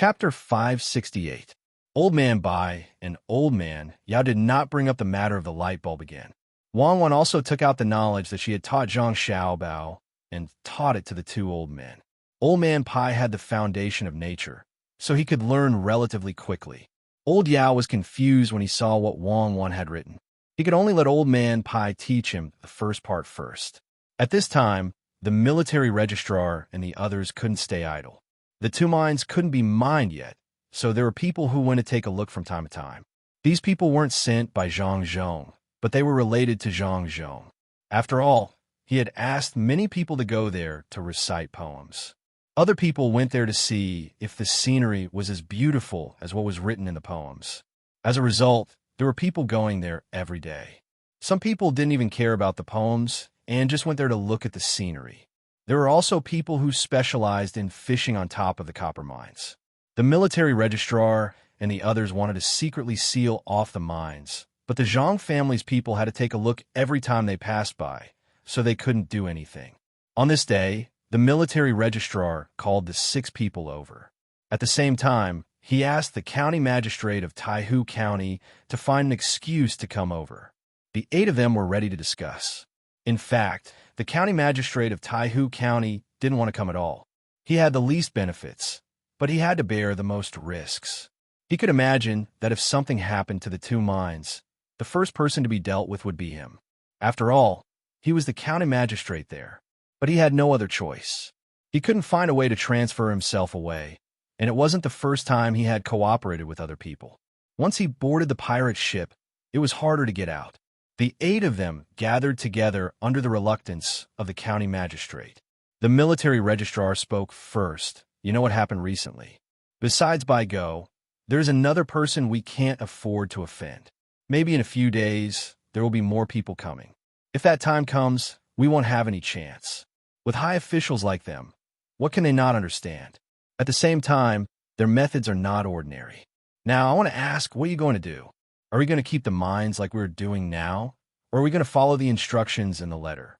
Chapter 568. Old Man Bai and Old Man Yao did not bring up the matter of the light bulb again. Wang Wan also took out the knowledge that she had taught Zhang Xiaobao and taught it to the two old men. Old Man Pai had the foundation of nature, so he could learn relatively quickly. Old Yao was confused when he saw what Wang Wan had written. He could only let Old Man Pai teach him the first part first. At this time, the military registrar and the others couldn't stay idle. The two mines couldn't be mined yet, so there were people who went to take a look from time to time. These people weren't sent by Zhang Zhong, but they were related to Zhang Zhong. After all, he had asked many people to go there to recite poems. Other people went there to see if the scenery was as beautiful as what was written in the poems. As a result, there were people going there every day. Some people didn't even care about the poems and just went there to look at the scenery. There were also people who specialized in fishing on top of the copper mines. The military registrar and the others wanted to secretly seal off the mines, but the Zhang family's people had to take a look every time they passed by, so they couldn't do anything. On this day, the military registrar called the 6 people over. At the same time, he asked the county magistrate of Taihu County to find an excuse to come over. The 8 of them were ready to discuss. In fact, the county magistrate of Taihu County didn't want to come at all. He had the least benefits, but he had to bear the most risks. He could imagine that if something happened to the 2 mines, the first person to be dealt with would be him. After all, he was the county magistrate there, but he had no other choice. He couldn't find a way to transfer himself away, and it wasn't the first time he had cooperated with other people. Once he boarded the pirate ship, it was harder to get out. The 8 of them gathered together under the reluctance of the county magistrate. The military registrar spoke first. You know what happened recently? Besides Bai Go, there's another person we can't afford to offend. Maybe in a few days, there will be more people coming. If that time comes, we won't have any chance. With high officials like them, what can they not understand? At the same time, their methods are not ordinary. Now, I want to ask, what are you going to do? Are we going to keep the mines like we're doing now, or are we going to follow the instructions in the letter?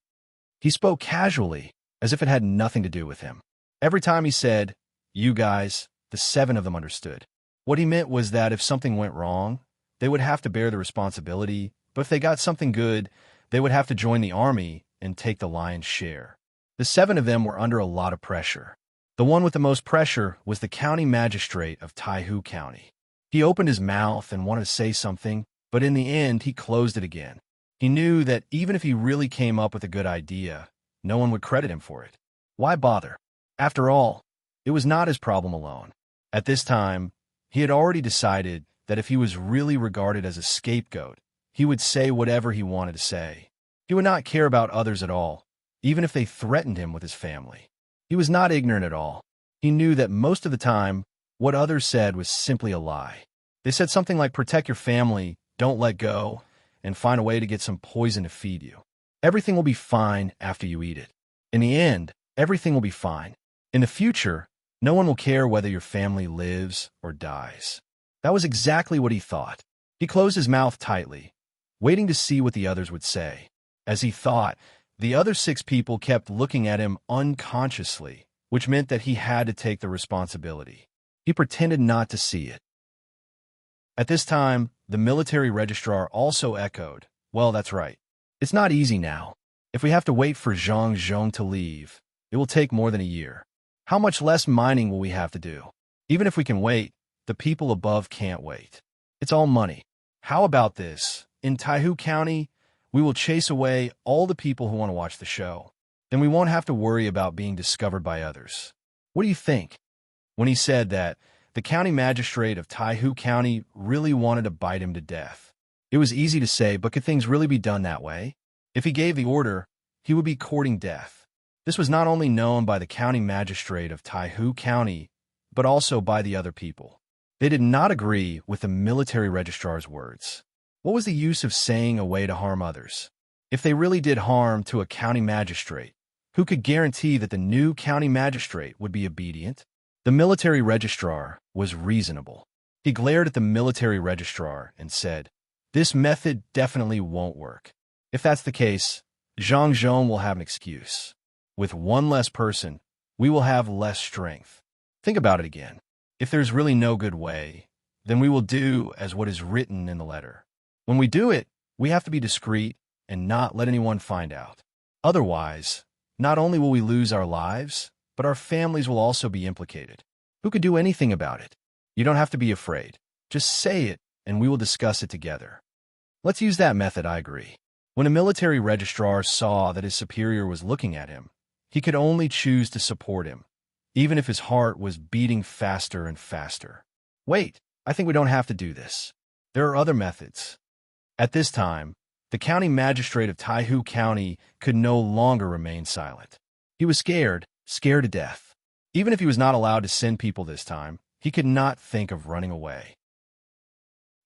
He spoke casually, as if it had nothing to do with him. Every time he said, "You guys," the 7 of them understood. What he meant was that if something went wrong, they would have to bear the responsibility, but if they got something good, they would have to join the army and take the lion's share. The 7 of them were under a lot of pressure. The one with the most pressure was the county magistrate of Taihu County. He opened his mouth and wanted to say something, but in the end, he closed it again. He knew that even if he really came up with a good idea, no one would credit him for it. Why bother? After all, it was not his problem alone. At this time, he had already decided that if he was really regarded as a scapegoat, he would say whatever he wanted to say. He would not care about others at all, even if they threatened him with his family. He was not ignorant at all. He knew that most of the time, what others said was simply a lie. They said something like, "Protect your family, don't let go, and find a way to get some poison to feed you. Everything will be fine after you eat it. In the end, everything will be fine. In the future, no one will care whether your family lives or dies." That was exactly what he thought. He closed his mouth tightly, waiting to see what the others would say. As he thought, the other 6 people kept looking at him unconsciously, which meant that he had to take the responsibility. He pretended not to see it. At this time, the military registrar also echoed, "Well, that's right. It's not easy now. If we have to wait for Zhang Zhong to leave, it will take more than a year. How much less mining will we have to do? Even if we can wait, the people above can't wait. It's all money. How about this? In Taihu County, we will chase away all the people who want to watch the show. Then we won't have to worry about being discovered by others. What do you think?" When he said that, the county magistrate of Taihu County really wanted to bite him to death. It was easy to say, but could things really be done that way? If he gave the order, he would be courting death. This was not only known by the county magistrate of Taihu County, but also by the other people. They did not agree with the military registrar's words. What was the use of saying a way to harm others? If they really did harm to a county magistrate, who could guarantee that the new county magistrate would be obedient? The military registrar was reasonable. He glared at the military registrar and said, "This method definitely won't work. If that's the case, Zhang Zhong will have an excuse. With one less person, we will have less strength. Think about it again. If there's really no good way, then we will do as what is written in the letter. When we do it, we have to be discreet and not let anyone find out. Otherwise, not only will we lose our lives, but our families will also be implicated. Who could do anything about it? You don't have to be afraid. Just say it, and we will discuss it together. Let's use that method, I agree. When a military registrar saw that his superior was looking at him, he could only choose to support him, even if his heart was beating faster and faster. Wait, I think we don't have to do this. There are other methods. At this time, the county magistrate of Taihu County could no longer remain silent. He was scared to death. Even if he was not allowed to send people this time, he could not think of running away.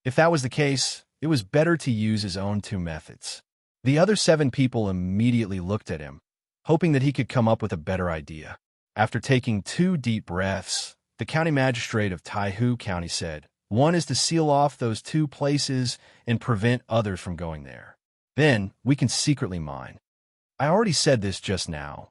If that was the case, it was better to use his own two methods. The other 7 people immediately looked at him, hoping that he could come up with a better idea. After taking 2 deep breaths, the county magistrate of Taihu County said, "One is to seal off those 2 places and prevent others from going there. Then we can secretly mine." I already said this just now,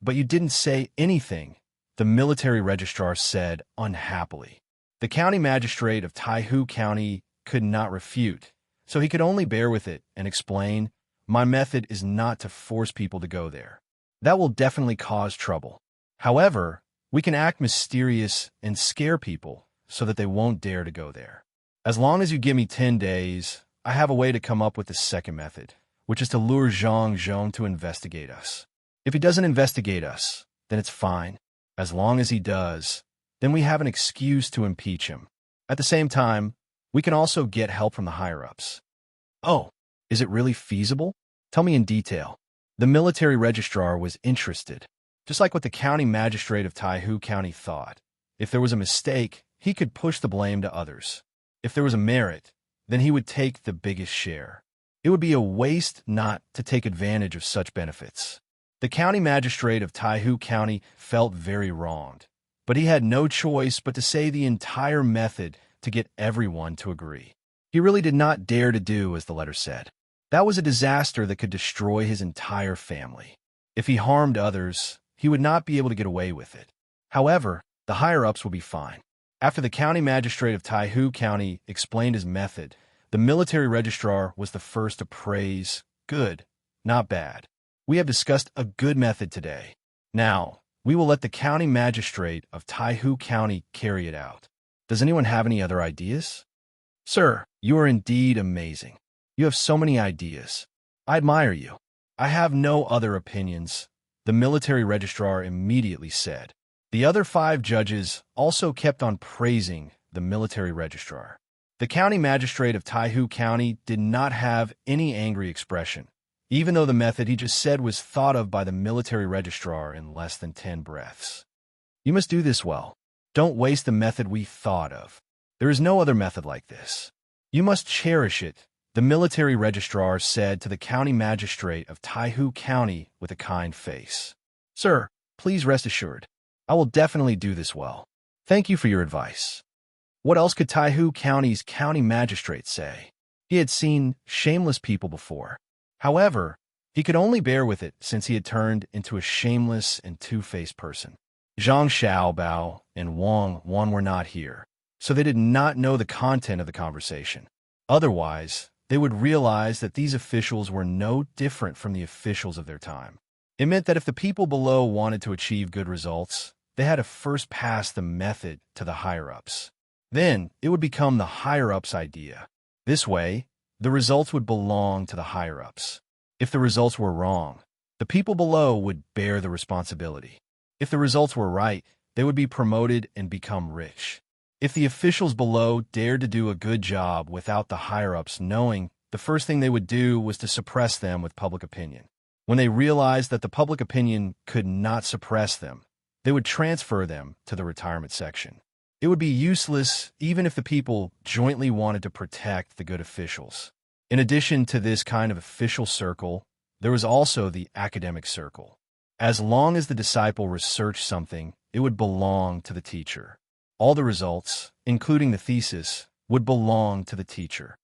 but you didn't say anything, the military registrar said unhappily. The county magistrate of Taihu County could not refute, so he could only bear with it and explain, "My method is not to force people to go there. That will definitely cause trouble. However, we can act mysterious and scare people so that they won't dare to go there. As long as you give me 10 days, I have a way to come up with the second method, which is to lure Zhang Zhong to investigate us. If he doesn't investigate us, then it's fine. As long as he does, then we have an excuse to impeach him. At the same time, we can also get help from the higher-ups." "Oh, is it really feasible? Tell me in detail." The military registrar was interested, just like what the county magistrate of Taihu County thought. If there was a mistake, he could push the blame to others. If there was a merit, then he would take the biggest share. It would be a waste not to take advantage of such benefits. The county magistrate of Taihu County felt very wronged, but he had no choice but to say the entire method to get everyone to agree. He really did not dare to do as the letter said. That was a disaster that could destroy his entire family. If he harmed others, he would not be able to get away with it. However, the higher-ups would be fine. After the county magistrate of Taihu County explained his method, the military registrar was the first to praise, "Good, not bad. We have discussed a good method today. Now, we will let the county magistrate of Taihu County carry it out. Does anyone have any other ideas?" "Sir, you are indeed amazing. You have so many ideas. I admire you." "I have no other opinions," the military registrar immediately said. The other 5 judges also kept on praising the military registrar. The county magistrate of Taihu County did not have any angry expression, even though the method he just said was thought of by the military registrar in less than 10 breaths. "You must do this well. Don't waste the method we thought of. There is no other method like this. You must cherish it," the military registrar said to the county magistrate of Taihu County with a kind face. "Sir, please rest assured. I will definitely do this well. Thank you for your advice." What else could Taihu County's county magistrate say? He had seen shameless people before. However, he could only bear with it since he had turned into a shameless and two-faced person. Zhang Xiaobao and Wang Wan were not here, so they did not know the content of the conversation. Otherwise, they would realize that these officials were no different from the officials of their time. It meant that if the people below wanted to achieve good results, they had to first pass the method to the higher-ups. Then, it would become the higher-ups' idea. This way, the results would belong to the higher-ups. If the results were wrong, the people below would bear the responsibility. If the results were right, they would be promoted and become rich. If the officials below dared to do a good job without the higher-ups knowing, the first thing they would do was to suppress them with public opinion. When they realized that the public opinion could not suppress them, they would transfer them to the retirement section. It would be useless even if the people jointly wanted to protect the good officials. In addition to this kind of official circle, there was also the academic circle. As long as the disciple researched something, it would belong to the teacher. All the results, including the thesis, would belong to the teacher.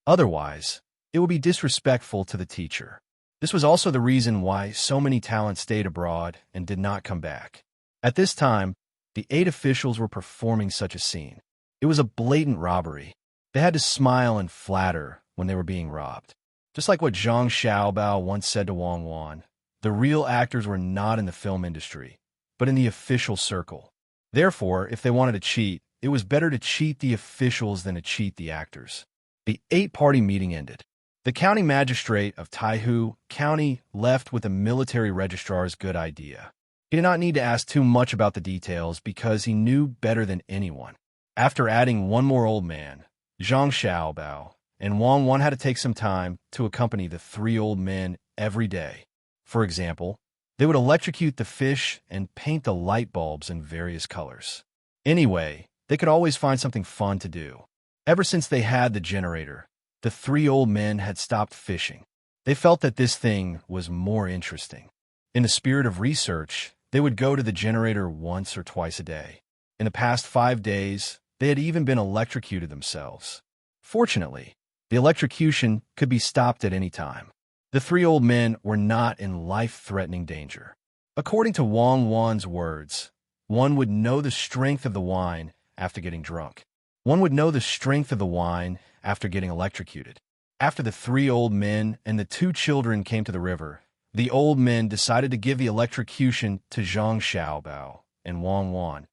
Otherwise, it would be disrespectful to the teacher. This was also the reason why so many talents stayed abroad and did not come back. At this time, The 8 officials were performing such a scene. It was a blatant robbery. They had to smile and flatter when they were being robbed. Just like what Zhang Xiaobao once said to Wang Wan, the real actors were not in the film industry, but in the official circle. Therefore, if they wanted to cheat, it was better to cheat the officials than to cheat the actors. The 8-party meeting ended. The county magistrate of Taihu County left with the military registrar's good idea. He did not need to ask too much about the details because he knew better than anyone. After adding one more old man, Zhang Xiaobao, and Wang Wan had to take some time to accompany the 3 old men every day. For example, they would electrocute the fish and paint the light bulbs in various colors. Anyway, they could always find something fun to do. Ever since they had the generator, the 3 old men had stopped fishing. They felt that this thing was more interesting. In the spirit of research, they would go to the generator once or twice a day. In the past 5 days, they had even been electrocuted themselves. Fortunately, the electrocution could be stopped at any time. The 3 old men were not in life-threatening danger. According to Wang Wan's words, one would know the strength of the wine after getting drunk. One would know the strength of the wine after getting electrocuted. After the 3 old men and the 2 children came to the river, the old men decided to give the electrocution to Zhang Xiaobao and Wang Wan,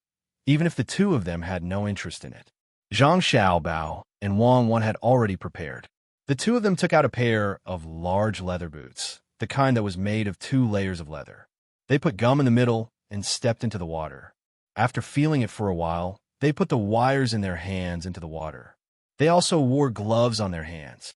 even if the 2 of them had no interest in it. Zhang Xiaobao and Wang Wan had already prepared. The 2 of them took out a pair of large leather boots, the kind that was made of 2 layers of leather. They put gum in the middle and stepped into the water. After feeling it for a while, they put the wires in their hands into the water. They also wore gloves on their hands.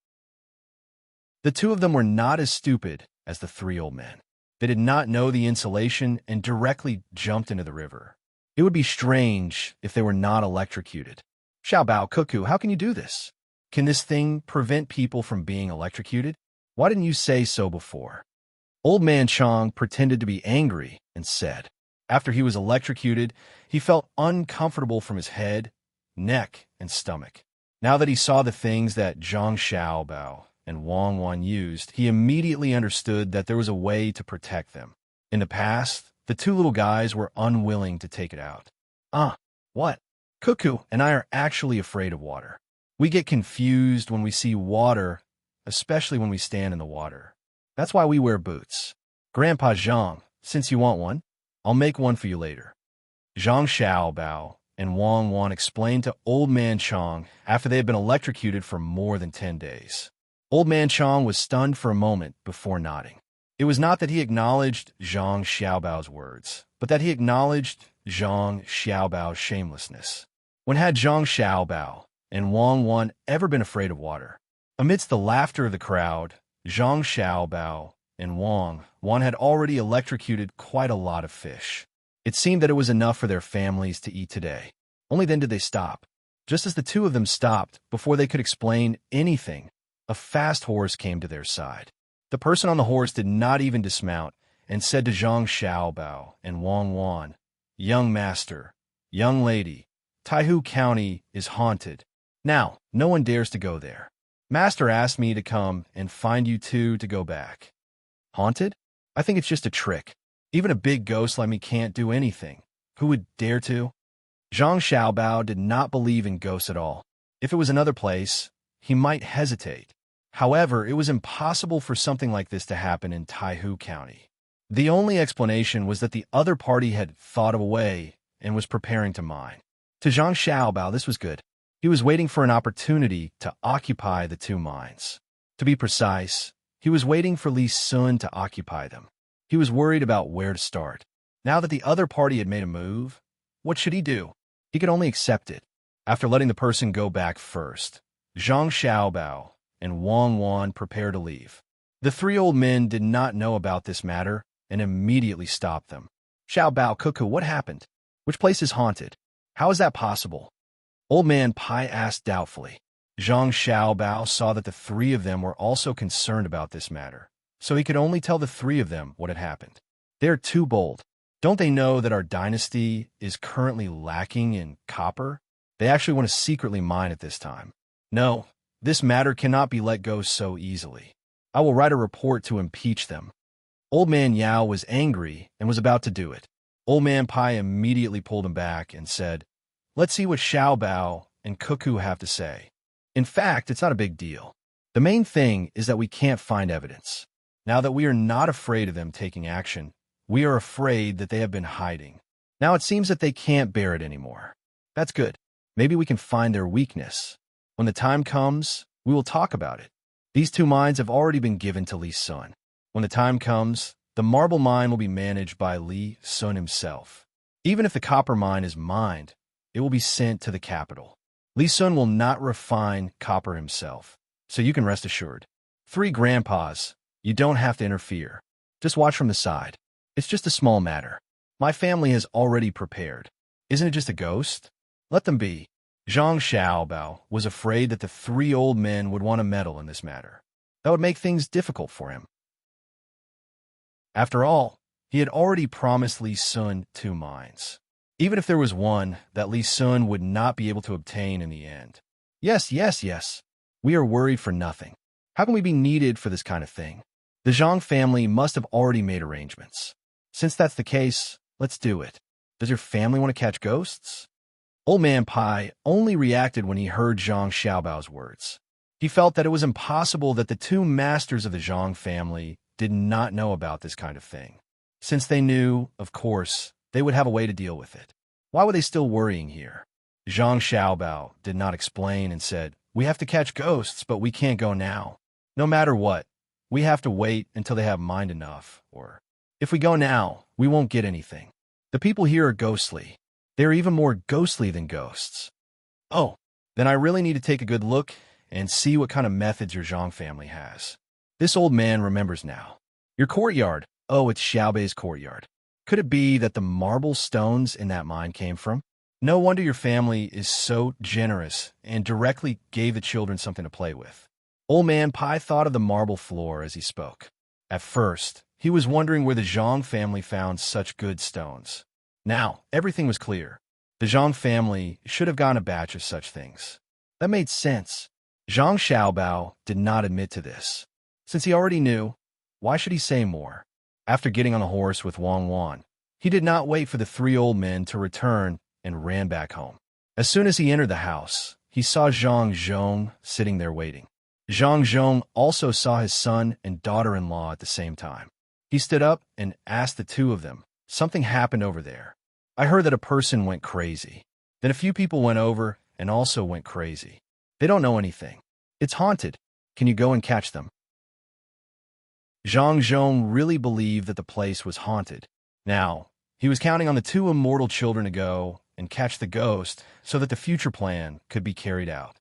The 2 of them were not as stupid as the 3 old men. They did not know the insulation and directly jumped into the river. It would be strange if they were not electrocuted. Xiaobao, Cuckoo, how can you do this? Can this thing prevent people from being electrocuted? Why didn't you say so before? Old man Chang pretended to be angry and said, after he was electrocuted, he felt uncomfortable from his head, neck, and stomach. Now that he saw the things that Zhang Xiaobao and Wang Wan used, he immediately understood that there was a way to protect them. In the past, the 2 little guys were unwilling to take it out. What? Cuckoo and I are actually afraid of water. We get confused when we see water, especially when we stand in the water. That's why we wear boots. Grandpa Zhang, since you want one, I'll make one for you later. Zhang Xiaobao and Wang Wan explained to Old Man Chang after they had been electrocuted for more than 10 days. Old Man Chang was stunned for a moment before nodding. It was not that he acknowledged Zhang Xiaobao's words, but that he acknowledged Zhang Xiaobao's shamelessness. When had Zhang Xiaobao and Wang Wan ever been afraid of water? Amidst the laughter of the crowd, Zhang Xiaobao and Wang Wan had already electrocuted quite a lot of fish. It seemed that it was enough for their families to eat today. Only then did they stop. Just as the 2 of them stopped, before they could explain anything, a fast horse came to their side. The person on the horse did not even dismount and said to Zhang Xiaobao and Wang Wan, "Young master, young lady, Taihu County is haunted. Now, no one dares to go there. Master asked me to come and find you 2 to go back." Haunted? I think it's just a trick. Even a big ghost like me can't do anything. Who would dare to? Zhang Xiaobao did not believe in ghosts at all. If it was another place, he might hesitate. However, it was impossible for something like this to happen in Taihu County. The only explanation was that the other party had thought of a way and was preparing to mine. To Zhang Xiaobao, this was good. He was waiting for an opportunity to occupy the 2 mines. To be precise, he was waiting for Li Sun to occupy them. He was worried about where to start. Now that the other party had made a move, what should he do? He could only accept it. After letting the person go back first, Zhang Xiaobao and Wang Wan prepared to leave. The 3 old men did not know about this matter and immediately stopped them. Xiaobao, Cuckoo, what happened? Which place is haunted? How is that possible? Old Man Pai asked doubtfully. Zhang Xiaobao saw that the 3 of them were also concerned about this matter, so he could only tell the 3 of them what had happened. They are too bold. Don't they know that our dynasty is currently lacking in copper? They actually want to secretly mine at this time. No, this matter cannot be let go so easily. I will write a report to impeach them. Old Man Yao was angry and was about to do it. Old Man Pai immediately pulled him back and said, "Let's see what Xiao Bao and Cuckoo have to say. In fact, it's not a big deal. The main thing is that we can't find evidence. Now that we are not afraid of them taking action, we are afraid that they have been hiding. Now it seems that they can't bear it anymore. That's good. Maybe we can find their weakness. When the time comes, we will talk about it. These two mines have already been given to Li Sun. When the time comes, the marble mine will be managed by Li Sun himself. Even if the copper mine is mined, it will be sent to the capital. Li Sun will not refine copper himself, so you can rest assured. 3 grandpas, you don't have to interfere. Just watch from the side. It's just a small matter. My family has already prepared. Isn't it just a ghost? Let them be." Zhang Xiaobao was afraid that the 3 old men would want to meddle in this matter. That would make things difficult for him. After all, he had already promised Li Sun 2 mines. Even if there was one that Li Sun would not be able to obtain in the end. Yes. We are worried for nothing. How can we be needed for this kind of thing? The Zhang family must have already made arrangements. Since that's the case, let's do it. Does your family want to catch ghosts? Old Man Pai only reacted when he heard Zhang Xiaobao's words. He felt that it was impossible that the 2 masters of the Zhang family did not know about this kind of thing. Since they knew, of course, they would have a way to deal with it. Why were they still worrying here? Zhang Xiaobao did not explain and said, "We have to catch ghosts, but we can't go now. No matter what, we have to wait until they have mind enough, or if we go now, we won't get anything. The people here are ghostly. They are even more ghostly than ghosts. Oh, then I really need to take a good look and see what kind of methods your Zhang family has." This old man remembers now. Your courtyard. Oh, it's Xiaobei's courtyard. Could it be that the marble stones in that mine came from? No wonder your family is so generous and directly gave the children something to play with. Old Man Pai thought of the marble floor as he spoke. At first, he was wondering where the Zhang family found such good stones. Now, everything was clear. The Zhang family should have gotten a batch of such things. That made sense. Zhang Xiaobao did not admit to this. Since he already knew, why should he say more? After getting on the horse with Wang Wan, he did not wait for the 3 old men to return and ran back home. As soon as he entered the house, he saw Zhang Zhong sitting there waiting. Zhang Zhong also saw his son and daughter-in-law at the same time. He stood up and asked the 2 of them, "Something happened over there. I heard that a person went crazy. Then a few people went over and also went crazy. They don't know anything. It's haunted. Can you go and catch them?" Zhang Zhong really believed that the place was haunted. Now, he was counting on the 2 immortal children to go and catch the ghost so that the future plan could be carried out.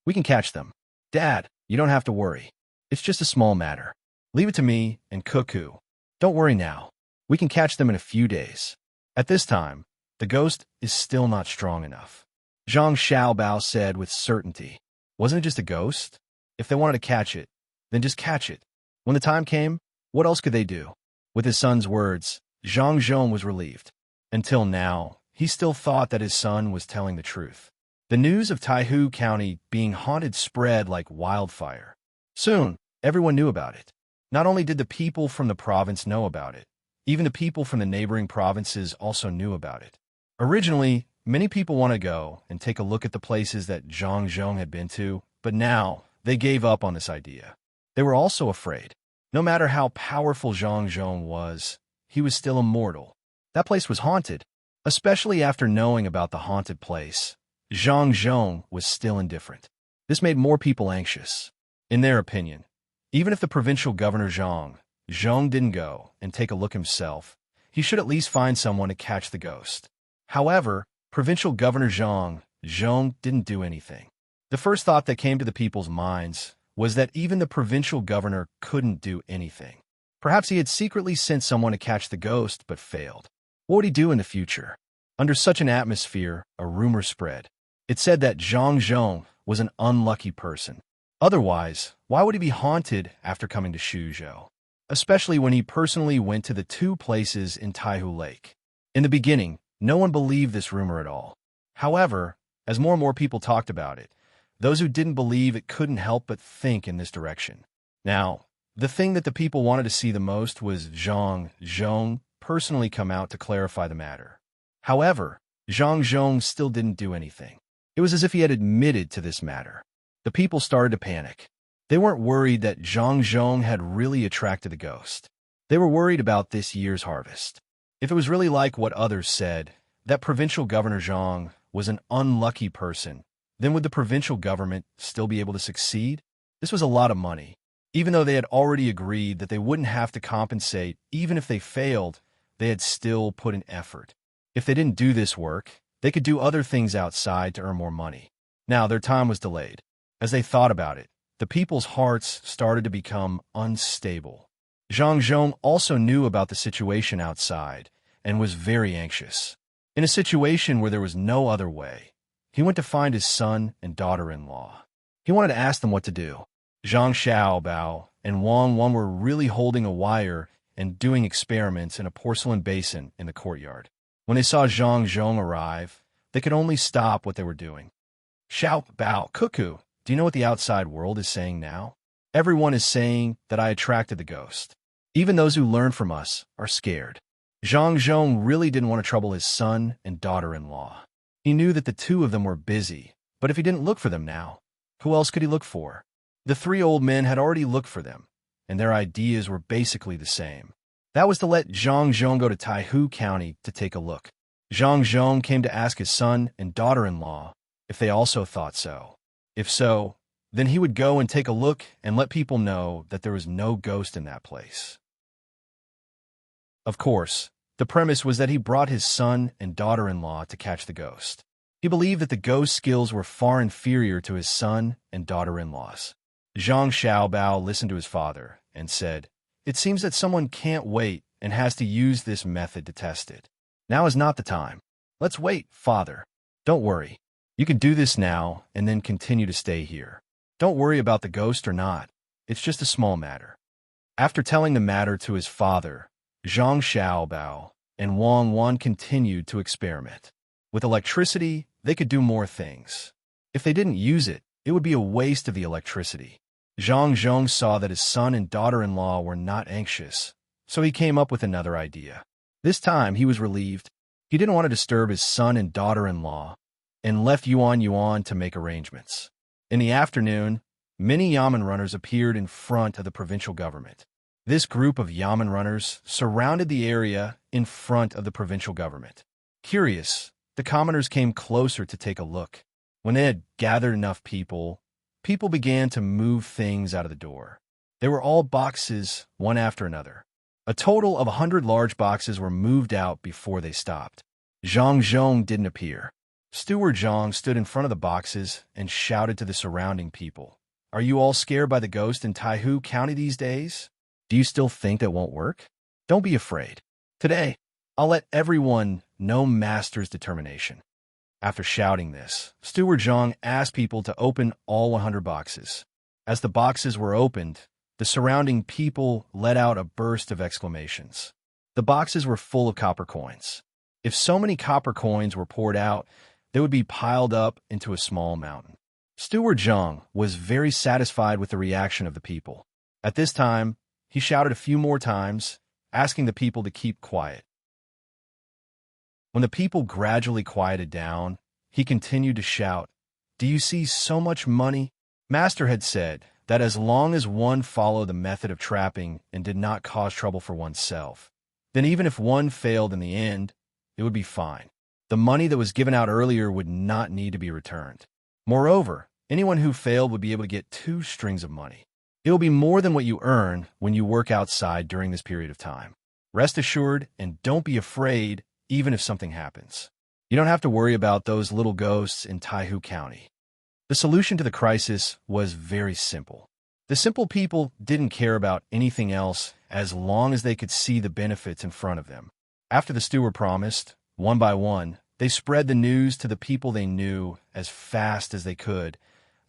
"We can catch them. Dad, you don't have to worry. It's just a small matter. Leave it to me and Cuckoo. Don't worry now. We can catch them in a few days." At this time, the ghost is still not strong enough. Zhang Xiaobao said with certainty. Wasn't it just a ghost? If they wanted to catch it, then just catch it. When the time came, what else could they do? With his son's words, Zhang Zhong was relieved. Until now, he still thought that his son was telling the truth. The news of Taihu County being haunted spread like wildfire. Soon, everyone knew about it. Not only did the people from the province know about it, even the people from the neighboring provinces also knew about it. Originally, many people wanted to go and take a look at the places that Zhang Zhong had been to, but now they gave up on this idea. They were also afraid. No matter how powerful Zhang Zhong was, he was still immortal. That place was haunted. Especially after knowing about the haunted place, Zhang Zhong was still indifferent. This made more people anxious. In their opinion, even if the provincial governor Zhang didn't go and take a look himself, he should at least find someone to catch the ghost. However, provincial governor Zhang didn't do anything. The first thought that came to the people's minds was that even the provincial governor couldn't do anything. Perhaps he had secretly sent someone to catch the ghost but failed. What would he do in the future? Under such an atmosphere, a rumor spread. It said that Zhang Zhong was an unlucky person. Otherwise, why would he be haunted after coming to Shuzhou? Especially when he personally went to the 2 places in Taihu Lake. In the beginning, no one believed this rumor at all. However, as more and more people talked about it, those who didn't believe it couldn't help but think in this direction. Now, the thing that the people wanted to see the most was Zhang Zhong personally come out to clarify the matter. However, Zhang Zhong still didn't do anything. It was as if he had admitted to this matter. The people started to panic. They weren't worried that Zhang Zhong had really attracted the ghost. They were worried about this year's harvest. If it was really like what others said, that provincial governor Zhang was an unlucky person, then would the provincial government still be able to succeed? This was a lot of money. Even though they had already agreed that they wouldn't have to compensate, even if they failed, they had still put in effort. If they didn't do this work, they could do other things outside to earn more money. Now, their time was delayed. As they thought about it, the people's hearts started to become unstable. Zhang Zhong also knew about the situation outside and was very anxious. In a situation where there was no other way, he went to find his son and daughter-in-law. He wanted to ask them what to do. Zhang Xiaobao and Wang Wan were really holding a wire and doing experiments in a porcelain basin in the courtyard. When they saw Zhang Zhong arrive, they could only stop what they were doing. Xiaobao, Cuckoo, do you know what the outside world is saying now? Everyone is saying that I attracted the ghost. Even those who learn from us are scared. Zhang Zhong really didn't want to trouble his son and daughter-in-law. He knew that the two of them were busy, but if he didn't look for them now, who else could he look for? The three old men had already looked for them, and their ideas were basically the same. That was to let Zhang Zhong go to Taihu County to take a look. Zhang Zhong came to ask his son and daughter-in-law if they also thought so. If so, then he would go and take a look and let people know that there was no ghost in that place. Of course, the premise was that he brought his son and daughter-in-law to catch the ghost. He believed that the ghost skills were far inferior to his son and daughter-in-law's. Zhang Xiaobao listened to his father and said, "It seems that someone can't wait and has to use this method to test it. Now is not the time. Let's wait, father. Don't worry. You can do this now and then continue to stay here. Don't worry about the ghost or not. It's just a small matter." After telling the matter to his father, Zhang Xiaobao and Wang Wan continued to experiment. With electricity, they could do more things. If they didn't use it, it would be a waste of the electricity. Zhang Zhong saw that his son and daughter-in-law were not anxious, so he came up with another idea. This time, he was relieved. He didn't want to disturb his son and daughter-in-law and left Yuan Yuan to make arrangements. In the afternoon, many Yamen runners appeared in front of the provincial government. This group of Yamen runners surrounded the area in front of the provincial government. Curious, the commoners came closer to take a look. When they had gathered enough people began to move things out of the door. They were all boxes, one after another. A total of 100 large boxes were moved out before they stopped. Zhang Zhong didn't appear. Steward Zhang stood in front of the boxes and shouted to the surrounding people, "Are you all scared by the ghost in Taihu County these days? Do you still think that won't work? Don't be afraid. Today, I'll let everyone know Master's determination." After shouting this, Steward Zhang asked people to open all 100 boxes. As the boxes were opened, the surrounding people let out a burst of exclamations. The boxes were full of copper coins. If so many copper coins were poured out, they would be piled up into a small mountain. Steward Zhang was very satisfied with the reaction of the people. At this time, he shouted a few more times, asking the people to keep quiet. When the people gradually quieted down, he continued to shout, "Do you see so much money?" Master had said that as long as one followed the method of trapping and did not cause trouble for oneself, then even if one failed in the end, it would be fine. The money that was given out earlier would not need to be returned. Moreover, anyone who failed would be able to get 2 strings of money. It will be more than what you earn when you work outside during this period of time. Rest assured and don't be afraid even if something happens. You don't have to worry about those little ghosts in Taihu County. The solution to the crisis was very simple. The simple people didn't care about anything else as long as they could see the benefits in front of them. After the steward promised, one by one, they spread the news to the people they knew as fast as they could,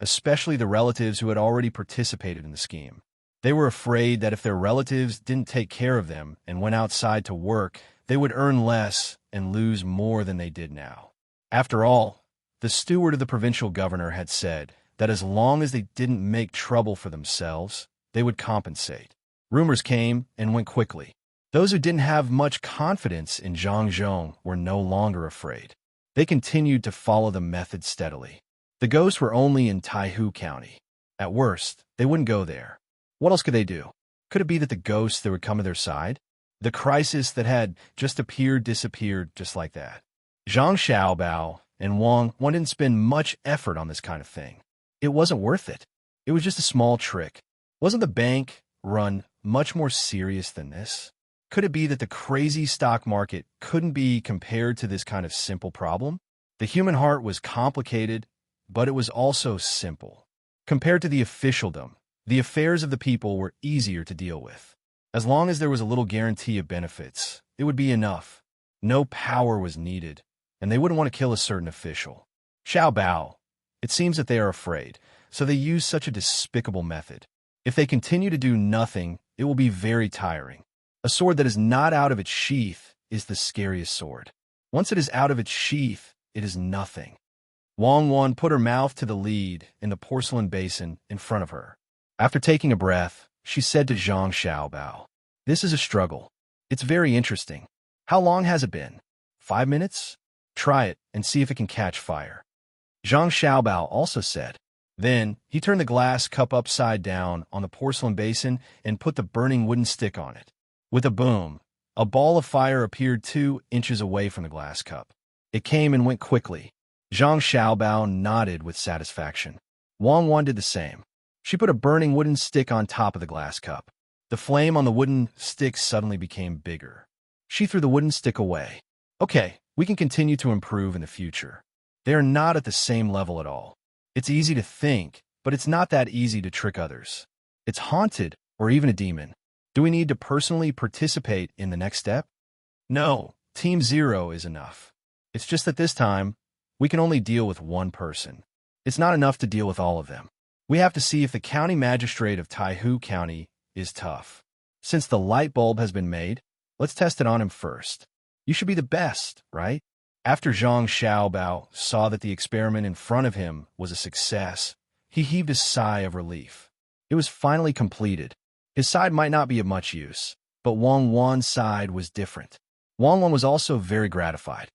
especially the relatives who had already participated in the scheme. They were afraid that if their relatives didn't take care of them and went outside to work, they would earn less and lose more than they did now. After all, the steward of the provincial governor had said that as long as they didn't make trouble for themselves, they would compensate. Rumors came and went quickly. Those who didn't have much confidence in Zhang Zhong were no longer afraid. They continued to follow the method steadily. The ghosts were only in Taihu County. At worst, they wouldn't go there. What else could they do? Could it be that the ghosts that would come to their side? The crisis that had just appeared disappeared just like that. Zhang Xiaobao and Wang didn't spend much effort on this kind of thing. It wasn't worth it. It was just a small trick. Wasn't the bank run much more serious than this? Could it be that the crazy stock market couldn't be compared to this kind of simple problem? The human heart was complicated, but it was also simple. Compared to the officialdom, the affairs of the people were easier to deal with. As long as there was a little guarantee of benefits, it would be enough. No power was needed, and they wouldn't want to kill a certain official. Xiao Bao. It seems that they are afraid, so they use such a despicable method. If they continue to do nothing, it will be very tiring. A sword that is not out of its sheath is the scariest sword. Once it is out of its sheath, it is nothing. Wang Wan put her mouth to the lead in the porcelain basin in front of her. After taking a breath, she said to Zhang Xiaobao, "This is a struggle. It's very interesting. How long has it been? 5 minutes? Try it and see if it can catch fire." Zhang Xiaobao also said. Then he turned the glass cup upside down on the porcelain basin and put the burning wooden stick on it. With a boom, a ball of fire appeared 2 inches away from the glass cup. It came and went quickly. Zhang Xiaobao nodded with satisfaction. Wang Wan did the same. She put a burning wooden stick on top of the glass cup. The flame on the wooden stick suddenly became bigger. She threw the wooden stick away. Okay, we can continue to improve in the future. They are not at the same level at all. It's easy to think, but it's not that easy to trick others. It's haunted, or even a demon. Do we need to personally participate in the next step? No, Team Zero is enough. It's just that this time, we can only deal with one person. It's not enough to deal with all of them. We have to see if the county magistrate of Taihu County is tough. Since the light bulb has been made, let's test it on him first. You should be the best, right? After Zhang Xiaobao saw that the experiment in front of him was a success, he heaved a sigh of relief. It was finally completed. His side might not be of much use, but Wang Wan's side was different. Wang Wan was also very gratified.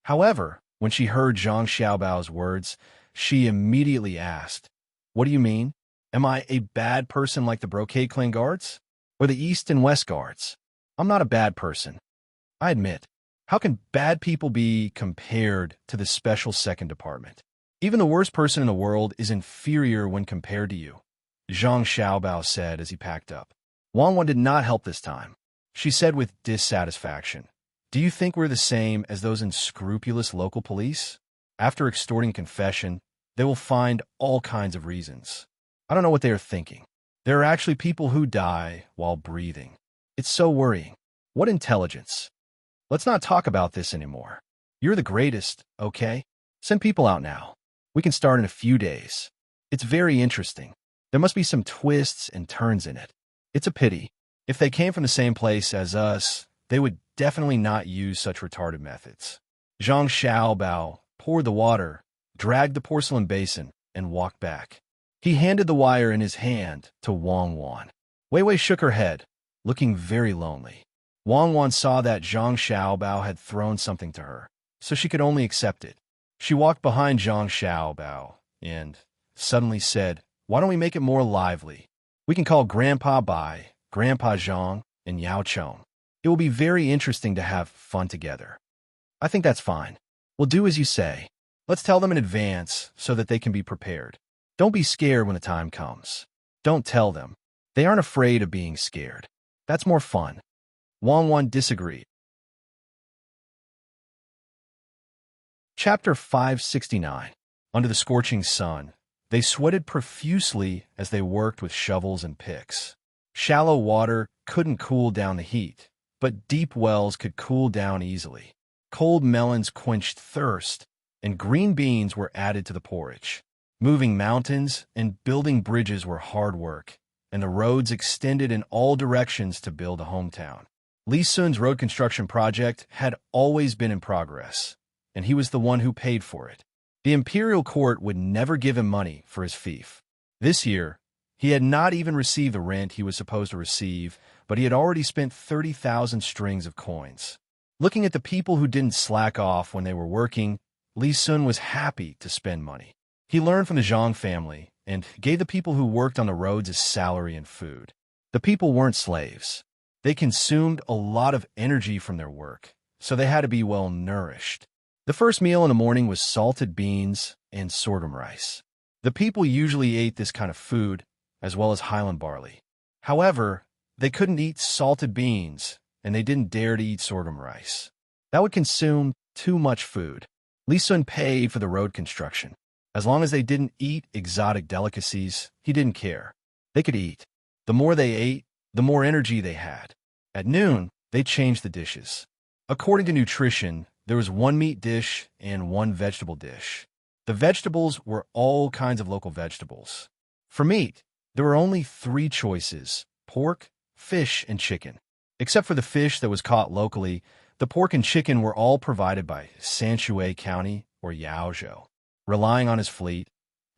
However, when she heard Zhang Xiaobao's words, she immediately asked, "What do you mean? Am I a bad person like the Brocade Clan guards? Or the East and West guards? I'm not a bad person. I admit. How can bad people be compared to the Special Second Department? Even the worst person in the world is inferior when compared to you," Zhang Xiaobao said as he packed up. Wang Wan did not help this time. She said with dissatisfaction, "Do you think we're the same as those unscrupulous local police? After extorting confession, they will find all kinds of reasons. I don't know what they are thinking. There are actually people who die while breathing. It's so worrying. What intelligence? Let's not talk about this anymore. You're the greatest, okay? Send people out now. We can start in a few days. It's very interesting. There must be some twists and turns in it. It's a pity. If they came from the same place as us, they would definitely not use such retarded methods." Zhang Xiaobao poured the water, dragged the porcelain basin, and walked back. He handed the wire in his hand to Wang Wan. Wei Wei shook her head, looking very lonely. Wang Wan saw that Zhang Xiaobao had thrown something to her, so she could only accept it. She walked behind Zhang Xiaobao and suddenly said, "Why don't we make it more lively? We can call Grandpa Bai, Grandpa Zhang, and Yao Chong. It will be very interesting to have fun together." "I think that's fine. We'll do as you say. Let's tell them in advance so that they can be prepared. Don't be scared when the time comes. Don't tell them. They aren't afraid of being scared. That's more fun." Wang Wan disagreed. Chapter 569. Under the scorching sun, they sweated profusely as they worked with shovels and picks. Shallow water couldn't cool down the heat, but deep wells could cool down easily. Cold melons quenched thirst, and green beans were added to the porridge. Moving mountains and building bridges were hard work, and the roads extended in all directions to build a hometown. Li Sun's road construction project had always been in progress, and he was the one who paid for it. The imperial court would never give him money for his fief. This year, He had not even received the rent he was supposed to receive, but he had already spent 30,000 strings of coins. Looking at the people who didn't slack off when they were working, Li Sun was happy to spend money. He learned from the Zhang family and gave the people who worked on the roads his salary and food. The people weren't slaves. They consumed a lot of energy from their work, so they had to be well nourished. The first meal in the morning was salted beans and sorghum rice. The people usually ate this kind of food, as well as highland barley. However, they couldn't eat salted beans, and they didn't dare to eat sorghum rice. That would consume too much food. Li Sun paid for the road construction. As long as they didn't eat exotic delicacies, he didn't care. They could eat. The more they ate, the more energy they had. At noon, they changed the dishes. According to nutrition, there was one meat dish and one vegetable dish. The vegetables were all kinds of local vegetables. For meat, there were only 3 choices: pork, fish, and chicken. Except for the fish that was caught locally, the pork and chicken were all provided by Sanshui County or Yaozhou. Relying on his fleet,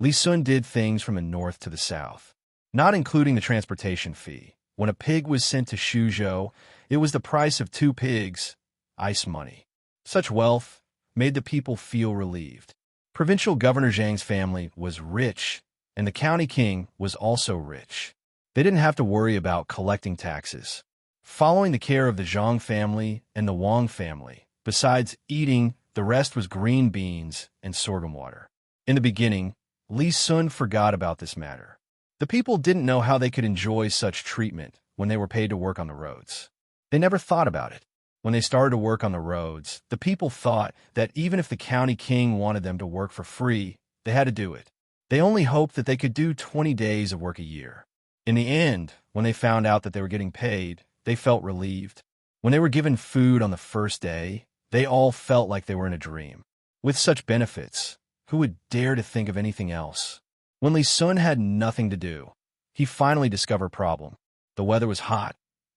Li Sun did things from the north to the south, not including the transportation fee. When a pig was sent to Shuzhou, it was the price of 2 pigs, ice money. Such wealth made the people feel relieved. Provincial Governor Zhang's family was rich, and the county king was also rich. They didn't have to worry about collecting taxes. Following the care of the Zhang family and the Wang family, besides eating, the rest was green beans and sorghum water. In the beginning, Li Sun forgot about this matter. The people didn't know how they could enjoy such treatment when they were paid to work on the roads. They never thought about it. When they started to work on the roads, the people thought that even if the county king wanted them to work for free, they had to do it. They only hoped that they could do 20 days of work a year. In the end, when they found out that they were getting paid, they felt relieved. When they were given food on the first day, they all felt like they were in a dream. With such benefits, who would dare to think of anything else? When Li Sun had nothing to do, he finally discovered a problem. The weather was hot,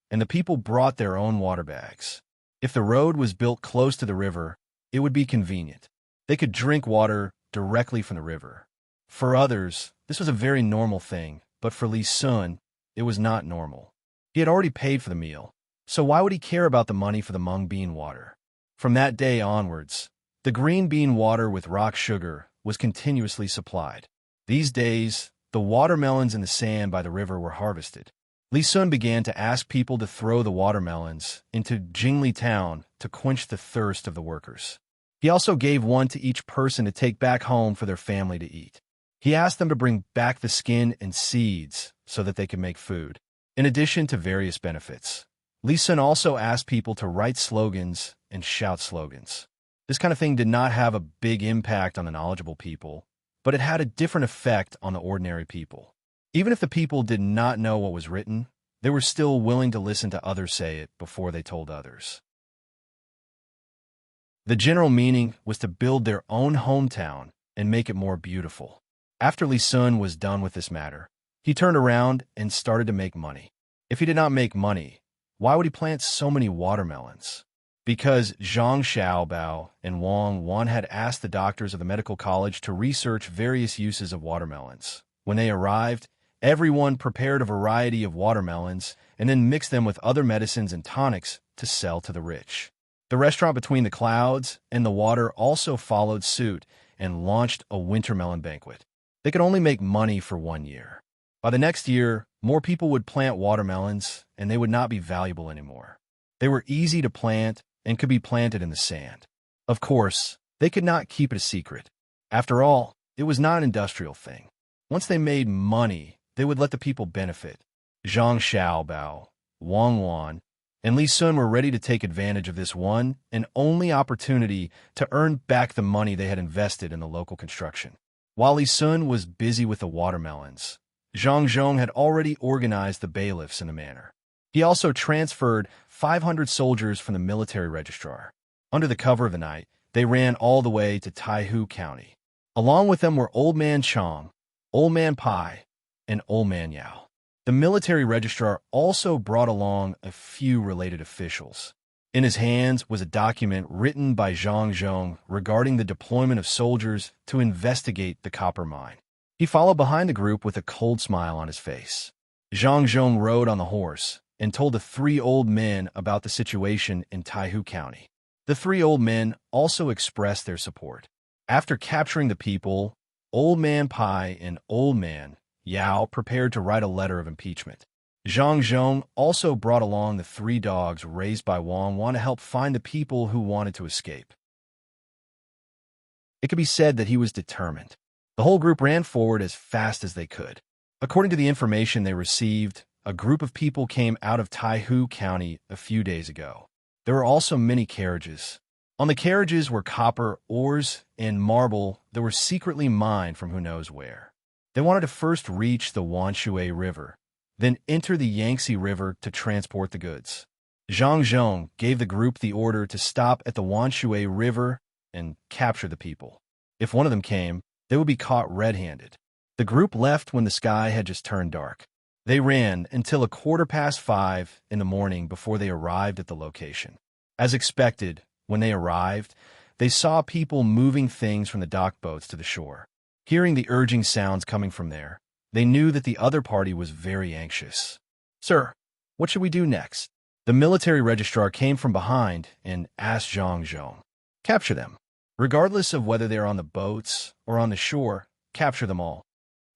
and the people brought their own water bags. If the road was built close to the river, it would be convenient. They could drink water directly from the river. For others, this was a very normal thing, but for Li Sun, it was not normal. He had already paid for the meal, so why would he care about the money for the mung bean water? From that day onwards, the green bean water with rock sugar was continuously supplied. These days, the watermelons in the sand by the river were harvested. Li Sun began to ask people to throw the watermelons into Jingli town to quench the thirst of the workers. He also gave one to each person to take back home for their family to eat. He asked them to bring back the skin and seeds so that they could make food. In addition to various benefits, Li Sun also asked people to write slogans and shout slogans. This kind of thing did not have a big impact on the knowledgeable people, but it had a different effect on the ordinary people. Even if the people did not know what was written, they were still willing to listen to others say it before they told others. The general meaning was to build their own hometown and make it more beautiful. After Li Sun was done with this matter, he turned around and started to make money. If he did not make money, why would he plant so many watermelons? Because Zhang Xiaobao and Wang Wan had asked the doctors of the medical college to research various uses of watermelons. When they arrived, everyone prepared a variety of watermelons and then mixed them with other medicines and tonics to sell to the rich. The restaurant between the clouds and the water also followed suit and launched a winter melon banquet. They could only make money for 1 year. By the next year, more people would plant watermelons and they would not be valuable anymore. They were easy to plant and could be planted in the sand. Of course, they could not keep it a secret. After all, it was not an industrial thing. Once they made money, they would let the people benefit. Zhang Xiaobao, Wang Wan, and Li Sun were ready to take advantage of this one and only opportunity to earn back the money they had invested in the local construction. While Li Sun was busy with the watermelons, Zhang Zhong had already organized the bailiffs in a manner. He also transferred 500 soldiers from the military registrar. Under the cover of the night, they ran all the way to Taihu County. Along with them were Old Man Chong, Old Man Pai, and Old Man Yao. The military registrar also brought along a few related officials. In his hands was a document written by Zhang Zhong regarding the deployment of soldiers to investigate the copper mine. He followed behind the group with a cold smile on his face. Zhang Zhong rode on the horse and told the three old men about the situation in Taihu County. The three old men also expressed their support. After capturing the people, Old Man Pai and Old Man Yao prepared to write a letter of impeachment. Zhang Zhong also brought along the three dogs raised by Wang to help find the people who wanted to escape. It could be said that he was determined. The whole group ran forward as fast as they could. According to the information they received, a group of people came out of Taihu County a few days ago. There were also many carriages. On the carriages were copper, ores, and marble that were secretly mined from who knows where. They wanted to first reach the Wanshui River, then enter the Yangtze River to transport the goods. Zhang Zhong gave the group the order to stop at the Wanshui River and capture the people. If one of them came, they would be caught red-handed. The group left when the sky had just turned dark. They ran until 5:15 in the morning before they arrived at the location. As expected, when they arrived, they saw people moving things from the dock boats to the shore. Hearing the urging sounds coming from there, they knew that the other party was very anxious. "Sir, what should we do next?" The military registrar came from behind and asked Zhang Zhong. "Capture them. Regardless of whether they're on the boats or on the shore, capture them all."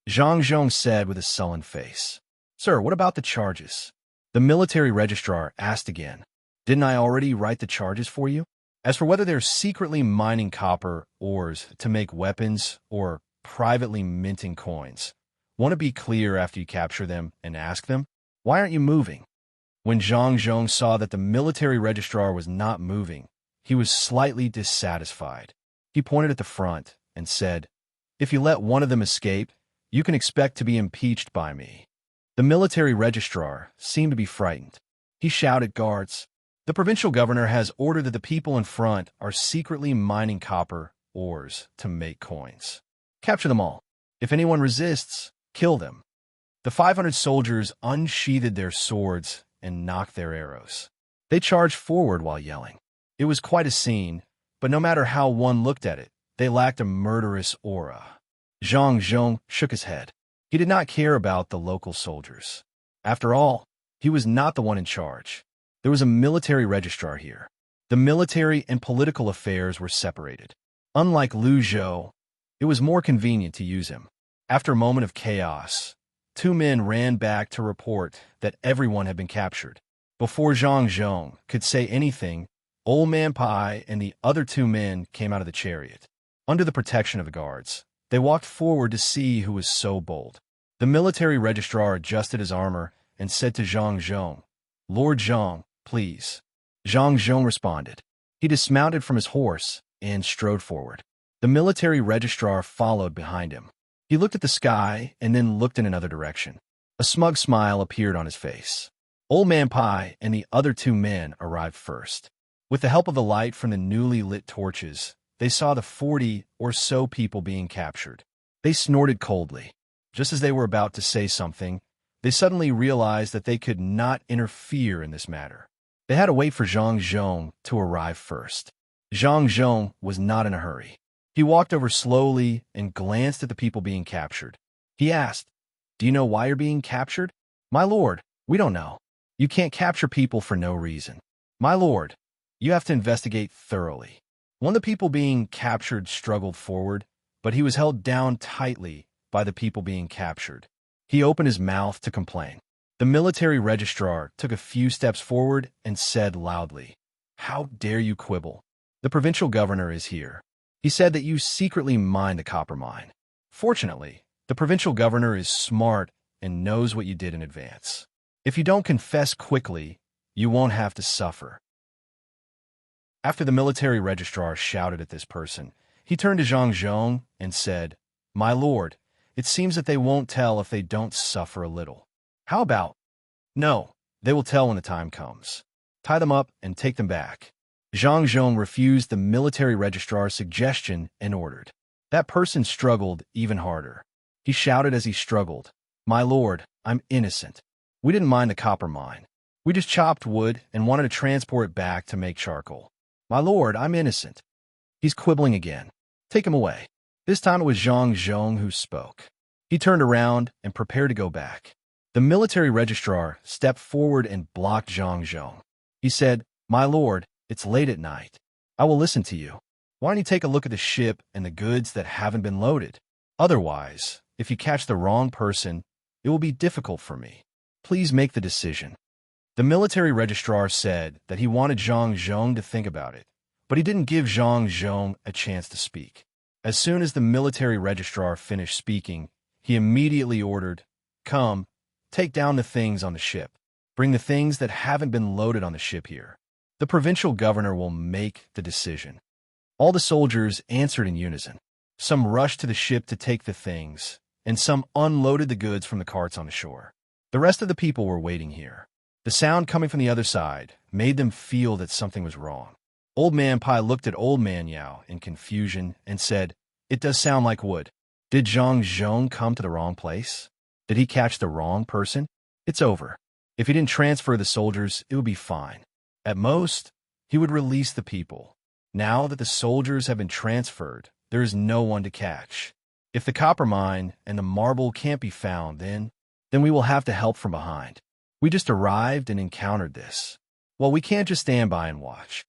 Zhang Zhong said with a sullen face. "Sir, what about the charges?" The military registrar asked again. "Didn't I already write the charges for you? As for whether they're secretly mining copper ores to make weapons or privately minting coins, want to be clear after you capture them and ask them, why aren't you moving?" When Zhang Zhong saw that the military registrar was not moving, he was slightly dissatisfied. He pointed at the front and said, "If you let one of them escape, you can expect to be impeached by me." The military registrar seemed to be frightened. He shouted, "Guards, the provincial governor has ordered that the people in front are secretly mining copper ores to make coins. Capture them all. If anyone resists, kill them." The 500 soldiers unsheathed their swords and knocked their arrows. They charged forward while yelling. It was quite a scene, but no matter how one looked at it, they lacked a murderous aura. Zhang Zhong shook his head. He did not care about the local soldiers. After all, he was not the one in charge. There was a military registrar here. The military and political affairs were separated. Unlike Lu Zhou, it was more convenient to use him. After a moment of chaos, two men ran back to report that everyone had been captured. Before Zhang Zhong could say anything, Old Man Pai and the other two men came out of the chariot. Under the protection of the guards, they walked forward to see who was so bold. The military registrar adjusted his armor and said to Zhang Zhong, "Lord Zhang, please." Zhang Zhong responded. He dismounted from his horse and strode forward. The military registrar followed behind him. He looked at the sky and then looked in another direction. A smug smile appeared on his face. Old Man Pai and the other two men arrived first. With the help of the light from the newly lit torches, they saw the 40 or so people being captured. They snorted coldly. Just as they were about to say something, they suddenly realized that they could not interfere in this matter. They had to wait for Zhang Zhong to arrive first. Zhang Zhong was not in a hurry. He walked over slowly and glanced at the people being captured. He asked, "Do you know why you're being captured?" "My lord, we don't know. You can't capture people for no reason." "My lord, you have to investigate thoroughly." One of the people being captured struggled forward, but he was held down tightly by the people being captured. He opened his mouth to complain. The military registrar took a few steps forward and said loudly, "How dare you quibble? The provincial governor is here. He said that you secretly mined the copper mine. Fortunately, the provincial governor is smart and knows what you did in advance. If you don't confess quickly, you won't have to suffer." After the military registrar shouted at this person, he turned to Zhang Zhong and said, "My lord, it seems that they won't tell if they don't suffer a little. How about?" "No, they will tell when the time comes. Tie them up and take them back." Zhang Zhong refused the military registrar's suggestion and ordered. That person struggled even harder. He shouted as he struggled, "My lord, I'm innocent. We didn't mine the copper mine. We just chopped wood and wanted to transport it back to make charcoal. My lord, I'm innocent." He's quibbling again. "Take him away." This time it was Zhang Zhong who spoke. He turned around and prepared to go back. The military registrar stepped forward and blocked Zhang Zhong. He said, "My lord, it's late at night. I will listen to you. Why don't you take a look at the ship and the goods that haven't been loaded? Otherwise, if you catch the wrong person, it will be difficult for me. Please make the decision." The military registrar said that he wanted Zhang Zhong to think about it, but he didn't give Zhang Zhong a chance to speak. As soon as the military registrar finished speaking, he immediately ordered, "Come, take down the things on the ship. Bring the things that haven't been loaded on the ship here. The provincial governor will make the decision." All the soldiers answered in unison. Some rushed to the ship to take the things, and some unloaded the goods from the carts on the shore. The rest of the people were waiting here. The sound coming from the other side made them feel that something was wrong. Old Man Pai looked at Old Man Yao in confusion and said, "It does sound like wood. Did Zhang Zhong come to the wrong place? Did he catch the wrong person? It's over. If he didn't transfer the soldiers, it would be fine. At most, he would release the people. Now that the soldiers have been transferred, there is no one to catch. If the copper mine and the marble can't be found, then we will have to help from behind. We just arrived and encountered this. Well, we can't just stand by and watch."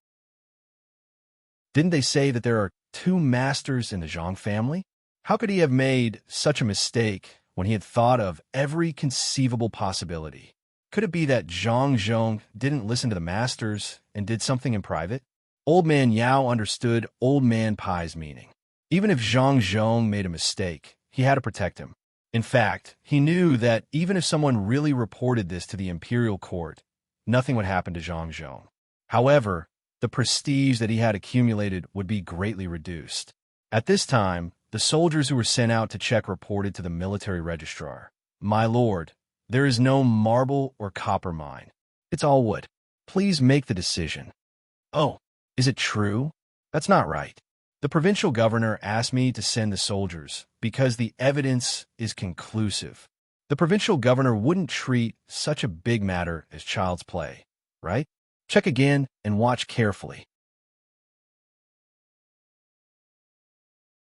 Didn't they say that there are 2 masters in the Zhang family? How could he have made such a mistake when he had thought of every conceivable possibility? Could it be that Zhang Zhong didn't listen to the masters and did something in private? Old Man Yao understood Old Man Pai's meaning. Even if Zhang Zhong made a mistake, he had to protect him. In fact, he knew that even if someone really reported this to the imperial court, nothing would happen to Zhang Zhong. However, the prestige that he had accumulated would be greatly reduced. At this time, the soldiers who were sent out to check reported to the military registrar, "My lord, there is no marble or copper mine. It's all wood. Please make the decision." "Oh, is it true? That's not right. The provincial governor asked me to send the soldiers because the evidence is conclusive. The provincial governor wouldn't treat such a big matter as child's play, right? Check again and watch carefully."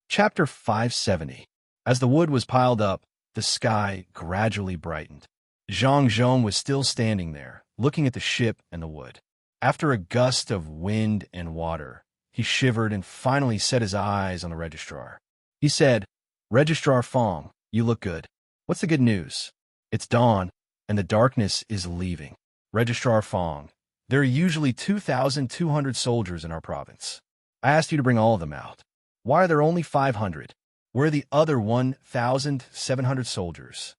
Chapter 570. As the wood was piled up, the sky gradually brightened. Zhang Zhong was still standing there, looking at the ship and the wood. After a gust of wind and water, he shivered and finally set his eyes on the registrar. He said, "Registrar Fong, you look good. What's the good news?" "It's dawn, and the darkness is leaving. Registrar Fong, there are usually 2,200 soldiers in our province. I asked you to bring all of them out. Why are there only 500? Where are the other 1,700 soldiers?"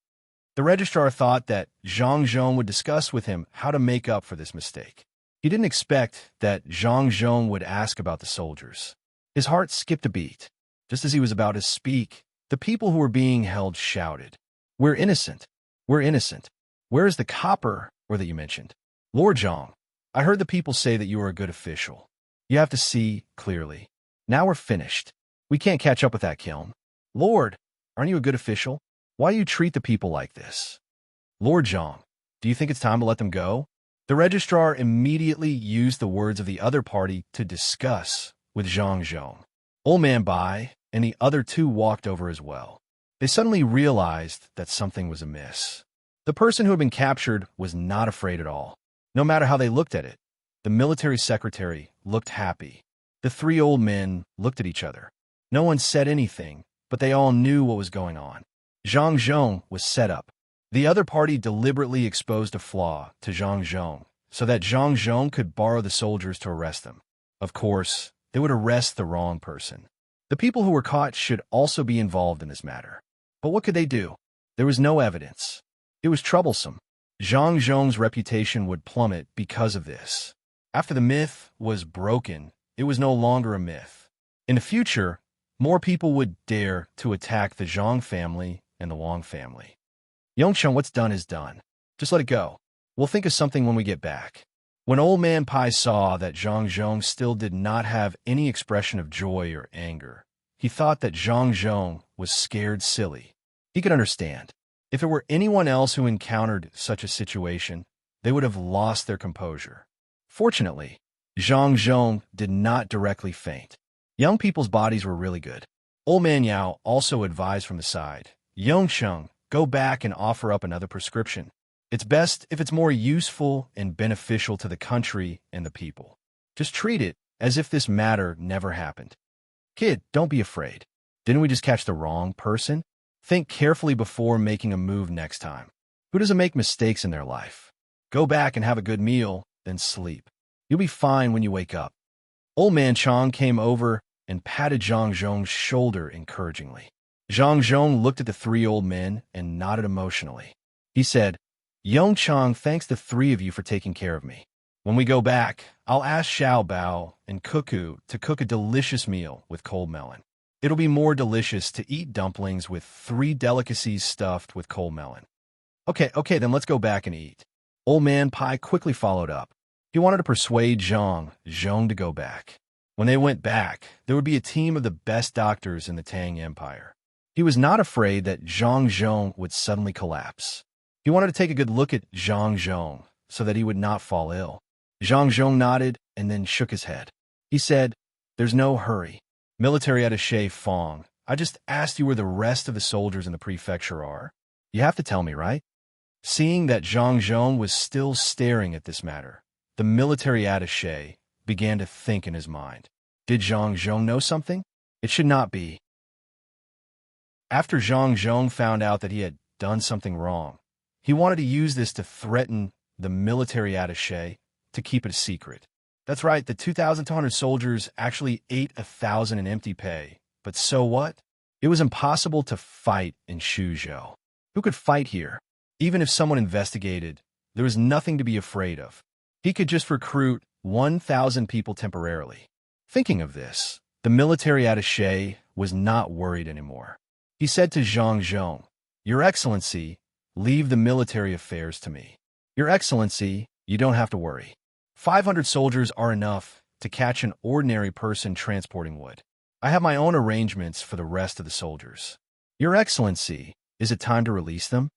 The registrar thought that Zhang Zhong would discuss with him how to make up for this mistake. He didn't expect that Zhang Zhong would ask about the soldiers. His heart skipped a beat. Just as he was about to speak, the people who were being held shouted, "We're innocent! We're innocent! Where is the copper that you mentioned? Lord Zhang, I heard the people say that you are a good official. You have to see clearly. Now we're finished. We can't catch up with that kiln. Lord, aren't you a good official? Why do you treat the people like this? Lord Zhang, do you think it's time to let them go?" The registrar immediately used the words of the other party to discuss with Zhang Zhong. Old Man Bai and the other 2 walked over as well. They suddenly realized that something was amiss. The person who had been captured was not afraid at all, no matter how they looked at it. The military secretary looked happy. The 3 old men looked at each other. No one said anything, but they all knew what was going on. Zhang Zhong was set up. The other party deliberately exposed a flaw to Zhang Zhong so that Zhang Zhong could borrow the soldiers to arrest them. Of course, they would arrest the wrong person. The people who were caught should also be involved in this matter. But what could they do? There was no evidence. It was troublesome. Zhang Zhong's reputation would plummet because of this. After the myth was broken, it was no longer a myth. In the future, more people would dare to attack the Zhang family and the Wang family. "Yongcheng, what's done is done. Just let it go. We'll think of something when we get back." When Old Man Pai saw that Zhang Zhong still did not have any expression of joy or anger, he thought that Zhang Zhong was scared silly. He could understand. If it were anyone else who encountered such a situation, they would have lost their composure. Fortunately, Zhang Zhong did not directly faint. Young people's bodies were really good. Old Man Yao also advised from the side, Yongsheng, go back and offer up another prescription. It's best if it's more useful and beneficial to the country and the people. Just treat it as if this matter never happened. Kid, don't be afraid. Didn't we just catch the wrong person? Think carefully before making a move next time. Who doesn't make mistakes in their life? Go back and have a good meal, then sleep. You'll be fine when you wake up. Old man Chang came over and patted Zhang Zhong's shoulder encouragingly. Zhang Zhong looked at the three old men and nodded emotionally. He said, Yongchang thanks the three of you for taking care of me. When we go back, I'll ask Xiao Bao and Cuckoo to cook a delicious meal with cold melon. It'll be more delicious to eat dumplings with 3 delicacies stuffed with cold melon. Okay, then let's go back and eat. Old Man Pai quickly followed up. He wanted to persuade Zhang to go back. When they went back, there would be a team of the best doctors in the Tang Empire. He was not afraid that Zhang Zhong would suddenly collapse. He wanted to take a good look at Zhang Zhong so that he would not fall ill. Zhang Zhong nodded and then shook his head. He said, There's no hurry. Military attaché Fong, I just asked you where the rest of the soldiers in the prefecture are. You have to tell me, right? Seeing that Zhang Zhong was still staring at this matter, the military attaché began to think in his mind. Did Zhang Zhong know something? It should not be. After Zhang Zhong found out that he had done something wrong, he wanted to use this to threaten the military attaché to keep it a secret. That's right, the 2,200 soldiers actually ate 1,000 in empty pay. But so what? It was impossible to fight in Shuzhou. Who could fight here? Even if someone investigated, there was nothing to be afraid of. He could just recruit 1,000 people temporarily. Thinking of this, the military attaché was not worried anymore. He said to Zhang Zhong, Your Excellency, leave the military affairs to me. Your Excellency, you don't have to worry. 500 soldiers are enough to catch an ordinary person transporting wood. I have my own arrangements for the rest of the soldiers. Your Excellency, is it time to release them?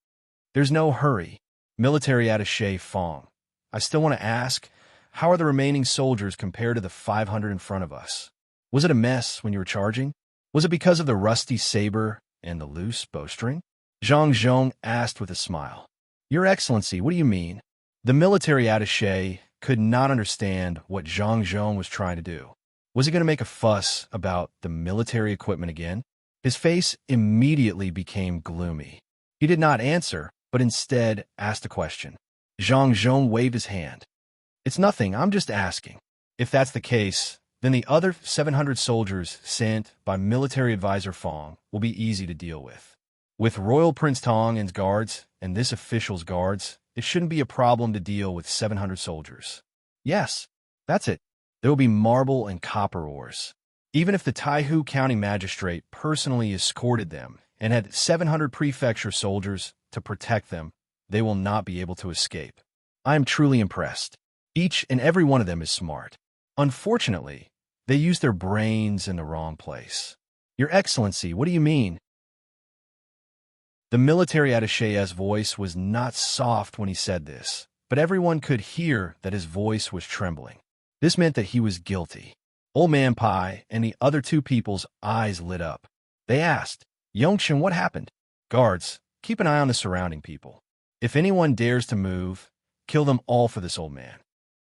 There's no hurry. Military attaché Fong. I still want to ask, how are the remaining soldiers compared to the 500 in front of us? Was it a mess when you were charging? Was it because of the rusty saber and the loose bowstring? Zhang Zhong asked with a smile. Your Excellency, what do you mean? The military attaché could not understand what Zhang Zhong was trying to do. Was he going to make a fuss about the military equipment again? His face immediately became gloomy. He did not answer, but instead asked a question. Zhang Zhong waved his hand. It's nothing, I'm just asking. If that's the case, then the other 700 soldiers sent by military advisor Fong will be easy to deal with. With Royal Prince Tang and his guards, and this official's guards, it shouldn't be a problem to deal with 700 soldiers. Yes, that's it. There will be marble and copper ores. Even if the Taihu County Magistrate personally escorted them and had 700 prefecture soldiers to protect them, they will not be able to escape. I am truly impressed. Each and every one of them is smart. Unfortunately, they use their brains in the wrong place. Your Excellency, what do you mean? The military attaché's voice was not soft when he said this, but everyone could hear that his voice was trembling. This meant that he was guilty. Old Man Pai and the other 2 people's eyes lit up. They asked, Yongchen, what happened? Guards, keep an eye on the surrounding people. If anyone dares to move, kill them all for this old man.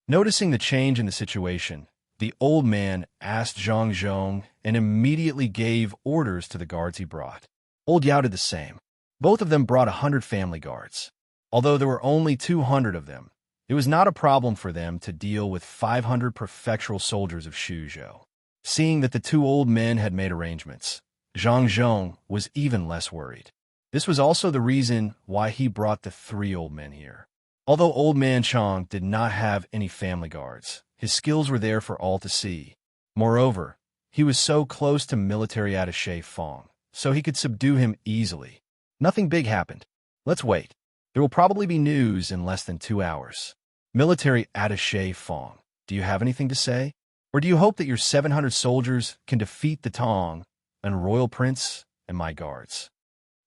Noticing the change in the situation, the old man asked Zhang Zhong and immediately gave orders to the guards he brought. Old Yao did the same. Both of them brought 100 family guards. Although there were only 200 of them, it was not a problem for them to deal with 500 prefectural soldiers of Shuzhou. Seeing that the 2 old men had made arrangements, Zhang Zhong was even less worried. This was also the reason why he brought the 3 old men here. Although Old Man Chang did not have any family guards, his skills were there for all to see. Moreover, he was so close to military attaché Fong, so he could subdue him easily. Nothing big happened. Let's wait. There will probably be news in less than 2 hours. Military attaché Fong, do you have anything to say? Or do you hope that your 700 soldiers can defeat the Tang and Royal Prince and my guards?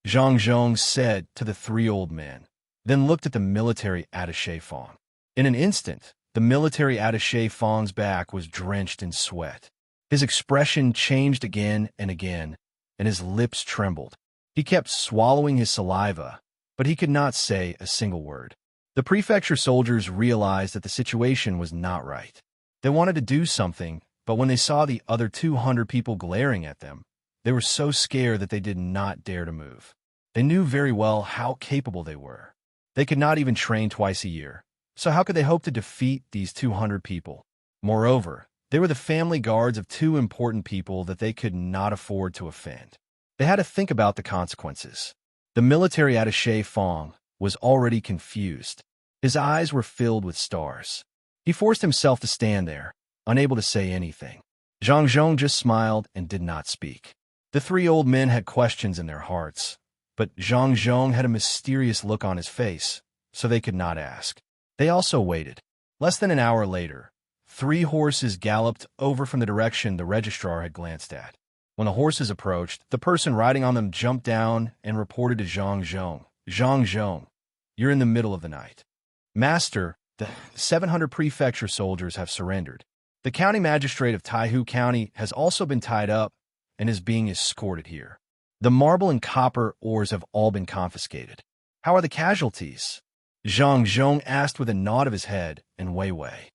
Zhang Zhong said to the 3 old men, then looked at the military attaché Fong. In an instant, the military attaché Fong's back was drenched in sweat. His expression changed again and again, and his lips trembled. He kept swallowing his saliva, but he could not say a single word. The prefecture soldiers realized that the situation was not right. They wanted to do something, but when they saw the other 200 people glaring at them, they were so scared that they did not dare to move. They knew very well how capable they were. They could not even train twice a year, so how could they hope to defeat these 200 people? Moreover, they were the family guards of two important people that they could not afford to offend. They had to think about the consequences. The military attaché Fong was already confused. His eyes were filled with stars. He forced himself to stand there, unable to say anything. Zhang Zhong just smiled and did not speak. The three old men had questions in their hearts, but Zhang Zhong had a mysterious look on his face, so they could not ask. They also waited. Less than an hour later, 3 horses galloped over from the direction the registrar had glanced at. When the horses approached, the person riding on them jumped down and reported to Zhang Zhong, "Zhang Zhong, you're in the middle of the night. Master, the 700 prefecture soldiers have surrendered. The county magistrate of Taihu County has also been tied up and is being escorted here. The marble and copper ores have all been confiscated. How are the casualties?" Zhang Zhong asked with a nod of his head and Wei.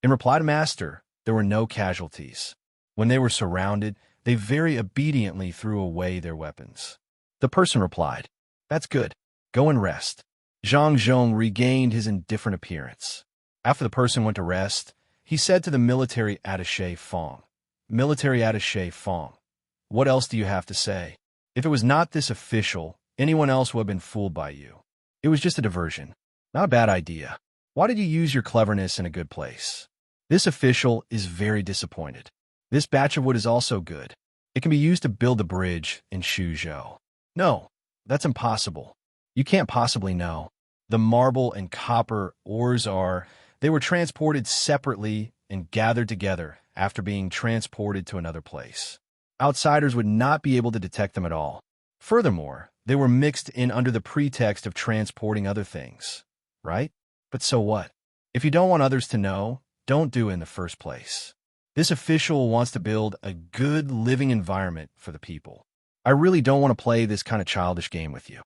In reply to Master, there were no casualties. When they were surrounded, they very obediently threw away their weapons. The person replied, "That's good. Go and rest." Zhang Zhong regained his indifferent appearance. After the person went to rest, he said to the military attaché Fong, "Military attaché Fong, what else do you have to say? If it was not this official, anyone else would have been fooled by you. It was just a diversion. Not a bad idea. Why did you use your cleverness in a good place? This official is very disappointed. This batch of wood is also good. It can be used to build the bridge in Shuzhou." "No, that's impossible. You can't possibly know. The marble and copper ores they were transported separately and gathered together after being transported to another place. Outsiders would not be able to detect them at all. Furthermore, they were mixed in under the pretext of transporting other things, right? But so what? If you don't want others to know, don't do it in the first place. This official wants to build a good living environment for the people. I really don't want to play this kind of childish game with you.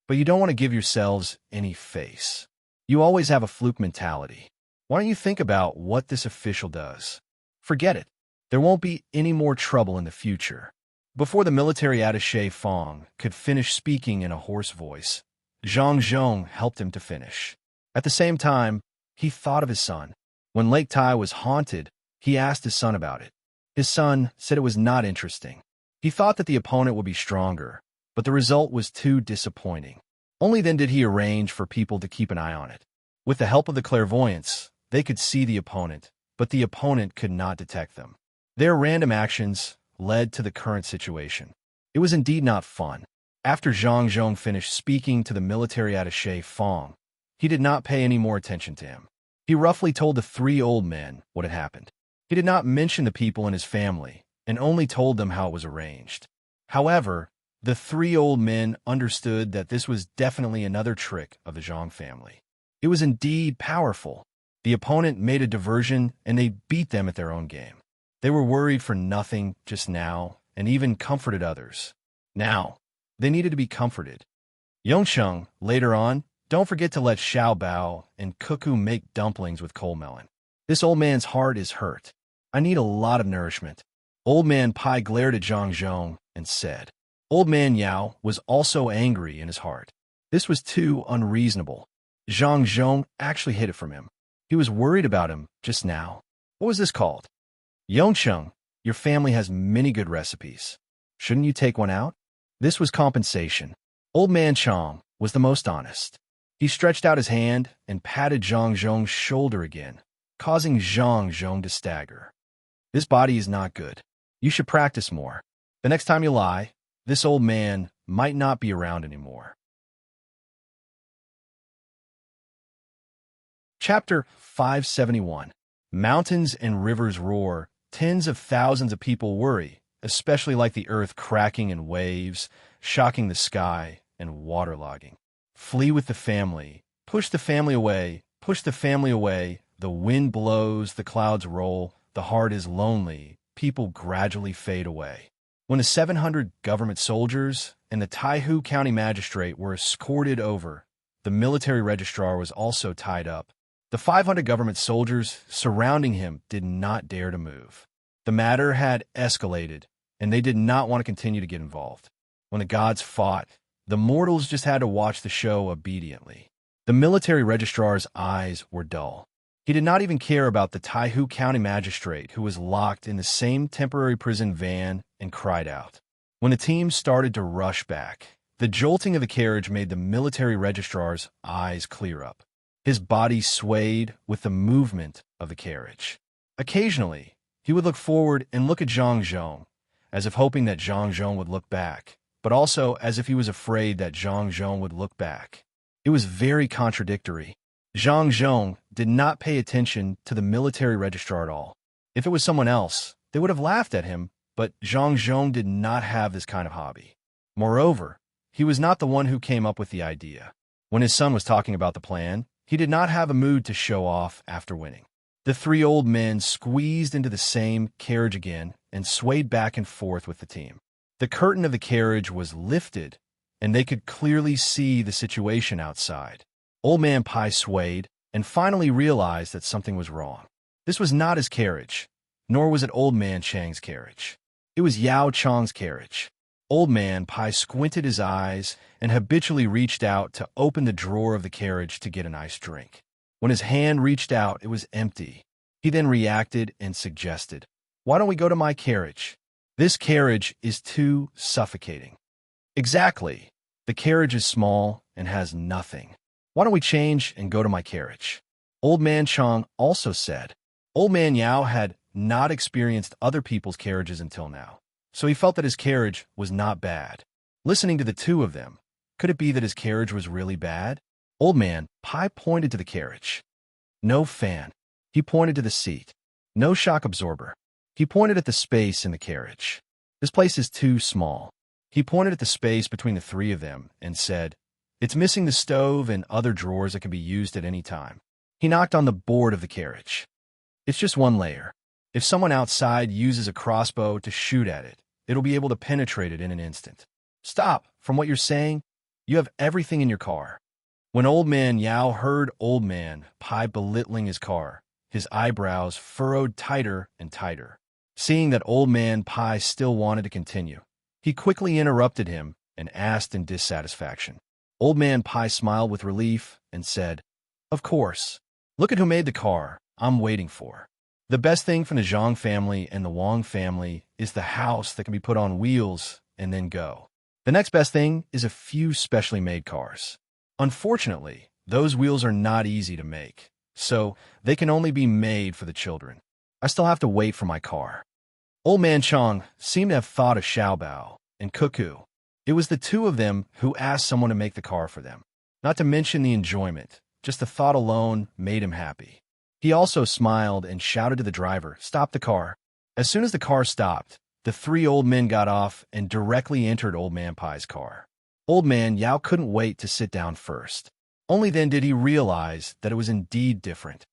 But you don't want to give yourselves any face. You always have a fluke mentality. Why don't you think about what this official does? Forget it. There won't be any more trouble in the future." Before the military attaché Fong could finish speaking in a hoarse voice, Zhang Zhong helped him to finish. At the same time, he thought of his son. When Lake Tai was haunted, he asked his son about it. His son said it was not interesting. He thought that the opponent would be stronger, but the result was too disappointing. Only then did he arrange for people to keep an eye on it. With the help of the clairvoyants, they could see the opponent, but the opponent could not detect them. Their random actions led to the current situation. It was indeed not fun. After Zhang Zhong finished speaking to the military attaché Fong, he did not pay any more attention to him. He roughly told the 3 old men what had happened. He did not mention the people in his family, and only told them how it was arranged. However, the 3 old men understood that this was definitely another trick of the Zhang family. It was indeed powerful. The opponent made a diversion, and they beat them at their own game. They were worried for nothing just now, and even comforted others. Now, they needed to be comforted. Yongsheng, later on, don't forget to let Xiao Bao and Cuckoo make dumplings with coal melon. This old man's heart is hurt. I need a lot of nourishment. Old Man Pai glared at Zhang Zhong and said. Old Man Yao was also angry in his heart. This was too unreasonable. Zhang Zhong actually hid it from him. He was worried about him just now. What was this called? Yongsheng, your family has many good recipes. Shouldn't you take one out? This was compensation. Old Man Chong was the most honest. He stretched out his hand and patted Zhang Zhong's shoulder again, causing Zhang Zhong to stagger. This body is not good. You should practice more. The next time you lie, this old man might not be around anymore. Chapter 571. Mountains and rivers roar. Tens of thousands of people worry, especially like the earth cracking in waves, shocking the sky, and waterlogging. Flee with the family. Push the family away. Push the family away. The wind blows, the clouds roll. The heart is lonely. People gradually fade away. When the 700 government soldiers and the Taihu County magistrate were escorted over, the military registrar was also tied up. The 500 government soldiers surrounding him did not dare to move. The matter had escalated, and they did not want to continue to get involved. When the gods fought, the mortals just had to watch the show obediently. The military registrar's eyes were dull. He did not even care about the Taihu County magistrate who was locked in the same temporary prison van and cried out. When the team started to rush back, the jolting of the carriage made the military registrar's eyes clear up. His body swayed with the movement of the carriage. Occasionally, he would look forward and look at Zhang Zhong, as if hoping that Zhang Zhong would look back, but also as if he was afraid that Zhang Zhong would look back. It was very contradictory. Zhang Zhong did not pay attention to the military registrar at all. If it was someone else, they would have laughed at him, but Zhang Zhong did not have this kind of hobby. Moreover, he was not the one who came up with the idea. When his son was talking about the plan, he did not have a mood to show off after winning. The three old men squeezed into the same carriage again and swayed back and forth with the team. The curtain of the carriage was lifted, and they could clearly see the situation outside. Old Man Pai swayed and finally realized that something was wrong. This was not his carriage, nor was it Old Man Chang's carriage. It was Yao Chang's carriage. Old Man Pai squinted his eyes and habitually reached out to open the drawer of the carriage to get an iced drink. When his hand reached out, it was empty. He then reacted and suggested, "Why don't we go to my carriage? This carriage is too suffocating." Exactly. The carriage is small and has nothing. Why don't we change and go to my carriage? Old Man Chang also said. Old Man Yao had not experienced other people's carriages until now, so he felt that his carriage was not bad. Listening to the two of them, could it be that his carriage was really bad? Old Man Pai pointed to the carriage. No fan. He pointed to the seat. No shock absorber. He pointed at the space in the carriage. This place is too small. He pointed at the space between the three of them and said, "It's missing the stove and other drawers that can be used at any time." He knocked on the board of the carriage. "It's just one layer. If someone outside uses a crossbow to shoot at it, it'll be able to penetrate it in an instant." "Stop! From what you're saying, you have everything in your car." When Old Man Yao heard Old Man Pai belittling his car, his eyebrows furrowed tighter and tighter. Seeing that Old Man Pai still wanted to continue, he quickly interrupted him and asked in dissatisfaction. Old Man Pai smiled with relief and said, "Of course. Look at who made the car I'm waiting for. The best thing from the Zhang family and the Wang family is the house that can be put on wheels and then go. The next best thing is a few specially made cars. Unfortunately, those wheels are not easy to make, so they can only be made for the children. I still have to wait for my car." Old Man Chang seemed to have thought of Xiaobao and Cuckoo. It was the two of them who asked someone to make the car for them. Not to mention the enjoyment, just the thought alone made him happy. He also smiled and shouted to the driver, "Stop the car." As soon as the car stopped, the three old men got off and directly entered Old Man Pai's car. Old Man Yao couldn't wait to sit down first. Only then did he realize that it was indeed different.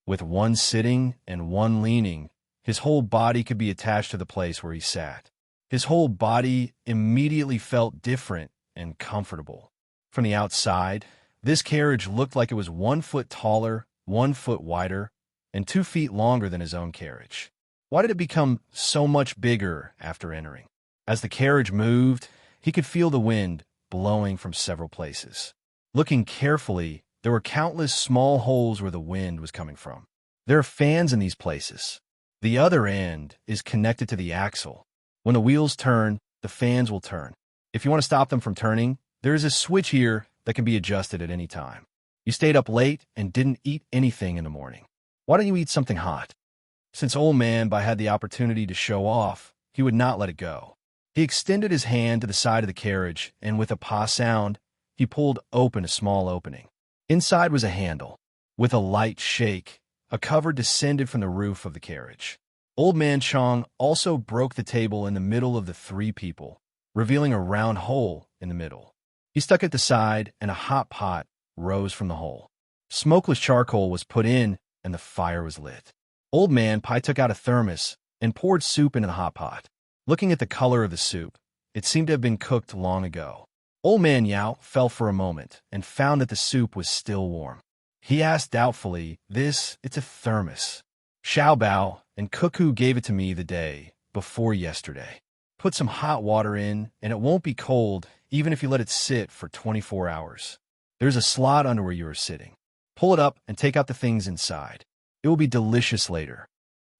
With one sitting and one leaning, his whole body could be attached to the place where he sat. His whole body immediately felt different and comfortable. From the outside, this carriage looked like it was 1 foot taller, 1 foot wider, and 2 feet longer than his own carriage. Why did it become so much bigger after entering? As the carriage moved, he could feel the wind blowing from several places. Looking carefully, there were countless small holes where the wind was coming from. There are fans in these places. The other end is connected to the axle. When the wheels turn, the fans will turn. If you want to stop them from turning, there is a switch here that can be adjusted at any time. You stayed up late and didn't eat anything in the morning. Why don't you eat something hot? Since Old Man Bai had the opportunity to show off, he would not let it go. He extended his hand to the side of the carriage, and with a pa sound, he pulled open a small opening. Inside was a handle. With a light shake, a cover descended from the roof of the carriage. Old Man Chang also broke the table in the middle of the three people, revealing a round hole in the middle. He stuck it at the side, and a hot pot rose from the hole. Smokeless charcoal was put in, and the fire was lit. Old Man Pai took out a thermos and poured soup into the hot pot. Looking at the color of the soup, it seemed to have been cooked long ago. Old Man Yao fell for a moment and found that the soup was still warm. He asked doubtfully, it's a thermos. Xiao Bao and Cuckoo gave it to me the day before yesterday. Put some hot water in, and it won't be cold even if you let it sit for 24 hours. There's a slot under where you are sitting. Pull it up and take out the things inside. It will be delicious later.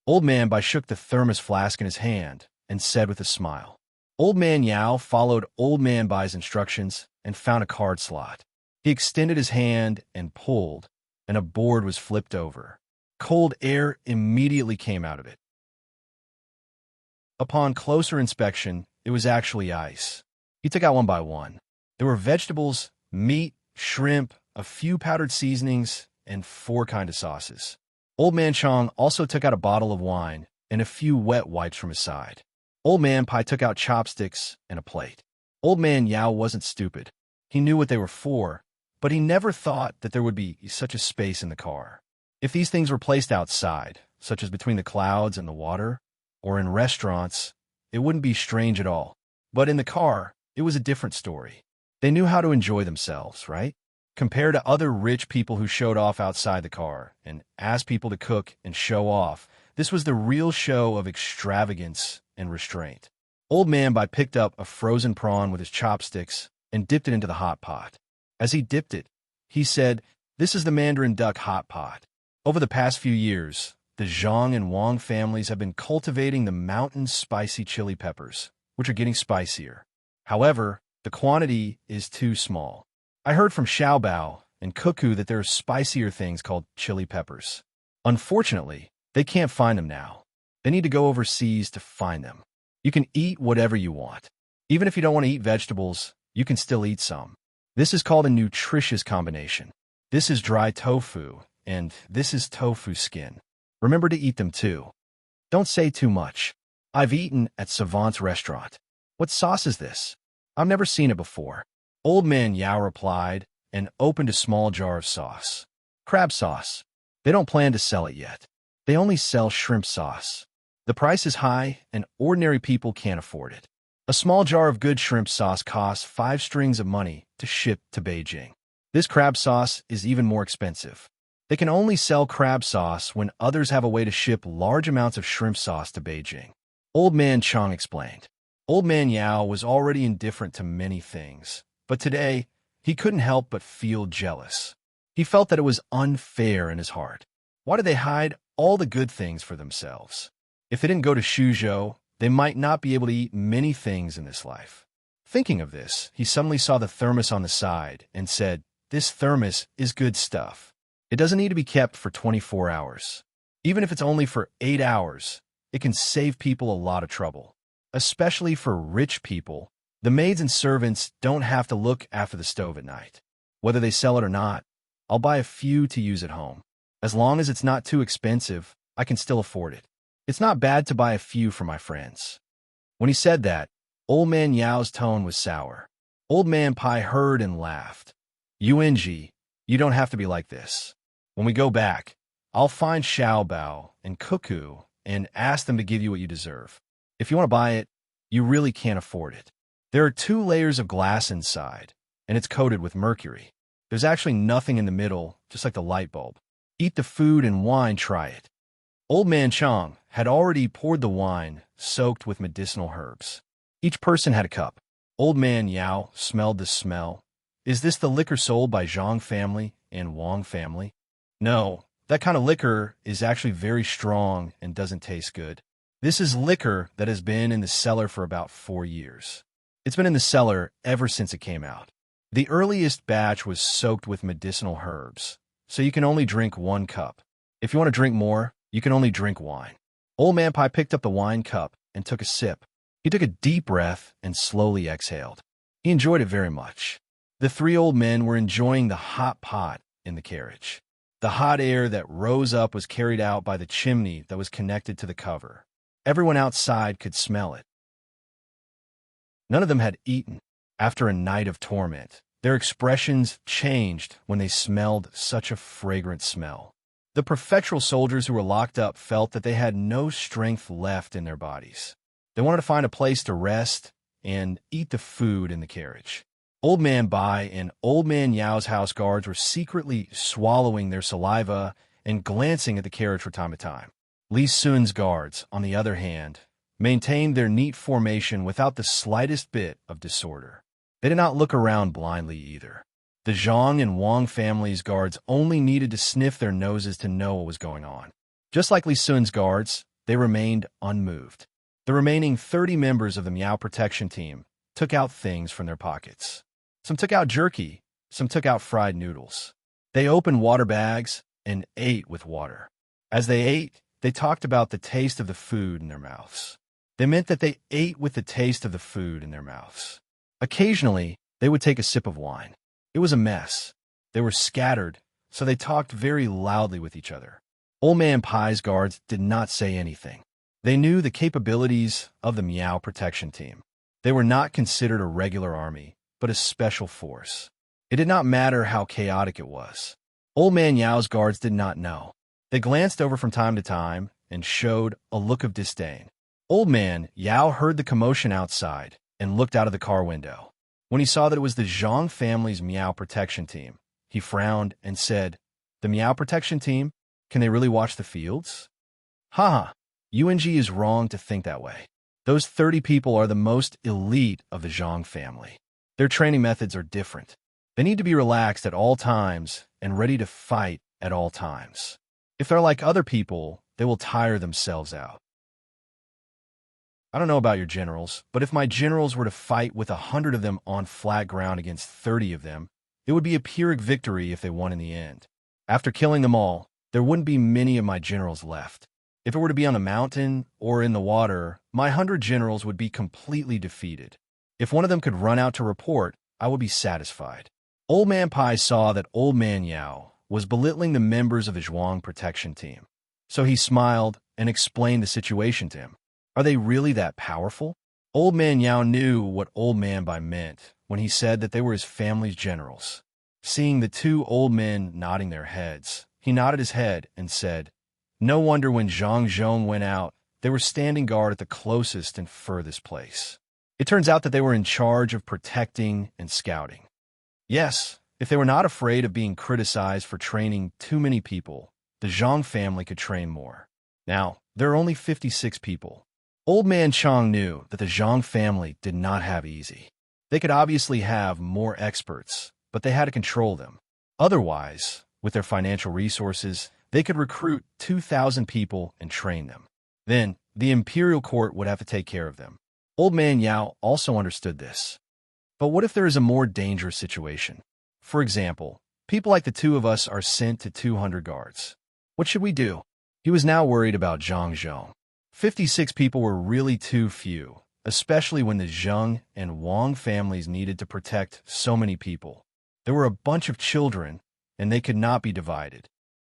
Old Man Bai shook the thermos flask in his hand and said with a smile. Old Man Yao followed Old Man Bai's instructions and found a card slot. He extended his hand and pulled, and a board was flipped over. Cold air immediately came out of it. Upon closer inspection, it was actually ice. He took out one by one. There were vegetables, meat, shrimp, a few powdered seasonings, and 4 kinds of sauces. Old Man Chong also took out a bottle of wine and a few wet wipes from his side. Old Man Pai took out chopsticks and a plate. Old Man Yao wasn't stupid. He knew what they were for, but he never thought that there would be such a space in the car. If these things were placed outside, such as between the clouds and the water, or in restaurants, it wouldn't be strange at all. But in the car, it was a different story. They knew how to enjoy themselves, right? Compared to other rich people who showed off outside the car and asked people to cook and show off, this was the real show of extravagance and restraint. Old Man Bai picked up a frozen prawn with his chopsticks and dipped it into the hot pot. As he dipped it, he said, "This is the Mandarin duck hot pot." Over the past few years, the Zhang and Wang families have been cultivating the mountain spicy chili peppers, which are getting spicier. However, the quantity is too small. I heard from Xiao Bao and Cuckoo that there are spicier things called chili peppers. Unfortunately, they can't find them now. They need to go overseas to find them. You can eat whatever you want. Even if you don't want to eat vegetables, you can still eat some. This is called a nutritious combination. This is dry tofu, and this is tofu skin. Remember to eat them too. Don't say too much. I've eaten at Savant's restaurant. What sauce is this? I've never seen it before. Old Man Yao replied and opened a small jar of sauce. Crab sauce. They don't plan to sell it yet. They only sell shrimp sauce. The price is high and ordinary people can't afford it. A small jar of good shrimp sauce costs 5 strings of money to ship to Beijing. This crab sauce is even more expensive. They can only sell crab sauce when others have a way to ship large amounts of shrimp sauce to Beijing. Old Man Chong explained. Old Man Yao was already indifferent to many things, but today he couldn't help but feel jealous. He felt that it was unfair in his heart. Why did they hide all the good things for themselves? If they didn't go to Shuzhou, they might not be able to eat many things in this life. Thinking of this, he suddenly saw the thermos on the side and said, "This thermos is good stuff. It doesn't need to be kept for 24 hours. Even if it's only for 8 hours, it can save people a lot of trouble. Especially for rich people, the maids and servants don't have to look after the stove at night. Whether they sell it or not, I'll buy a few to use at home. As long as it's not too expensive, I can still afford it. It's not bad to buy a few for my friends." When he said that, Old Man Yao's tone was sour. Old Man Pai heard and laughed. "UNG, you don't have to be like this. When we go back, I'll find Xiao Bao and Cuckoo and ask them to give you what you deserve. If you want to buy it, you really can't afford it. There are 2 layers of glass inside, and it's coated with mercury. There's actually nothing in the middle, just like the light bulb. Eat the food and wine, try it." Old Man Chong had already poured the wine, soaked with medicinal herbs. Each person had a cup. Old Man Yao smelled the smell. "Is this the liquor sold by Zhang family and Wang family?" "No, that kind of liquor is actually very strong and doesn't taste good. This is liquor that has been in the cellar for about 4 years. It's been in the cellar ever since it came out. The earliest batch was soaked with medicinal herbs, so you can only drink 1 cup. If you want to drink more, you can only drink wine." Old Man Pai picked up the wine cup and took a sip. He took a deep breath and slowly exhaled. He enjoyed it very much. The 3 old men were enjoying the hot pot in the carriage. The hot air that rose up was carried out by the chimney that was connected to the cover. Everyone outside could smell it. None of them had eaten. After a night of torment, their expressions changed when they smelled such a fragrant smell. The prefectural soldiers who were locked up felt that they had no strength left in their bodies. They wanted to find a place to rest and eat the food in the carriage. Old Man Bai and Old Man Yao's house guards were secretly swallowing their saliva and glancing at the carriage from time to time. Li Sun's guards, on the other hand, maintained their neat formation without the slightest bit of disorder. They did not look around blindly either. The Zhang and Wang families' guards only needed to sniff their noses to know what was going on. Just like Li Sun's guards, they remained unmoved. The remaining 30 members of the Miao protection team took out things from their pockets. Some took out jerky, some took out fried noodles. They opened water bags and ate with water. As they ate, they talked about the taste of the food in their mouths. They meant that they ate with the taste of the food in their mouths. Occasionally, they would take a sip of wine. It was a mess. They were scattered, so they talked very loudly with each other. Old Man Pai's guards did not say anything. They knew the capabilities of the Miao protection team. They were not considered a regular army, but a special force. It did not matter how chaotic it was. Old Man Yao's guards did not know. They glanced over from time to time and showed a look of disdain. Old Man Yao heard the commotion outside and looked out of the car window. When he saw that it was the Zhang family's Miao protection team, he frowned and said, "The Miao protection team? Can they really watch the fields?" "Haha, UNG is wrong to think that way. Those 30 people are the most elite of the Zhang family. Their training methods are different. They need to be relaxed at all times and ready to fight at all times. If they're like other people, they will tire themselves out." I don't know about your generals, but if my generals were to fight with 100 of them on flat ground against 30 of them, it would be a Pyrrhic victory if they won in the end. After killing them all, there wouldn't be many of my generals left. If it were to be on a mountain or in the water, my 100 generals would be completely defeated. If one of them could run out to report, I would be satisfied. Old Man Pai saw that Old Man Yao was belittling the members of the Zhuang protection team. So he smiled and explained the situation to him. Are they really that powerful? Old Man Yao knew what Old Man Bai meant when he said that they were his family's generals. Seeing the two old men nodding their heads, he nodded his head and said, "No wonder when Zhang Zhong went out, they were standing guard at the closest and furthest place. It turns out that they were in charge of protecting and scouting. Yes, if they were not afraid of being criticized for training too many people, the Zhang family could train more. Now, there are only 56 people. Old Man Chang knew that the Zhang family did not have easy. They could obviously have more experts, but they had to control them. Otherwise, with their financial resources, they could recruit 2,000 people and train them. Then, the imperial court would have to take care of them. Old Man Yao also understood this. But what if there is a more dangerous situation? For example, people like the two of us are sent to 200 guards. What should we do? He was now worried about Zhang Zhong. 56 people were really too few, especially when the Zheng and Wang families needed to protect so many people. There were a bunch of children, and they could not be divided.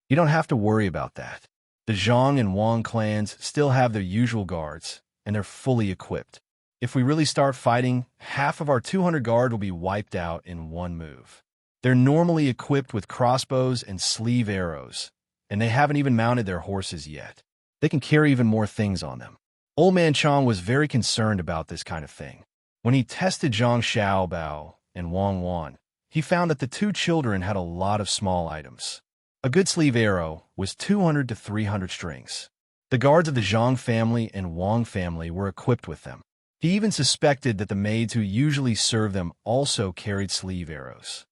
You don't have to worry about that. The Zhang and Wang clans still have their usual guards, and they're fully equipped. If we really start fighting, half of our 200 guard will be wiped out in one move. They're normally equipped with crossbows and sleeve arrows, and they haven't even mounted their horses yet. They can carry even more things on them. Old Man Chang was very concerned about this kind of thing. When he tested Zhang Xiaobao and Wang Wan, he found that the two children had a lot of small items. A good sleeve arrow was 200 to 300 strings. The guards of the Zhang family and Wang family were equipped with them. He even suspected that the maids who usually serve them also carried sleeve arrows.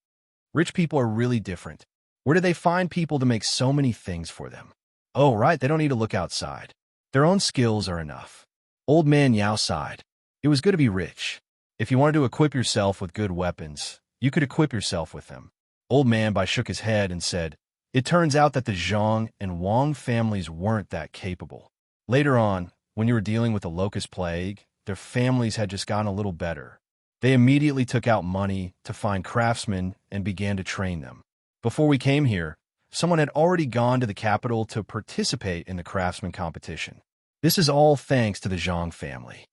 Rich people are really different. Where do they find people to make so many things for them? Oh, right, they don't need to look outside. Their own skills are enough. Old Man Yao sighed. It was good to be rich. If you wanted to equip yourself with good weapons, you could equip yourself with them. Old Man Bai shook his head and said, "It turns out that the Zhang and Wang families weren't that capable. Later on, when you were dealing with the locust plague, their families had just gotten a little better. They immediately took out money to find craftsmen and began to train them. Before we came here, someone had already gone to the capital to participate in the craftsman competition. This is all thanks to the Zhang family.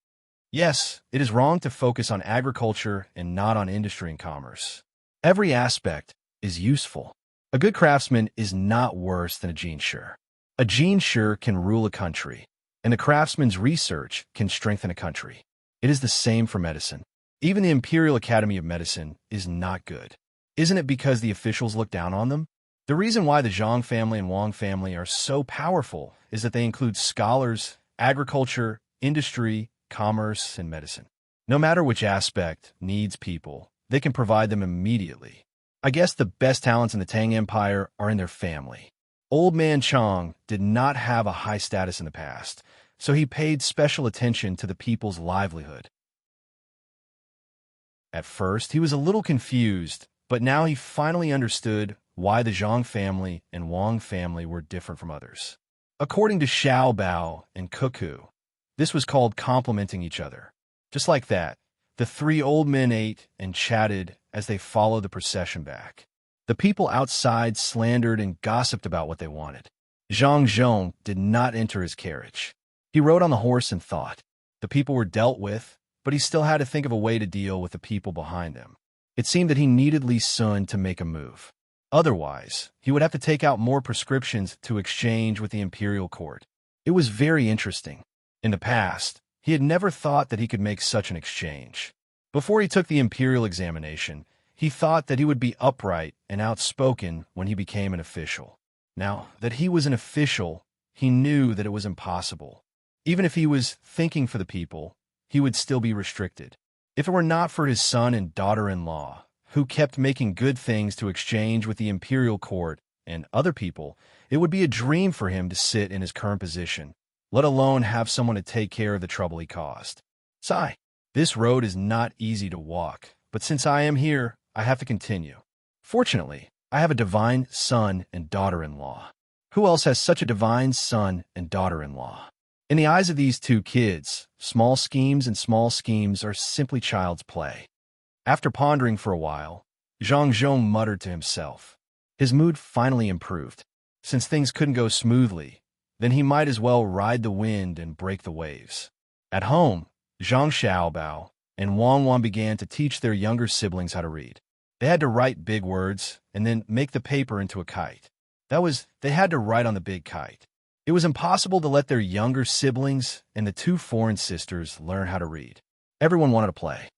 Yes, it is wrong to focus on agriculture and not on industry and commerce. Every aspect is useful. A good craftsman is not worse than a gene-sure. A gene-sure can rule a country, and the craftsman's research can strengthen a country. It is the same for medicine. Even the Imperial Academy of Medicine is not good. Isn't it because the officials look down on them? The reason why the Zhang family and Wang family are so powerful is that they include scholars, agriculture, industry, commerce, and medicine. No matter which aspect needs people, they can provide them immediately. I guess the best talents in the Tang Empire are in their family. Old Man Chang did not have a high status in the past, so he paid special attention to the people's livelihood. At first, he was a little confused, but now he finally understood why the Zhang family and Wang family were different from others. According to Xiao Bao and Cuckoo, this was called complementing each other. Just like that, the three old men ate and chatted as they followed the procession back. The people outside slandered and gossiped about what they wanted. Zhang Zhong did not enter his carriage. He rode on the horse and thought. The people were dealt with, but he still had to think of a way to deal with the people behind him. It seemed that he needed Li Sun to make a move. Otherwise, he would have to take out more prescriptions to exchange with the imperial court. It was very interesting. In the past, he had never thought that he could make such an exchange. Before he took the imperial examination, he thought that he would be upright and outspoken when he became an official. Now that he was an official, he knew that it was impossible. Even if he was thinking for the people, he would still be restricted. If it were not for his son and daughter-in-law, who kept making good things to exchange with the imperial court and other people, it would be a dream for him to sit in his current position, let alone have someone to take care of the trouble he caused. Sigh. This road is not easy to walk, but since I am here, I have to continue. Fortunately, I have a divine son and daughter-in-law. Who else has such a divine son and daughter-in-law? In the eyes of these two kids, small schemes are simply child's play. After pondering for a while, Zhang Zhong muttered to himself. His mood finally improved. Since things couldn't go smoothly, then he might as well ride the wind and break the waves. At home, Zhang Xiaobao and Wang Wan began to teach their younger siblings how to read. They had to write big words and then make the paper into a kite. They had to write on the big kite. It was impossible to let their younger siblings and the two foreign sisters learn how to read. Everyone wanted to play.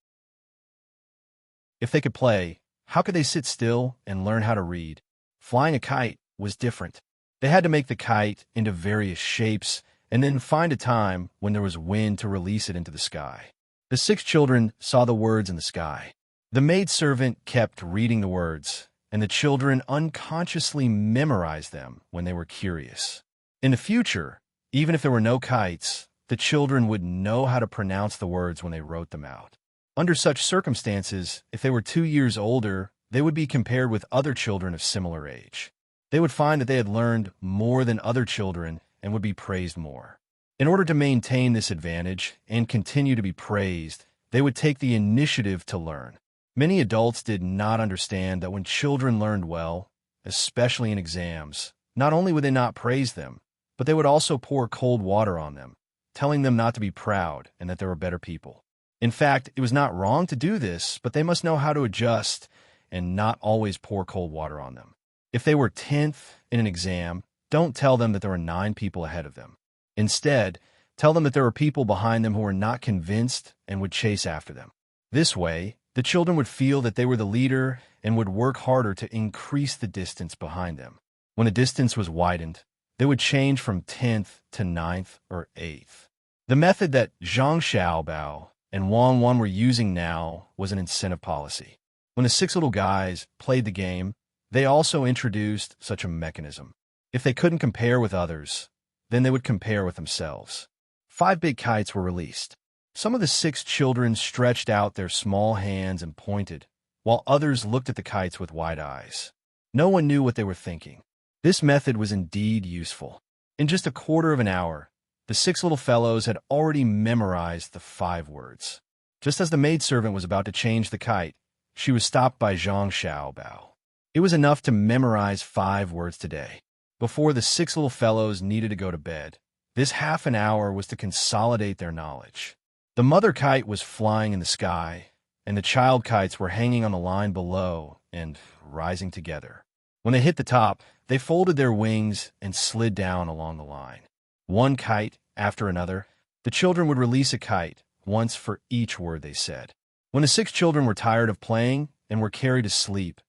If they could play, how could they sit still and learn how to read? Flying a kite was different. They had to make the kite into various shapes and then find a time when there was wind to release it into the sky. The 6 children saw the words in the sky. The maidservant kept reading the words, and the children unconsciously memorized them when they were curious. In the future, even if there were no kites, the children would know how to pronounce the words when they wrote them out. Under such circumstances, if they were 2 years older, they would be compared with other children of similar age. They would find that they had learned more than other children and would be praised more. In order to maintain this advantage and continue to be praised, they would take the initiative to learn. Many adults did not understand that when children learned well, especially in exams, not only would they not praise them, but they would also pour cold water on them, telling them not to be proud and that they were better people. In fact, it was not wrong to do this, but they must know how to adjust and not always pour cold water on them. If they were 10th in an exam, don't tell them that there were 9 people ahead of them. Instead, tell them that there were people behind them who were not convinced and would chase after them. This way, the children would feel that they were the leader and would work harder to increase the distance behind them. When the distance was widened, they would change from 10th to 9th or 8th. The method that Zhang Xiaobao and Wang Wan were using now was an incentive policy. When the 6 little guys played the game, they also introduced such a mechanism. If they couldn't compare with others, then they would compare with themselves. 5 big kites were released. Some of the 6 children stretched out their small hands and pointed, while others looked at the kites with wide eyes. No one knew what they were thinking. This method was indeed useful. In just a quarter of an hour, the 6 little fellows had already memorized the 5 words. Just as the maidservant was about to change the kite, she was stopped by Zhang Xiaobao. It was enough to memorize 5 words today. Before the 6 little fellows needed to go to bed, this half an hour was to consolidate their knowledge. The mother kite was flying in the sky, and the child kites were hanging on the line below and rising together. When they hit the top, they folded their wings and slid down along the line. One kite after another. The children would release a kite, once for each word they said. When the 6 children were tired of playing and were carried to sleep,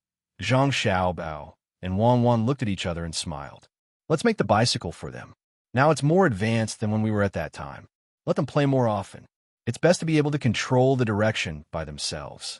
Zhang Xiaobao and Wang Wan looked at each other and smiled. Let's make the bicycle for them. Now it's more advanced than when we were at that time. Let them play more often. It's best to be able to control the direction by themselves.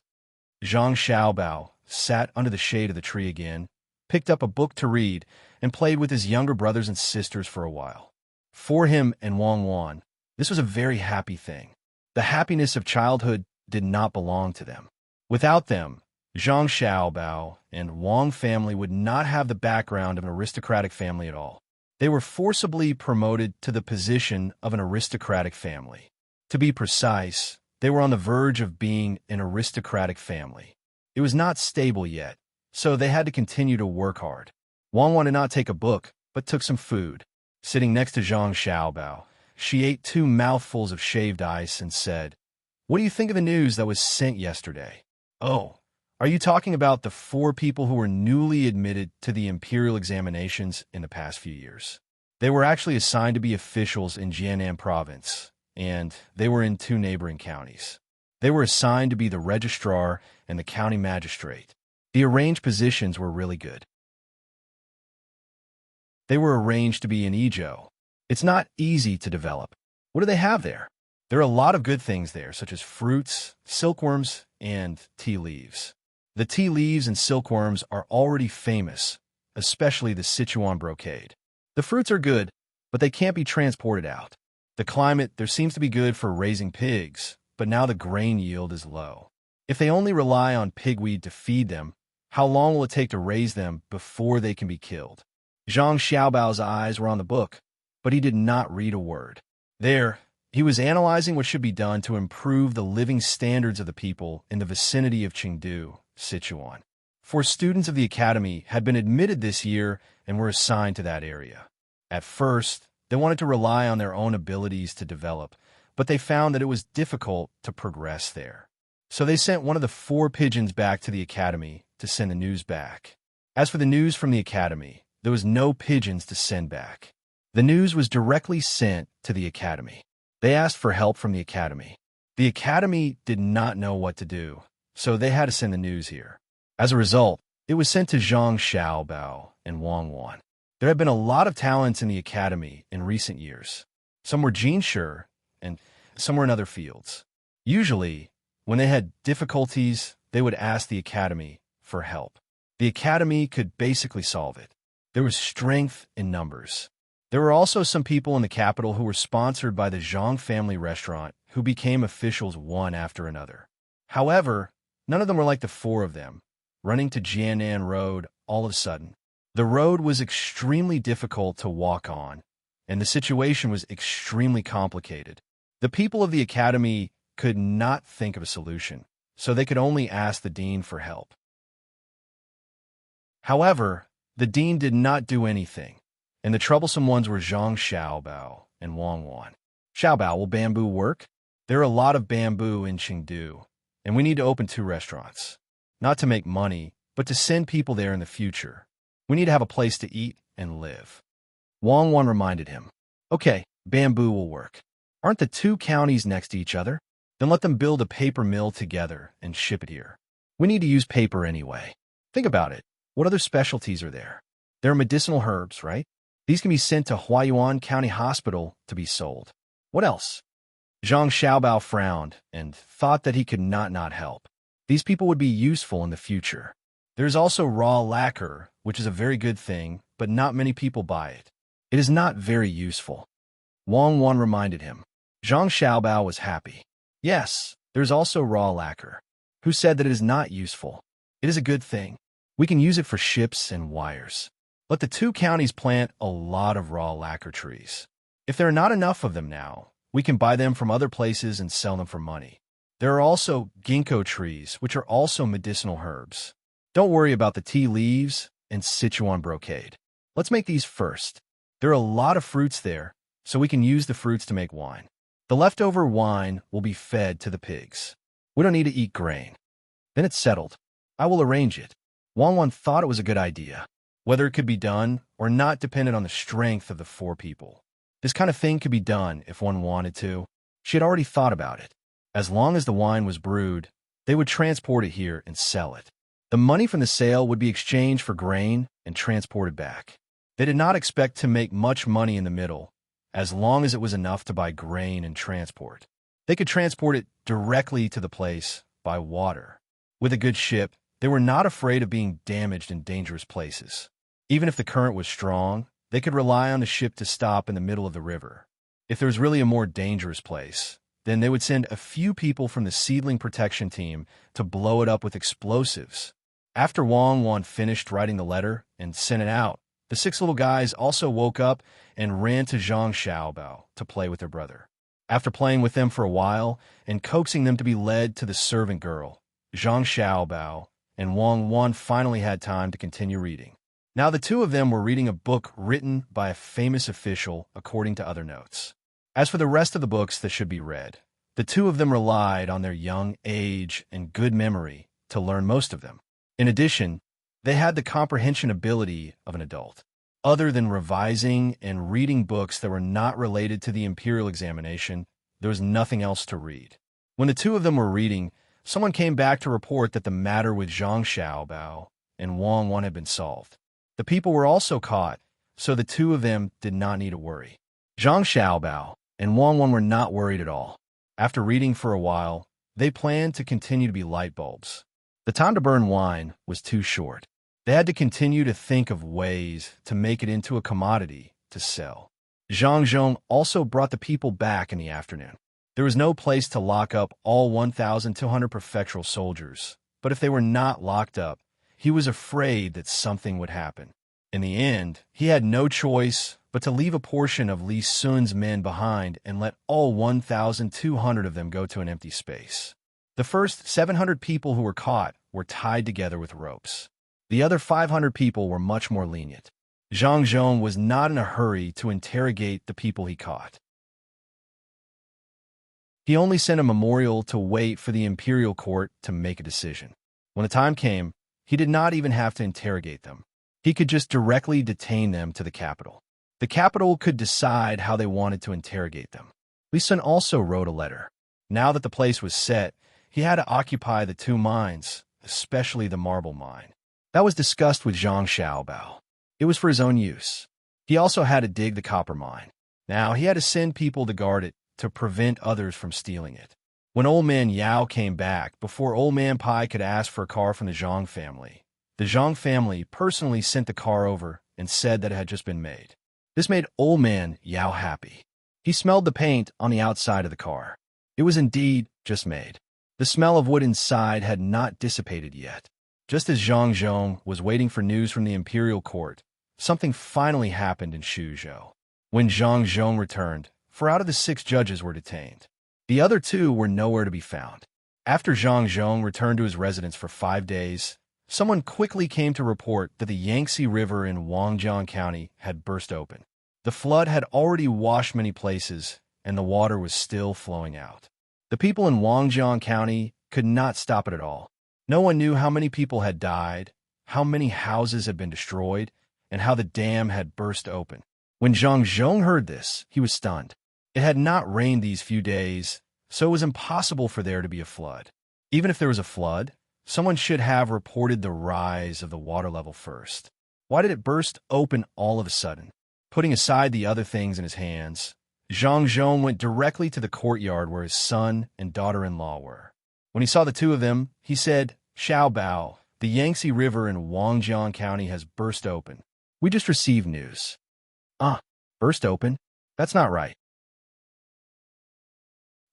Zhang Xiaobao sat under the shade of the tree again, picked up a book to read, and played with his younger brothers and sisters for a while. For him and Wang Wan, this was a very happy thing. The happiness of childhood did not belong to them. Without them, Zhang Xiaobao and Wang family would not have the background of an aristocratic family at all. They were forcibly promoted to the position of an aristocratic family. To be precise, they were on the verge of being an aristocratic family. It was not stable yet, so they had to continue to work hard. Wang Wan did not take a book, but took some food. Sitting next to Zhang Xiaobao, she ate 2 mouthfuls of shaved ice and said, "What do you think of the news that was sent yesterday?" "Oh, are you talking about the 4 people who were newly admitted to the imperial examinations in the past few years? They were actually assigned to be officials in Jiannan province, and they were in 2 neighboring counties. They were assigned to be the registrar and the county magistrate. The arranged positions were really good. They were arranged to be in Idyll. It's not easy to develop. What do they have there? There are a lot of good things there, such as fruits, silkworms, and tea leaves. The tea leaves and silkworms are already famous, especially the Sichuan brocade. The fruits are good, but they can't be transported out. The climate there seems to be good for raising pigs, but now the grain yield is low. If they only rely on pigweed to feed them, how long will it take to raise them before they can be killed?" Zhang Xiaobao's eyes were on the book, but he did not read a word. There, he was analyzing what should be done to improve the living standards of the people in the vicinity of Chengdu, Sichuan. 4 students of the academy had been admitted this year and were assigned to that area. At first, they wanted to rely on their own abilities to develop, but they found that it was difficult to progress there. So they sent one of the 4 pigeons back to the academy to send the news back. As for the news from the academy, there was no pigeons to send back. The news was directly sent to the academy. They asked for help from the academy. The academy did not know what to do, so they had to send the news here. As a result, it was sent to Zhang Xiaobao and Wang Wan. There had been a lot of talents in the academy in recent years. Some were gene-sure, and some were in other fields. Usually, when they had difficulties, they would ask the academy for help. The academy could basically solve it. There was strength in numbers. There were also some people in the capital who were sponsored by the Zhang family restaurant who became officials one after another. However, none of them were like the 4 of them, running to Jiannan Road all of a sudden. The road was extremely difficult to walk on, and the situation was extremely complicated. The people of the academy could not think of a solution, so they could only ask the dean for help. However, the dean did not do anything, and the troublesome ones were Zhang Xiaobao and Wang Wan. "Xiaobao, will bamboo work? There are a lot of bamboo in Chengdu, and we need to open 2 restaurants. Not to make money, but to send people there in the future. We need to have a place to eat and live." Wang Wan reminded him, "Okay, bamboo will work. Aren't the 2 counties next to each other? Then let them build a paper mill together and ship it here. We need to use paper anyway. Think about it. What other specialties are there? There are medicinal herbs, right? These can be sent to Huayuan County Hospital to be sold. What else?" Zhang Xiaobao frowned and thought that he could not help. These people would be useful in the future. There is also raw lacquer, which is a very good thing, but not many people buy it. It is not very useful. Wang Wan reminded him. Zhang Xiaobao was happy. "Yes, there is also raw lacquer. Who said that it is not useful? It is a good thing. We can use it for ships and wires. Let the 2 counties plant a lot of raw lacquer trees. If there are not enough of them now, we can buy them from other places and sell them for money. There are also ginkgo trees, which are also medicinal herbs. Don't worry about the tea leaves and Sichuan brocade. Let's make these first. There are a lot of fruits there, so we can use the fruits to make wine. The leftover wine will be fed to the pigs. We don't need to eat grain." Then it's settled. I will arrange it. Wang Wan thought it was a good idea. Whether it could be done or not depended on the strength of the 4 people. This kind of thing could be done if one wanted to. She had already thought about it. As long as the wine was brewed, they would transport it here and sell it. The money from the sale would be exchanged for grain and transported back. They did not expect to make much money in the middle, as long as it was enough to buy grain and transport. They could transport it directly to the place by water. With a good ship, they were not afraid of being damaged in dangerous places. Even if the current was strong, they could rely on the ship to stop in the middle of the river. If there was really a more dangerous place, then they would send a few people from the seedling protection team to blow it up with explosives. After Wang Wan finished writing the letter and sent it out, the 6 little guys also woke up and ran to Zhang Xiaobao to play with their brother. After playing with them for a while and coaxing them to be led to the servant girl, Zhang Xiaobao and Wang Wan finally had time to continue reading. Now the 2 of them were reading a book written by a famous official according to other notes. As for the rest of the books that should be read, the 2 of them relied on their young age and good memory to learn most of them. In addition, they had the comprehension ability of an adult. Other than revising and reading books that were not related to the imperial examination, there was nothing else to read. When the 2 of them were reading, someone came back to report that the matter with Zhang Xiaobao and Wang Wan had been solved. The people were also caught, so the 2 of them did not need to worry. Zhang Xiaobao and Wang Wan were not worried at all. After reading for a while, they planned to continue to be light bulbs. The time to burn wine was too short. They had to continue to think of ways to make it into a commodity to sell. Zhang Zhong also brought the people back in the afternoon. There was no place to lock up all 1,200 prefectural soldiers, but if they were not locked up, he was afraid that something would happen. In the end, he had no choice but to leave a portion of Li Sun's men behind and let all 1,200 of them go to an empty space. The first 700 people who were caught were tied together with ropes. The other 500 people were much more lenient. Zhang Zhong was not in a hurry to interrogate the people he caught. He only sent a memorial to wait for the imperial court to make a decision. When the time came, he did not even have to interrogate them. He could just directly detain them to the capital. The capital could decide how they wanted to interrogate them. Li Sun also wrote a letter. Now that the place was set, he had to occupy the 2 mines, especially the marble mine. That was discussed with Zhang Xiaobao. It was for his own use. He also had to dig the copper mine. Now he had to send people to guard it to prevent others from stealing it. When Old Man Yao came back, before Old Man Pai could ask for a car from the Zhang family, the Zhang family personally sent the car over and said that it had just been made. This made Old Man Yao happy. He smelled the paint on the outside of the car. It was indeed just made. The smell of wood inside had not dissipated yet. Just as Zhang Zhong was waiting for news from the imperial court, something finally happened in Shuzhou. When Zhang Zhong returned, 4 out of the 6 judges were detained. The other 2 were nowhere to be found. After Zhang Zhong returned to his residence for 5 days, someone quickly came to report that the Yangtze River in Wangjiang County had burst open. The flood had already washed many places, and the water was still flowing out. The people in Wangjiang County could not stop it at all. No one knew how many people had died, how many houses had been destroyed, and how the dam had burst open. When Zhang Zhong heard this, he was stunned. It had not rained these few days, so it was impossible for there to be a flood. Even if there was a flood, someone should have reported the rise of the water level first. Why did it burst open all of a sudden? Putting aside the other things in his hands, Zhang Zhong went directly to the courtyard where his son and daughter-in-law were. When he saw the 2 of them, he said, "Xiaobao, the Yangtze River in Wangjiang County has burst open. We just received news." Burst open? That's not right.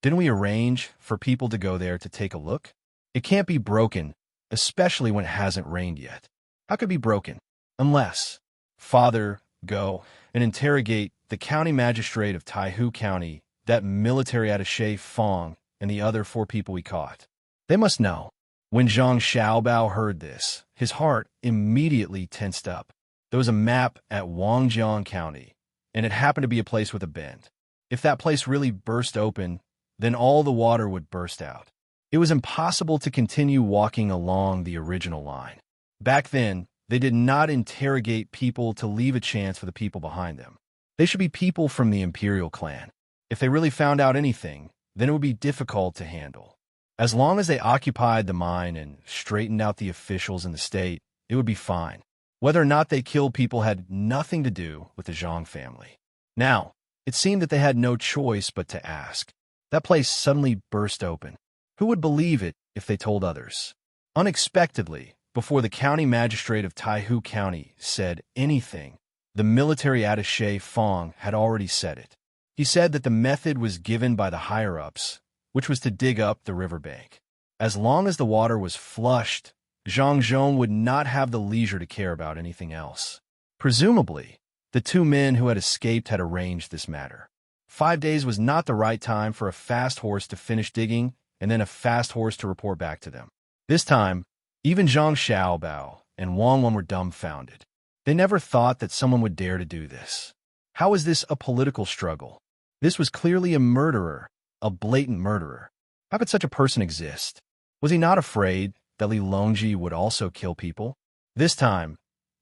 Didn't we arrange for people to go there to take a look? It can't be broken, especially when it hasn't rained yet. How could it be broken? Unless, Father, go and interrogate the county magistrate of Taihu County, that military attaché Fong, and the other 4 people we caught. They must know. When Zhang Xiaobao heard this, his heart immediately tensed up. There was a map at Wangjiang County, and it happened to be a place with a bend. If that place really burst open, then all the water would burst out. It was impossible to continue walking along the original line. Back then, they did not interrogate people to leave a chance for the people behind them. They should be people from the imperial clan. If they really found out anything, then it would be difficult to handle. As long as they occupied the mine and straightened out the officials in the state, it would be fine. Whether or not they killed people had nothing to do with the Zhang family. Now, it seemed that they had no choice but to ask. That place suddenly burst open. Who would believe it if they told others? Unexpectedly, before the county magistrate of Taihu County said anything, the military attaché Fong had already said it. He said that the method was given by the higher-ups, which was to dig up the riverbank. As long as the water was flushed, Zhang Zhong would not have the leisure to care about anything else. Presumably, the two men who had escaped had arranged this matter. 5 days was not the right time for a fast horse to finish digging and then a fast horse to report back to them. This time, even Zhang Xiaobao and Wang Wan were dumbfounded. They never thought that someone would dare to do this. How is this a political struggle? This was clearly a murderer, a blatant murderer. How could such a person exist? Was he not afraid that Li Longji would also kill people? This time,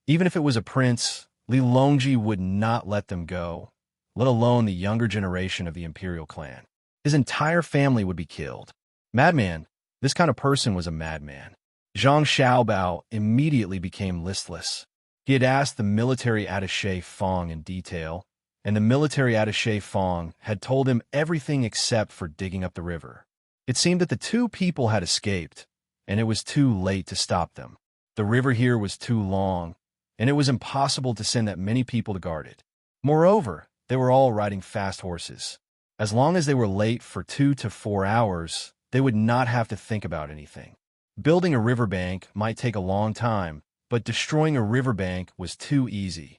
even if it was a prince, Li Longji would not let them go, let alone the younger generation of the imperial clan. His entire family would be killed. Madman, this kind of person was a madman. Zhang Xiaobao immediately became listless. He had asked the military attaché Fong in detail, and the military attaché Fong had told him everything except for digging up the river. It seemed that the two people had escaped, and it was too late to stop them. The river here was too long, and it was impossible to send that many people to guard it. Moreover, they were all riding fast horses. As long as they were late for 2 to 4 hours, they would not have to think about anything. Building a riverbank might take a long time, but destroying a riverbank was too easy.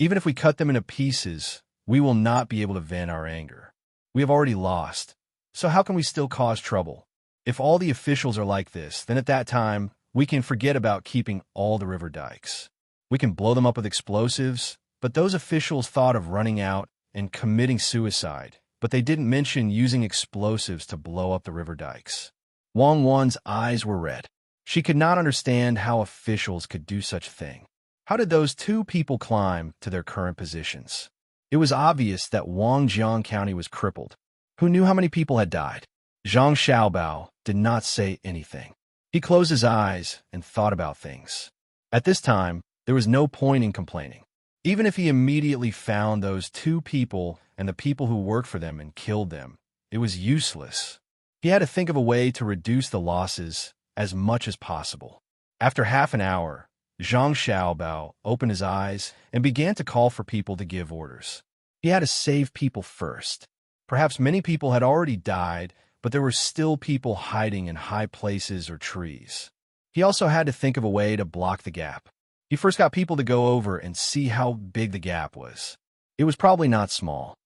Even if we cut them into pieces, we will not be able to vent our anger. We have already lost. So how can we still cause trouble? If all the officials are like this, then at that time, we can forget about keeping all the river dikes. We can blow them up with explosives, but those officials thought of running out and committing suicide, but they didn't mention using explosives to blow up the river dikes. Wang Wan's eyes were red. She could not understand how officials could do such a thing. How did those two people climb to their current positions? It was obvious that Wangjiang County was crippled. Who knew how many people had died? Zhang Xiaobao did not say anything. He closed his eyes and thought about things. At this time, there was no point in complaining. Even if he immediately found those two people and the people who worked for them and killed them, it was useless. He had to think of a way to reduce the losses as much as possible. After half an hour, Zhang Xiaobao opened his eyes and began to call for people to give orders. He had to save people first. Perhaps many people had already died, but there were still people hiding in high places or trees. He also had to think of a way to block the gap. He first got people to go over and see how big the gap was. It was probably not small.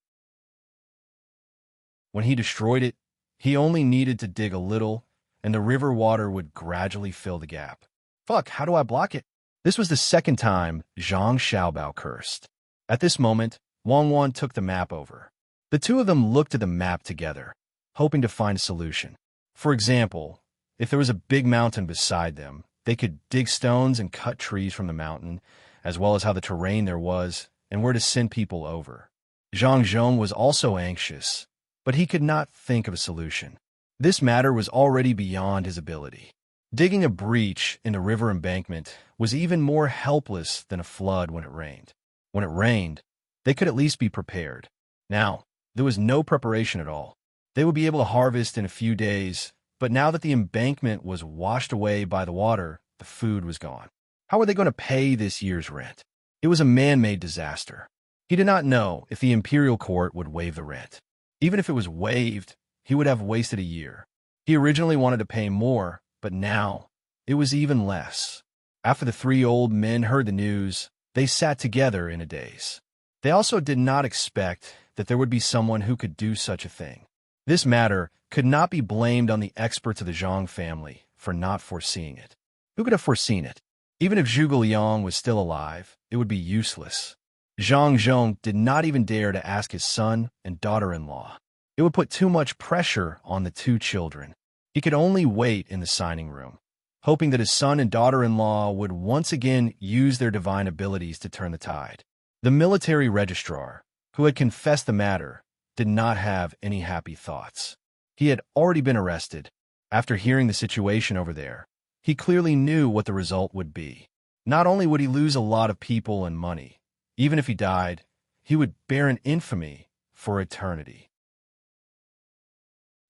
When he destroyed it, he only needed to dig a little, and the river water would gradually fill the gap. Fuck, how do I block it? This was the second time Zhang Xiaobao cursed. At this moment, Wang Wan took the map over. The two of them looked at the map together, hoping to find a solution. For example, if there was a big mountain beside them, they could dig stones and cut trees from the mountain, as well as how the terrain there was and where to send people over. Zhang Zhong was also anxious, but he could not think of a solution. This matter was already beyond his ability. Digging a breach in the river embankment was even more helpless than a flood when it rained. When it rained, they could at least be prepared. Now, there was no preparation at all. They would be able to harvest in a few days, but now that the embankment was washed away by the water, the food was gone. How were they going to pay this year's rent? It was a man-made disaster. He did not know if the imperial court would waive the rent. Even if it was waived, he would have wasted a year. He originally wanted to pay more, but now it was even less. After the three old men heard the news, they sat together in a daze. They also did not expect that there would be someone who could do such a thing. This matter could not be blamed on the experts of the Zhang family for not foreseeing it. Who could have foreseen it? Even if Zhuge Liang was still alive, it would be useless. Zhang Zhong did not even dare to ask his son and daughter-in-law. It would put too much pressure on the two children. He could only wait in the signing room, hoping that his son and daughter-in-law would once again use their divine abilities to turn the tide. The military registrar, who had confessed the matter, did not have any happy thoughts. He had already been arrested. After hearing the situation over there, he clearly knew what the result would be. Not only would he lose a lot of people and money, even if he died, he would bear an infamy for eternity.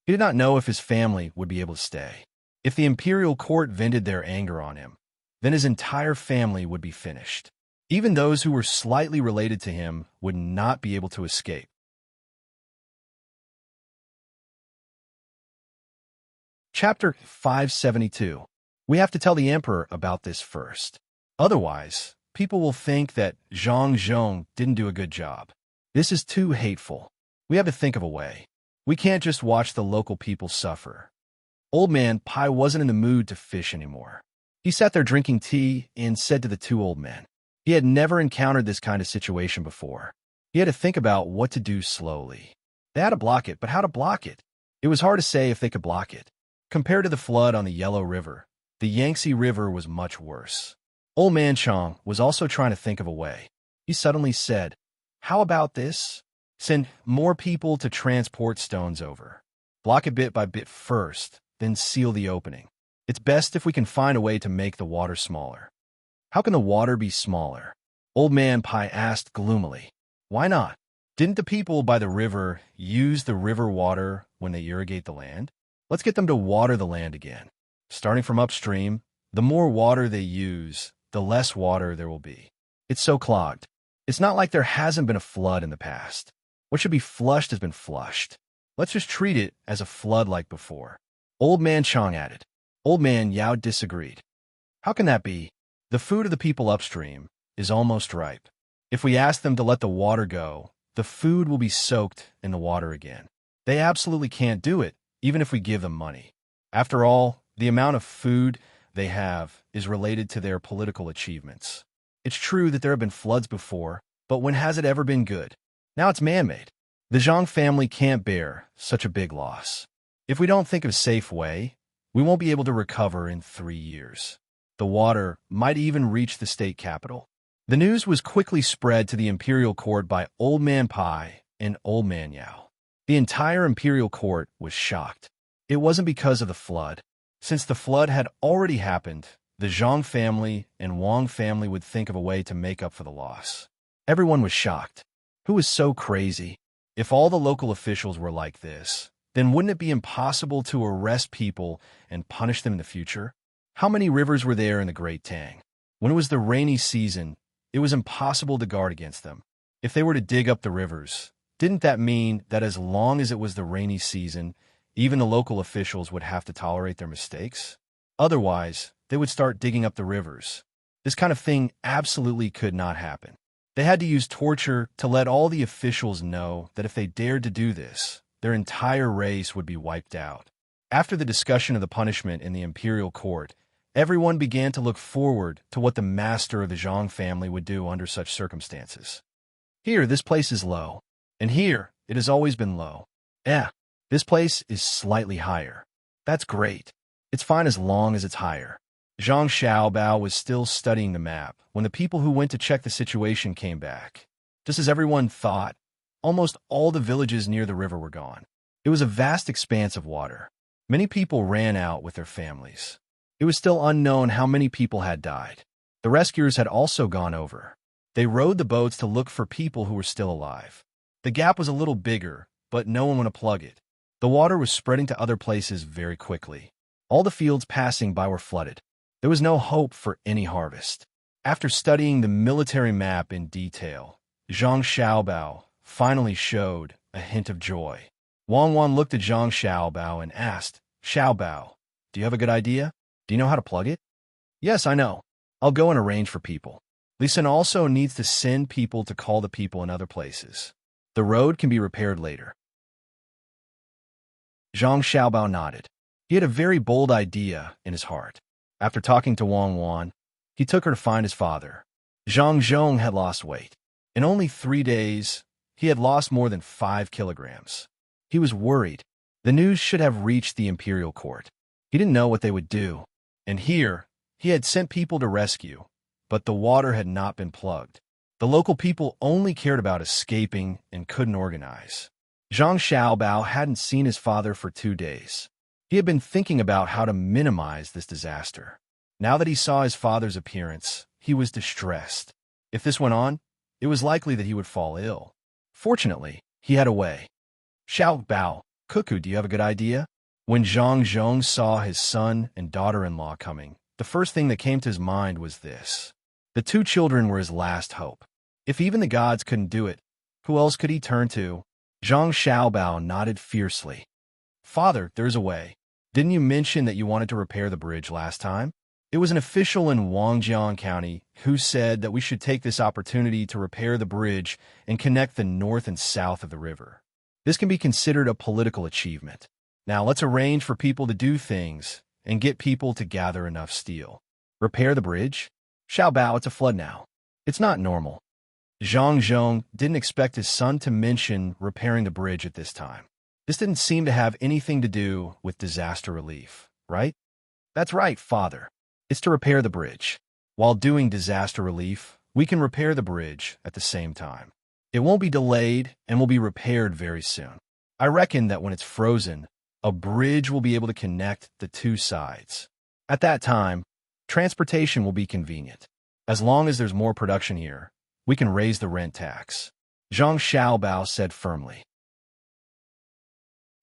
He did not know if his family would be able to stay. If the imperial court vented their anger on him, then his entire family would be finished. Even those who were slightly related to him would not be able to escape. Chapter 572. We have to tell the emperor about this first. Otherwise, people will think that Zhang Zhong didn't do a good job. This is too hateful. We have to think of a way. We can't just watch the local people suffer. Old Man Pai wasn't in the mood to fish anymore. He sat there drinking tea and said to the two old men. He had never encountered this kind of situation before. He had to think about what to do slowly. They had to block it, but how to block it? It was hard to say if they could block it. Compared to the flood on the Yellow River, the Yangtze River was much worse. Old Man Chang was also trying to think of a way. He suddenly said, "How about this? Send more people to transport stones over. Block it bit by bit first, then seal the opening. It's best if we can find a way to make the water smaller." "How can the water be smaller?" Old Man Pai asked gloomily. "Why not? Didn't the people by the river use the river water when they irrigate the land? Let's get them to water the land again. Starting from upstream, the more water they use, the less water there will be. It's so clogged. It's not like there hasn't been a flood in the past. What should be flushed has been flushed. Let's just treat it as a flood like before." Old Man Chang added. Old Man Yao disagreed. "How can that be? The food of the people upstream is almost ripe. If we ask them to let the water go, the food will be soaked in the water again. They absolutely can't do it, even if we give them money. After all, the amount of food they have is related to their political achievements. It's true that there have been floods before, but when has it ever been good? Now it's man-made. The Zhang family can't bear such a big loss. If we don't think of a safe way, we won't be able to recover in 3 years. The water might even reach the state capital." The news was quickly spread to the imperial court by Old Man Pai and Old Man Yao. The entire imperial court was shocked. It wasn't because of the flood. Since the flood had already happened, the Zhang family and Wang family would think of a way to make up for the loss. Everyone was shocked. Who was so crazy? If all the local officials were like this, then wouldn't it be impossible to arrest people and punish them in the future? How many rivers were there in the Great Tang? When it was the rainy season, it was impossible to guard against them. If they were to dig up the rivers, didn't that mean that as long as it was the rainy season, even the local officials would have to tolerate their mistakes? Otherwise, they would start digging up the rivers. This kind of thing absolutely could not happen. They had to use torture to let all the officials know that if they dared to do this, their entire race would be wiped out. After the discussion of the punishment in the imperial court, everyone began to look forward to what the master of the Zhang family would do under such circumstances. Here, this place is low, and here, it has always been low. This place is slightly higher. That's great. It's fine as long as it's higher. Zhang Xiaobao was still studying the map when the people who went to check the situation came back. Just as everyone thought, almost all the villages near the river were gone. It was a vast expanse of water. Many people ran out with their families. It was still unknown how many people had died. The rescuers had also gone over. They rowed the boats to look for people who were still alive. The gap was a little bigger, but no one would plug it. The water was spreading to other places very quickly. All the fields passing by were flooded. There was no hope for any harvest. After studying the military map in detail, Zhang Xiaobao finally showed a hint of joy. Wang Wan looked at Zhang Xiaobao and asked, "Xiaobao, do you have a good idea? Do you know how to plug it?" "Yes, I know. I'll go and arrange for people. Li Sun also needs to send people to call the people in other places. The road can be repaired later." Zhang Xiaobao nodded. He had a very bold idea in his heart. After talking to Wang Wan, he took her to find his father. Zhang Zhong had lost weight. In only 3 days, he had lost more than 5 kilograms. He was worried. The news should have reached the imperial court. He didn't know what they would do. And here, he had sent people to rescue, but the water had not been plugged. The local people only cared about escaping and couldn't organize. Zhang Xiaobao hadn't seen his father for 2 days. He had been thinking about how to minimize this disaster. Now that he saw his father's appearance, he was distressed. If this went on, it was likely that he would fall ill. Fortunately, he had a way. Xiaobao, Cuckoo, do you have a good idea? When Zhang Zhong saw his son and daughter-in-law coming, the first thing that came to his mind was this. The two children were his last hope. If even the gods couldn't do it, who else could he turn to? Zhang Xiaobao nodded fiercely. Father, there's a way. Didn't you mention that you wanted to repair the bridge last time? It was an official in Wangjiang County who said that we should take this opportunity to repair the bridge and connect the north and south of the river. This can be considered a political achievement. Now let's arrange for people to do things and get people to gather enough steel. Repair the bridge? Xiaobao, it's a flood now. It's not normal. Zhang Zhong didn't expect his son to mention repairing the bridge at this time. This didn't seem to have anything to do with disaster relief, right? That's right, Father. It's to repair the bridge. While doing disaster relief, we can repair the bridge at the same time. It won't be delayed and will be repaired very soon. I reckon that when it's frozen, a bridge will be able to connect the two sides. At that time, transportation will be convenient. As long as there's more production here, we can raise the rent tax. Zhang Xiaobao said firmly.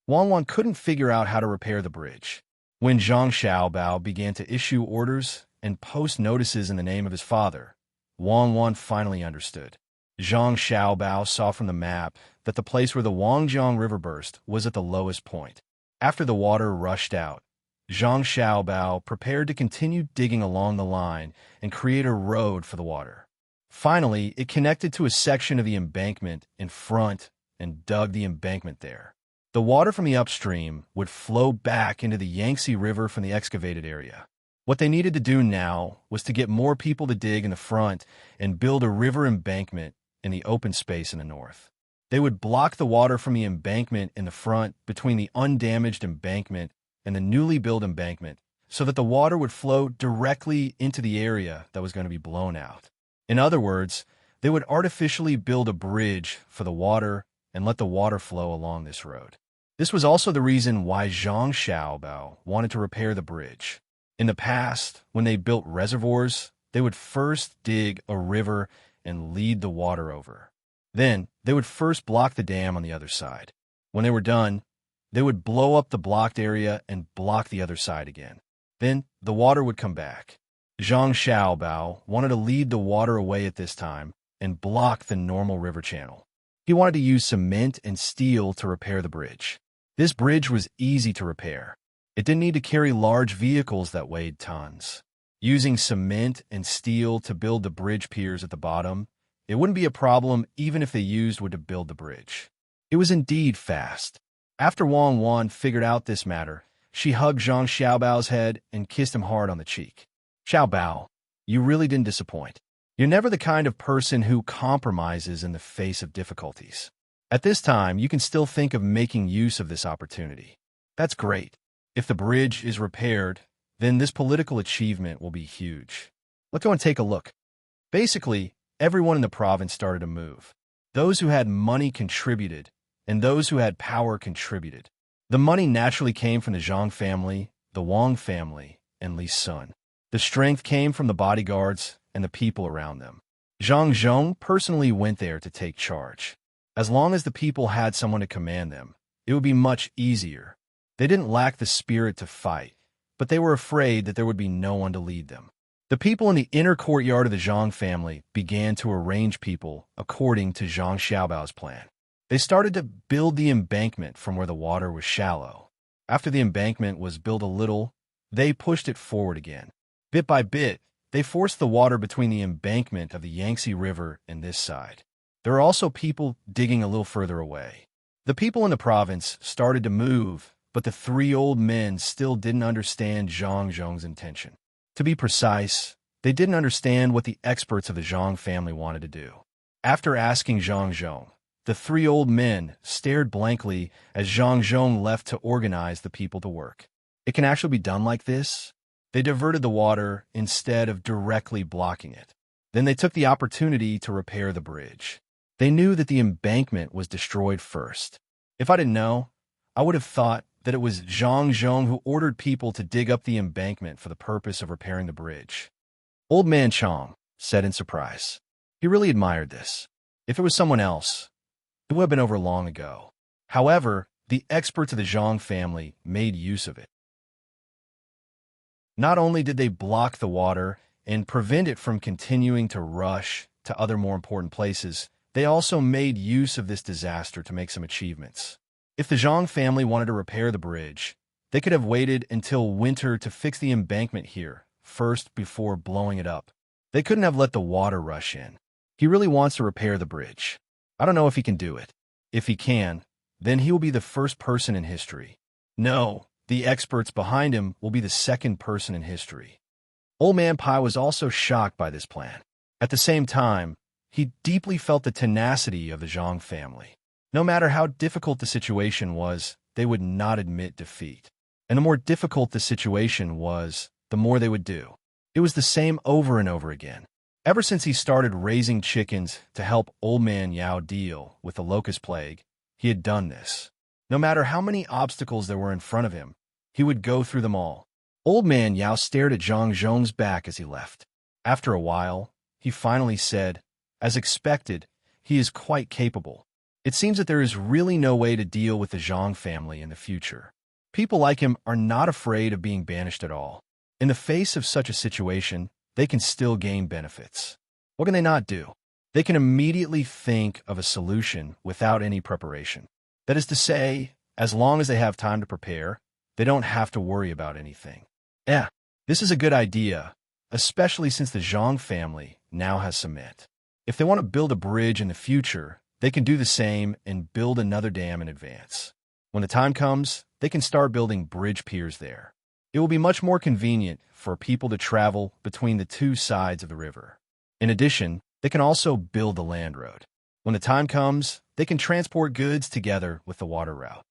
Wang couldn't figure out how to repair the bridge. When Zhang Xiaobao began to issue orders and post notices in the name of his father, Wang finally understood. Zhang Xiaobao saw from the map that the place where the Wangjiang River burst was at the lowest point. After the water rushed out, Zhang Xiaobao prepared to continue digging along the line and create a road for the water. Finally, it connected to a section of the embankment in front and dug the embankment there. The water from the upstream would flow back into the Yangtze River from the excavated area. What they needed to do now was to get more people to dig in the front and build a river embankment in the open space in the north. They would block the water from the embankment in the front between the undamaged embankment and the newly built embankment so that the water would flow directly into the area that was going to be blown out. In other words, they would artificially build a bridge for the water and let the water flow along this road. This was also the reason why Zhang Xiaobao wanted to repair the bridge. In the past, when they built reservoirs, they would first dig a river and lead the water over. Then, they would first block the dam on the other side. When they were done, they would blow up the blocked area and block the other side again. Then, the water would come back. Zhang Xiaobao wanted to lead the water away at this time and block the normal river channel. He wanted to use cement and steel to repair the bridge. This bridge was easy to repair. It didn't need to carry large vehicles that weighed tons. Using cement and steel to build the bridge piers at the bottom, it wouldn't be a problem even if they used wood to build the bridge. It was indeed fast. After Wang figured out this matter, she hugged Zhang Xiaobao's head and kissed him hard on the cheek. Xiaobao, you really didn't disappoint. You're never the kind of person who compromises in the face of difficulties. At this time, you can still think of making use of this opportunity. That's great. If the bridge is repaired, then this political achievement will be huge. Let's go and take a look. Basically, everyone in the province started to move. Those who had money contributed, and those who had power contributed. The money naturally came from the Zhang family, the Wang family, and Li's son. The strength came from the bodyguards and the people around them. Zhang Zhong personally went there to take charge. As long as the people had someone to command them, it would be much easier. They didn't lack the spirit to fight, but they were afraid that there would be no one to lead them. The people in the inner courtyard of the Zhang family began to arrange people according to Zhang Xiaobao's plan. They started to build the embankment from where the water was shallow. After the embankment was built a little, they pushed it forward again. Bit by bit, they forced the water between the embankment of the Yangtze River and this side. There are also people digging a little further away. The people in the province started to move, but the three old men still didn't understand Zhang Zhong's intention. To be precise, they didn't understand what the experts of the Zhang family wanted to do. After asking Zhang Zhong, the three old men stared blankly as Zhang Zhong left to organize the people to work. It can actually be done like this? They diverted the water instead of directly blocking it. Then they took the opportunity to repair the bridge. They knew that the embankment was destroyed first. If I didn't know, I would have thought that it was Zhang Zhong who ordered people to dig up the embankment for the purpose of repairing the bridge. Old Man Chong said in surprise. He really admired this. If it was someone else, it would have been over long ago. However, the experts of the Zhang family made use of it. Not only did they block the water and prevent it from continuing to rush to other more important places, they also made use of this disaster to make some achievements. If the Zhang family wanted to repair the bridge, they could have waited until winter to fix the embankment here first before blowing it up. They couldn't have let the water rush in. He really wants to repair the bridge. I don't know if he can do it. If he can, then he will be the first person in history. No, the experts behind him will be the second person in history. Old Man Pai was also shocked by this plan. At the same time, he deeply felt the tenacity of the Zhang family. No matter how difficult the situation was, they would not admit defeat. And the more difficult the situation was, the more they would do. It was the same over and over again. Ever since he started raising chickens to help Old Man Yao deal with the locust plague, he had done this. No matter how many obstacles there were in front of him, he would go through them all. Old Man Yao stared at Zhang Zhong's back as he left. After a while, he finally said, as expected, he is quite capable. It seems that there is really no way to deal with the Zhang family in the future. People like him are not afraid of being banished at all. In the face of such a situation, they can still gain benefits. What can they not do? They can immediately think of a solution without any preparation. That is to say, as long as they have time to prepare, they don't have to worry about anything. This is a good idea, especially since the Zhang family now has cement. If they want to build a bridge in the future, they can do the same and build another dam in advance. When the time comes, they can start building bridge piers there. It will be much more convenient for people to travel between the two sides of the river. In addition, they can also build the land road. When the time comes, they can transport goods together with the water route.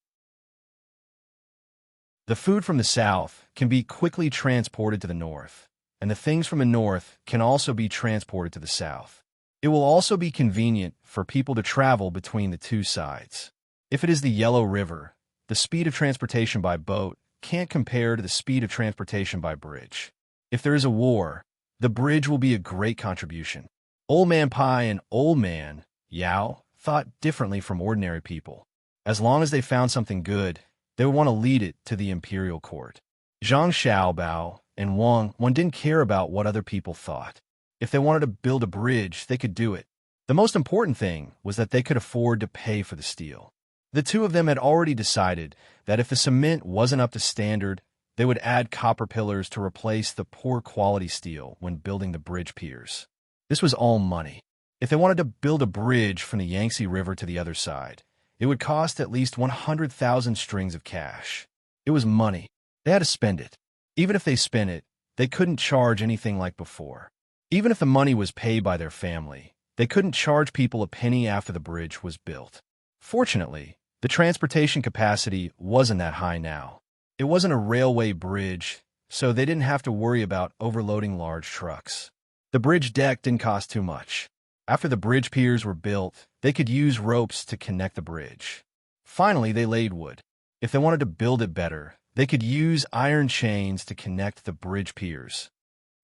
The food from the south can be quickly transported to the north, and the things from the north can also be transported to the south. It will also be convenient for people to travel between the two sides. If it is the Yellow River, the speed of transportation by boat can't compare to the speed of transportation by bridge. If there is a war, the bridge will be a great contribution. Old Man Pai and Old Man Yao thought differently from ordinary people. As long as they found something good, they would want to lead it to the imperial court. Zhang Xiaobao and Wang didn't care about what other people thought. If they wanted to build a bridge, they could do it. The most important thing was that they could afford to pay for the steel. The two of them had already decided that if the cement wasn't up to standard, they would add copper pillars to replace the poor quality steel when building the bridge piers. This was all money. If they wanted to build a bridge from the Yangtze River to the other side, it would cost at least 100,000 strings of cash. It was money. They had to spend it. Even if they spent it, they couldn't charge anything like before. Even if the money was paid by their family, they couldn't charge people a penny after the bridge was built. Fortunately, the transportation capacity wasn't that high now. It wasn't a railway bridge, so they didn't have to worry about overloading large trucks. The bridge deck didn't cost too much. After the bridge piers were built, they could use ropes to connect the bridge. Finally, they laid wood. If they wanted to build it better, they could use iron chains to connect the bridge piers.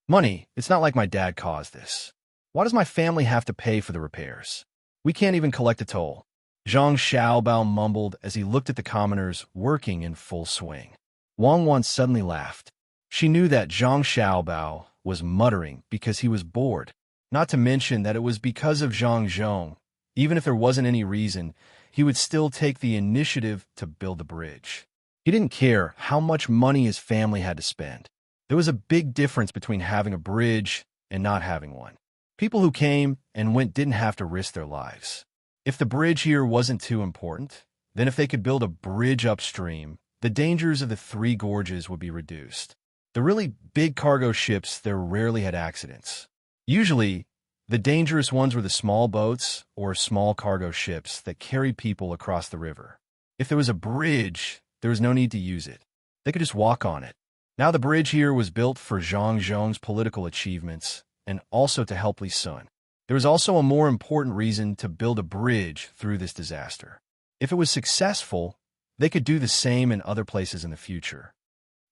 Money, it's not like my dad caused this. Why does my family have to pay for the repairs? We can't even collect a toll. Zhang Xiaobao mumbled as he looked at the commoners working in full swing. Wang suddenly laughed. She knew that Zhang Xiaobao was muttering because he was bored, not to mention that it was because of Zhang Zhong. Even if there wasn't any reason, he would still take the initiative to build the bridge. He didn't care how much money his family had to spend. There was a big difference between having a bridge and not having one. People who came and went didn't have to risk their lives. If the bridge here wasn't too important, then if they could build a bridge upstream, the dangers of the Three Gorges would be reduced. The really big cargo ships there rarely had accidents. Usually, the dangerous ones were the small boats or small cargo ships that carried people across the river. If there was a bridge, there was no need to use it. They could just walk on it. Now the bridge here was built for Zhang Zhong's political achievements, and also to help Li Sun. There was also a more important reason to build a bridge through this disaster. If it was successful, they could do the same in other places in the future.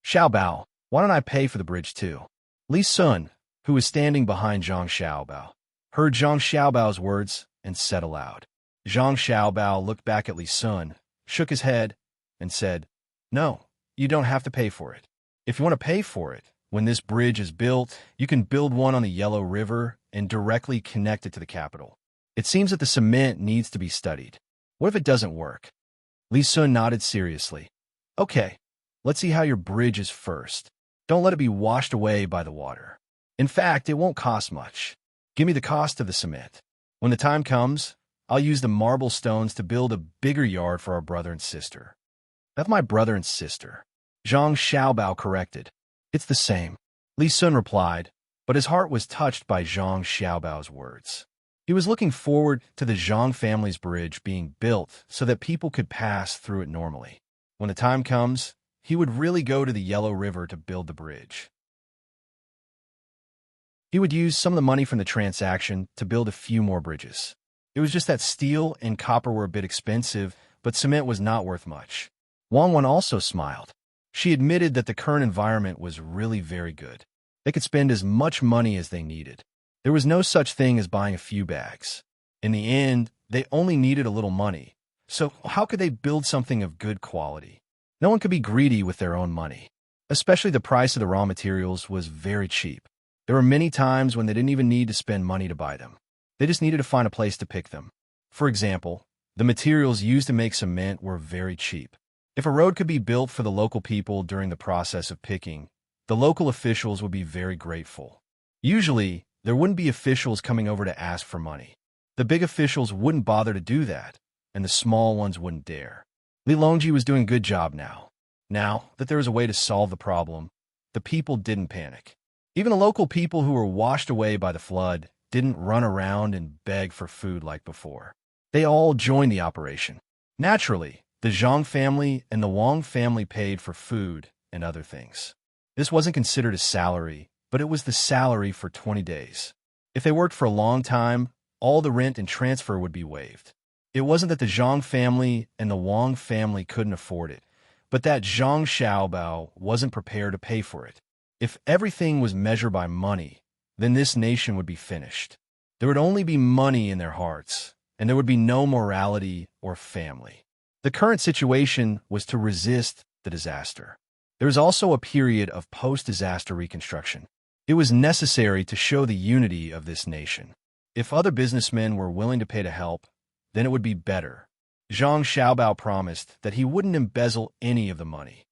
Xiaobao, why don't I pay for the bridge too? Li Sun, who was standing behind Zhang Xiaobao, heard Zhang Xiaobao's words and said aloud. Zhang Xiaobao looked back at Li Sun, shook his head, and said, "No, you don't have to pay for it. If you want to pay for it, when this bridge is built, you can build one on the Yellow River and directly connect it to the capital. It seems that the cement needs to be studied. What if it doesn't work?" Li Sun nodded seriously. "Okay, let's see how your bridge is first. Don't let it be washed away by the water. In fact, it won't cost much. Give me the cost of the cement. When the time comes, I'll use the marble stones to build a bigger yard for our brother and sister." "That's my brother and sister," Zhang Xiaobao corrected. "It's the same," Li Sun replied, but his heart was touched by Zhang Xiaobao's words. He was looking forward to the Zhang family's bridge being built so that people could pass through it normally. When the time comes, he would really go to the Yellow River to build the bridge. He would use some of the money from the transaction to build a few more bridges. It was just that steel and copper were a bit expensive, but cement was not worth much. Wang Wan also smiled. She admitted that the current environment was really very good. They could spend as much money as they needed. There was no such thing as buying a few bags. In the end, they only needed a little money. So how could they build something of good quality? No one could be greedy with their own money. Especially the price of the raw materials was very cheap. There were many times when they didn't even need to spend money to buy them. They just needed to find a place to pick them. For example, the materials used to make cement were very cheap. If a road could be built for the local people during the process of picking, the local officials would be very grateful. Usually, there wouldn't be officials coming over to ask for money. The big officials wouldn't bother to do that, and the small ones wouldn't dare. Li Longji was doing a good job now. Now that there was a way to solve the problem, the people didn't panic. Even the local people who were washed away by the flood didn't run around and beg for food like before. They all joined the operation. Naturally, the Zhang family and the Wang family paid for food and other things. This wasn't considered a salary, but it was the salary for 20 days. If they worked for a long time, all the rent and transfer would be waived. It wasn't that the Zhang family and the Wang family couldn't afford it, but that Zhang Xiaobao wasn't prepared to pay for it. If everything was measured by money, then this nation would be finished. There would only be money in their hearts, and there would be no morality or family. The current situation was to resist the disaster. There was also a period of post-disaster reconstruction. It was necessary to show the unity of this nation. If other businessmen were willing to pay to help, then it would be better. Zhang Xiaobao promised that he wouldn't embezzle any of the money.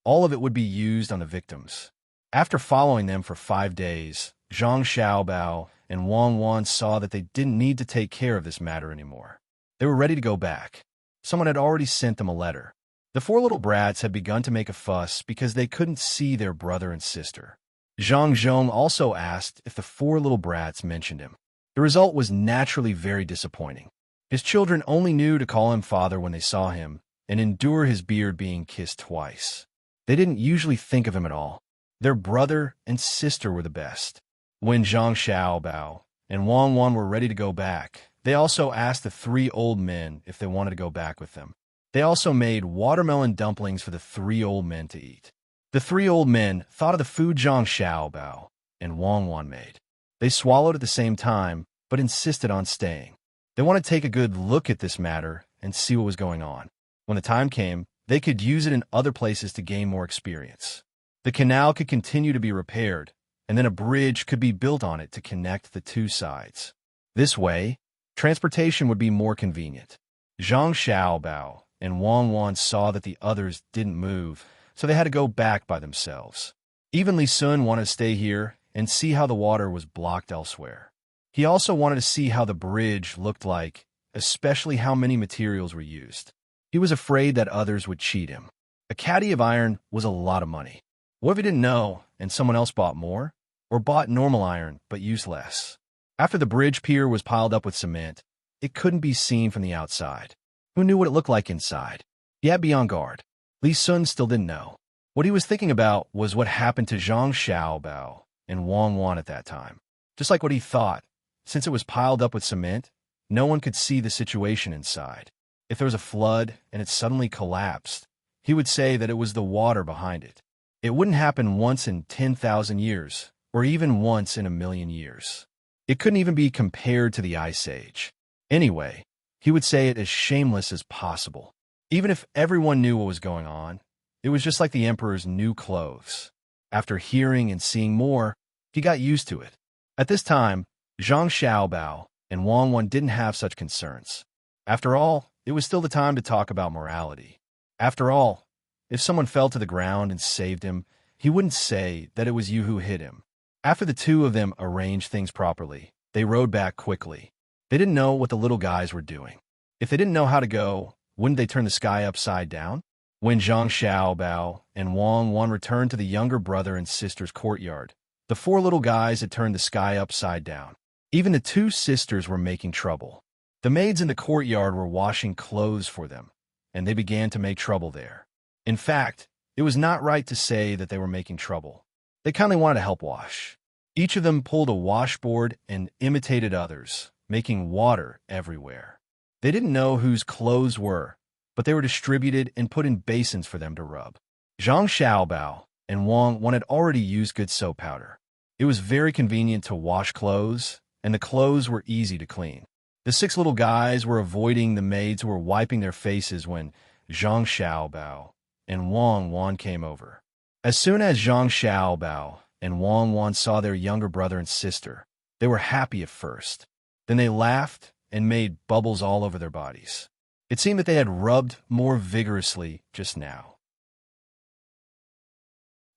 All of it would be used on the victims. After following them for 5 days, Zhang Xiaobao and Wang Wan saw that they didn't need to take care of this matter anymore. They were ready to go back. Someone had already sent them a letter. The 4 little brats had begun to make a fuss because they couldn't see their brother and sister. Zhang Zhong also asked if the 4 little brats mentioned him. The result was naturally very disappointing. His children only knew to call him father when they saw him and endure his beard being kissed twice. They didn't usually think of him at all. Their brother and sister were the best. When Zhang Xiaobao and Wang Wan were ready to go back, they also asked the 3 old men if they wanted to go back with them. They also made watermelon dumplings for the 3 old men to eat. The 3 old men thought of the food Zhang Xiaobao and Wang Wan made. They swallowed at the same time, but insisted on staying. They wanted to take a good look at this matter and see what was going on. When the time came, they could use it in other places to gain more experience. The canal could continue to be repaired, and then a bridge could be built on it to connect the 2 sides. This way, transportation would be more convenient. Zhang Xiaobao and Wang Wan saw that the others didn't move, so they had to go back by themselves. Even Li Sun wanted to stay here and see how the water was blocked elsewhere. He also wanted to see how the bridge looked like, especially how many materials were used. He was afraid that others would cheat him. A caddy of iron was a lot of money. What if he didn't know and someone else bought more? Or bought normal iron but used less? After the bridge pier was piled up with cement, it couldn't be seen from the outside. Who knew what it looked like inside? He had to be on guard. Li Sun still didn't know. What he was thinking about was what happened to Zhang Xiaobao and Wang Wan at that time. Just like what he thought, since it was piled up with cement, no one could see the situation inside. If there was a flood and it suddenly collapsed, he would say that it was the water behind it. It wouldn't happen once in 10,000 years, or even once in 1,000,000 years. It couldn't even be compared to the Ice Age. Anyway, he would say it as shameless as possible. Even if everyone knew what was going on, it was just like the emperor's new clothes. After hearing and seeing more, he got used to it. At this time, Zhang Xiaobao and Wang Wan didn't have such concerns. After all, it was still the time to talk about morality. After all, if someone fell to the ground and saved him, he wouldn't say that it was you who hit him. After the two of them arranged things properly, they rode back quickly. They didn't know what the little guys were doing. If they didn't know how to go, wouldn't they turn the sky upside down? When Zhang Xiaobao and Wang Wan returned to the younger brother and sister's courtyard, the four little guys had turned the sky upside down. Even the two sisters were making trouble. The maids in the courtyard were washing clothes for them, and they began to make trouble there. In fact, it was not right to say that they were making trouble. They kindly wanted to help wash. Each of them pulled a washboard and imitated others, making water everywhere. They didn't know whose clothes were, but they were distributed and put in basins for them to rub. Zhang Xiaobao and Wang Wan had already used good soap powder. It was very convenient to wash clothes, and the clothes were easy to clean. The six little guys were avoiding the maids who were wiping their faces when Zhang Xiaobao and Wang Wan came over. As soon as Zhang Xiaobao and Wang Wan saw their younger brother and sister, they were happy at first. Then they laughed and made bubbles all over their bodies. It seemed that they had rubbed more vigorously just now.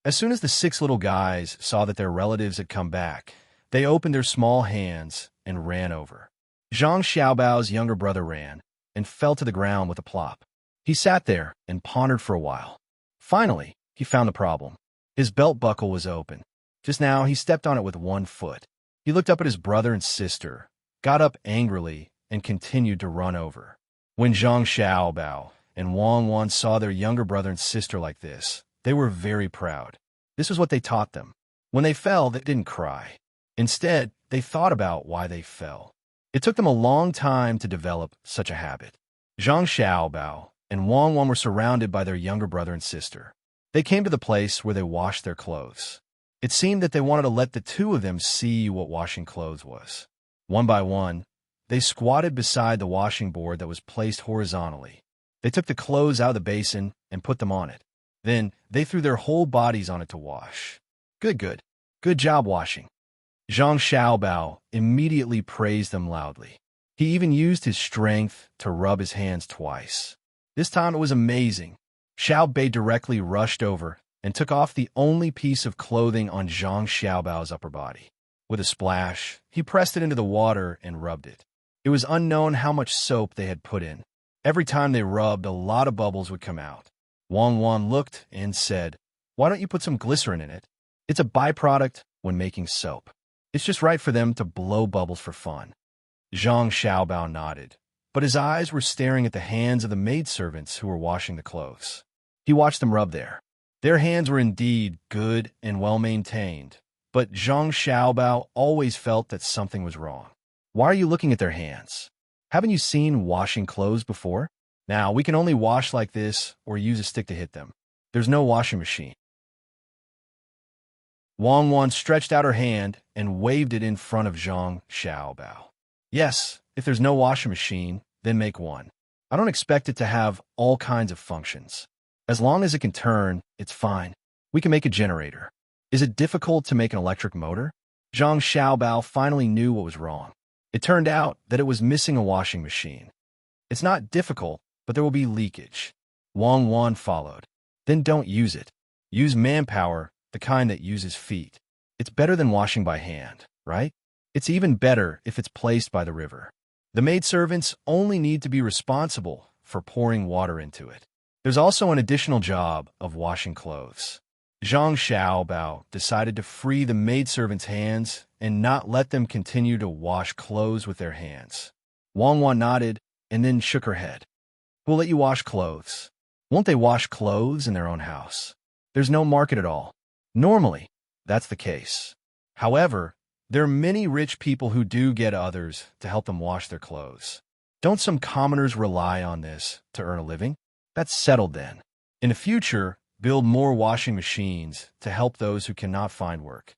As soon as the six little guys saw that their relatives had come back, they opened their small hands and ran over. Zhang Xiaobao's younger brother ran and fell to the ground with a plop. He sat there and pondered for a while. Finally, he found the problem. His belt buckle was open. Just now, he stepped on it with one foot. He looked up at his brother and sister, got up angrily, and continued to run over. When Zhang Xiaobao and Wang Wan saw their younger brother and sister like this, they were very proud. This was what they taught them. When they fell, they didn't cry. Instead, they thought about why they fell. It took them a long time to develop such a habit. Zhang Xiaobao and Wang Wan were surrounded by their younger brother and sister. They came to the place where they washed their clothes. It seemed that they wanted to let the two of them see what washing clothes was. One by one, they squatted beside the washing board that was placed horizontally. They took the clothes out of the basin and put them on it. Then, they threw their whole bodies on it to wash. Good. Good job washing. Zhang Xiaobao immediately praised them loudly. He even used his strength to rub his hands twice. This time it was amazing. Xiao Bei directly rushed over and took off the only piece of clothing on Zhang Xiaobao's upper body. With a splash, he pressed it into the water and rubbed it. It was unknown how much soap they had put in. Every time they rubbed, a lot of bubbles would come out. Wang Wan looked and said, "Why don't you put some glycerin in it? It's a byproduct when making soap. It's just right for them to blow bubbles for fun." Zhang Xiaobao nodded, but his eyes were staring at the hands of the maidservants who were washing the clothes. He watched them rub there. Their hands were indeed good and well-maintained, but Zhang Xiaobao always felt that something was wrong. "Why are you looking at their hands? Haven't you seen washing clothes before? Now, we can only wash like this or use a stick to hit them. There's no washing machine." Wang Wan stretched out her hand and waved it in front of Zhang Xiaobao. "Yes, if there's no washing machine, then make one. I don't expect it to have all kinds of functions. As long as it can turn, it's fine. We can make a generator. Is it difficult to make an electric motor?" Zhang Xiaobao finally knew what was wrong. It turned out that it was missing a washing machine. "It's not difficult, but there will be leakage." Wang Wan followed. "Then don't use it. Use manpower, the kind that uses feet. It's better than washing by hand, right? It's even better if it's placed by the river. The maidservants only need to be responsible for pouring water into it. There's also an additional job of washing clothes." Zhang Xiaobao decided to free the maidservants' hands and not let them continue to wash clothes with their hands. Wang Wan nodded and then shook her head. "We'll let you wash clothes. Won't they wash clothes in their own house? There's no market at all. Normally, that's the case. However, there are many rich people who do get others to help them wash their clothes. Don't some commoners rely on this to earn a living? That's settled then. In the future, build more washing machines to help those who cannot find work.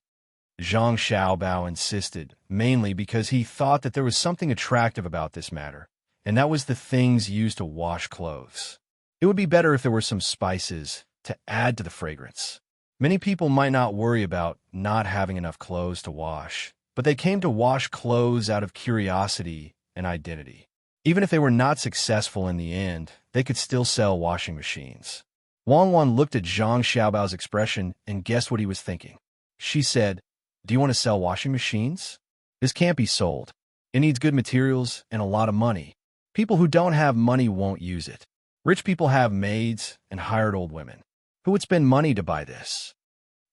Zhang Xiaobao insisted, mainly because he thought that there was something attractive about this matter, and that was the things used to wash clothes. It would be better if there were some spices to add to the fragrance. Many people might not worry about not having enough clothes to wash, but they came to wash clothes out of curiosity and identity. Even if they were not successful in the end, they could still sell washing machines. Wang Wan looked at Zhang Xiaobao's expression and guessed what he was thinking. She said, "Do you want to sell washing machines? This can't be sold. It needs good materials and a lot of money. People who don't have money won't use it. Rich people have maids and hired old women. Who would spend money to buy this?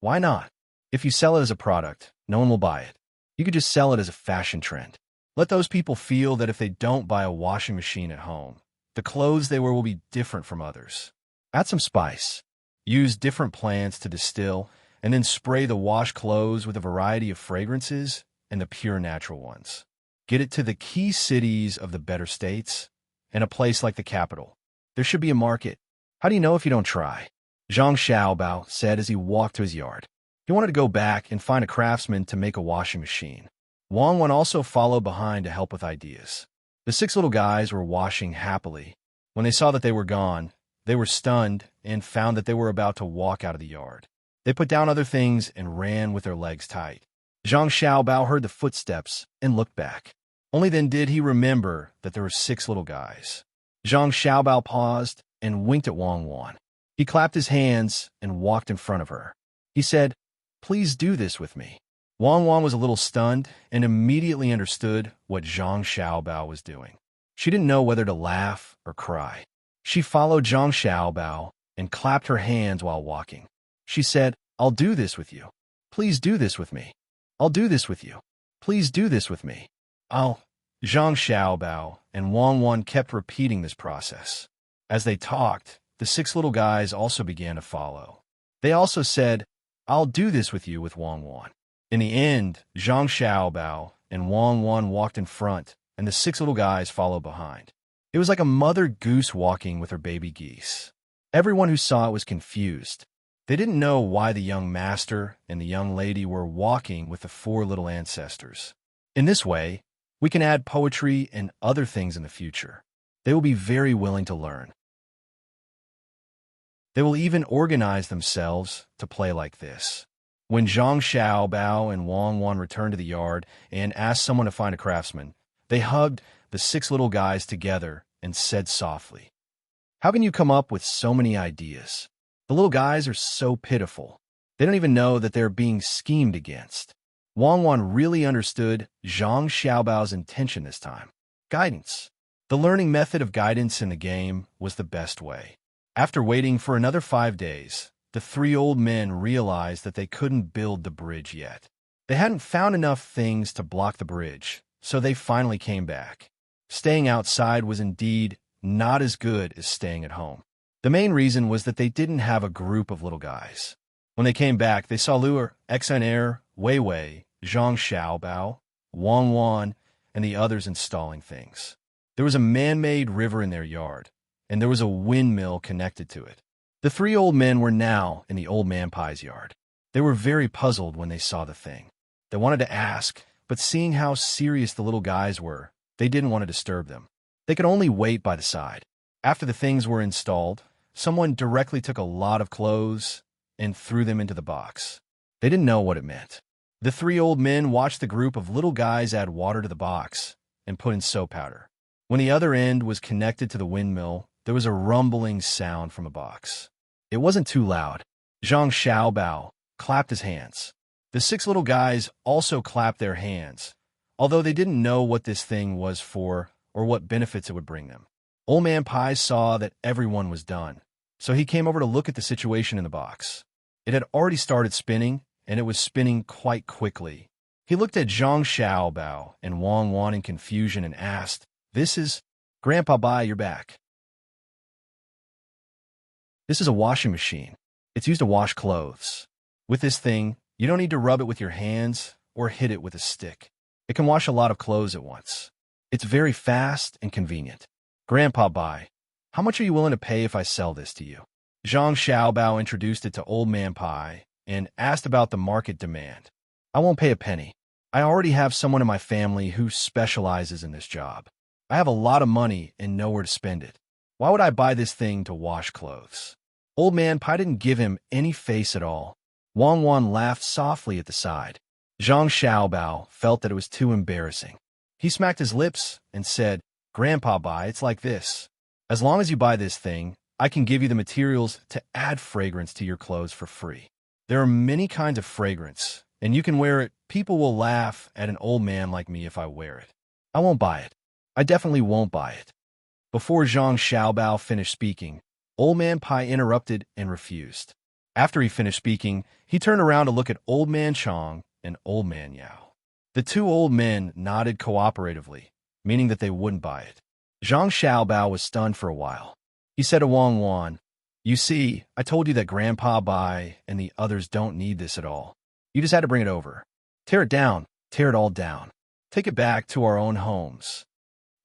Why not? If you sell it as a product, no one will buy it. You could just sell it as a fashion trend. Let those people feel that if they don't buy a washing machine at home, the clothes they wear will be different from others. Add some spice. Use different plants to distill, and then spray the washed clothes with a variety of fragrances and the pure natural ones. Get it to the key cities of the better states and a place like the capital. There should be a market. How do you know if you don't try?" Zhang Xiaobao said as he walked to his yard. He wanted to go back and find a craftsman to make a washing machine. Wang Wan also followed behind to help with ideas. The 6 little guys were washing happily. When they saw that they were gone, they were stunned and found that they were about to walk out of the yard. They put down other things and ran with their legs tight. Zhang Xiaobao heard the footsteps and looked back. Only then did he remember that there were 6 little guys. Zhang Xiaobao paused and winked at Wang Wan. He clapped his hands and walked in front of her. He said, "Please do this with me." Wang Wan was a little stunned and immediately understood what Zhang Xiaobao was doing. She didn't know whether to laugh or cry. She followed Zhang Xiaobao and clapped her hands while walking. She said, "I'll do this with you. Please do this with me. I'll do this with you. Please do this with me. I'll..." Zhang Xiaobao and Wang Wan kept repeating this process. As they talked, the 6 little guys also began to follow. They also said, "I'll do this with you," with Wang Wan. In the end, Zhang Xiaobao and Wang Wan walked in front, and the 6 little guys followed behind. It was like a mother goose walking with her baby geese. Everyone who saw it was confused. They didn't know why the young master and the young lady were walking with the 4 little ancestors. In this way, we can add poetry and other things in the future. They will be very willing to learn. They will even organize themselves to play like this. When Zhang Xiaobao and Wang Wan returned to the yard and asked someone to find a craftsman, they hugged the 6 little guys together and said softly, "How can you come up with so many ideas? The little guys are so pitiful. They don't even know that they're being schemed against." Wang Wan really understood Zhang Xiaobao's intention this time. Guidance. The learning method of guidance in the game was the best way. After waiting for another 5 days, the 3 old men realized that they couldn't build the bridge yet. They hadn't found enough things to block the bridge, so they finally came back. Staying outside was indeed not as good as staying at home. The main reason was that they didn't have a group of little guys. When they came back, they saw Luer, Xanair, Wei Wei, Zhang Xiaobao, Wang Wan, and the others installing things. There was a man-made river in their yard, and there was a windmill connected to it. The 3 old men were now in the old man Pai's yard. They were very puzzled when they saw the thing. They wanted to ask, but seeing how serious the little guys were, they didn't want to disturb them. They could only wait by the side. After the things were installed, someone directly took a lot of clothes and threw them into the box. They didn't know what it meant. The 3 old men watched the group of little guys add water to the box and put in soap powder. When the other end was connected to the windmill, there was a rumbling sound from a box. It wasn't too loud. Zhang Xiaobao clapped his hands. The 6 little guys also clapped their hands, although they didn't know what this thing was for or what benefits it would bring them. Old Man Pai saw that everyone was done, so he came over to look at the situation in the box. It had already started spinning, and it was spinning quite quickly. He looked at Zhang Xiaobao and Wang Wan in confusion and asked, "This is... Grandpa Bai, you're back. This is a washing machine. It's used to wash clothes. With this thing, You don't need to rub it with your hands or hit it with a stick. It can wash a lot of clothes at once. It's very fast and convenient. Grandpa Bai, how much are you willing to pay if I sell this to you? Zhang Xiaobao introduced it to Old Man Pai and asked about the market demand. I won't pay a penny. I already have someone in my family who specializes in this job. I have a lot of money and nowhere to spend it. Why would I buy this thing to wash clothes? Old Man Pai didn't give him any face at all. Wang Wan laughed softly at the side. Zhang Xiaobao felt that it was too embarrassing. He smacked his lips and said, Grandpa Bai, it's like this. As long as you buy this thing, I can give you the materials to add fragrance to your clothes for free. There are many kinds of fragrance, and you can wear it. People will laugh at an old man like me if I wear it. I won't buy it. I definitely won't buy it. Before Zhang Xiaobao finished speaking, Old Man Pai interrupted and refused. After he finished speaking, he turned around to look at Old Man Chong and Old Man Yao. The two old men nodded cooperatively, meaning that they wouldn't buy it. Zhang Xiaobao was stunned for a while. He said to Wang Wan, You see, I told you that Grandpa Bai and the others don't need this at all. You just had to bring it over. Tear it down. Tear it all down. Take it back to our own homes.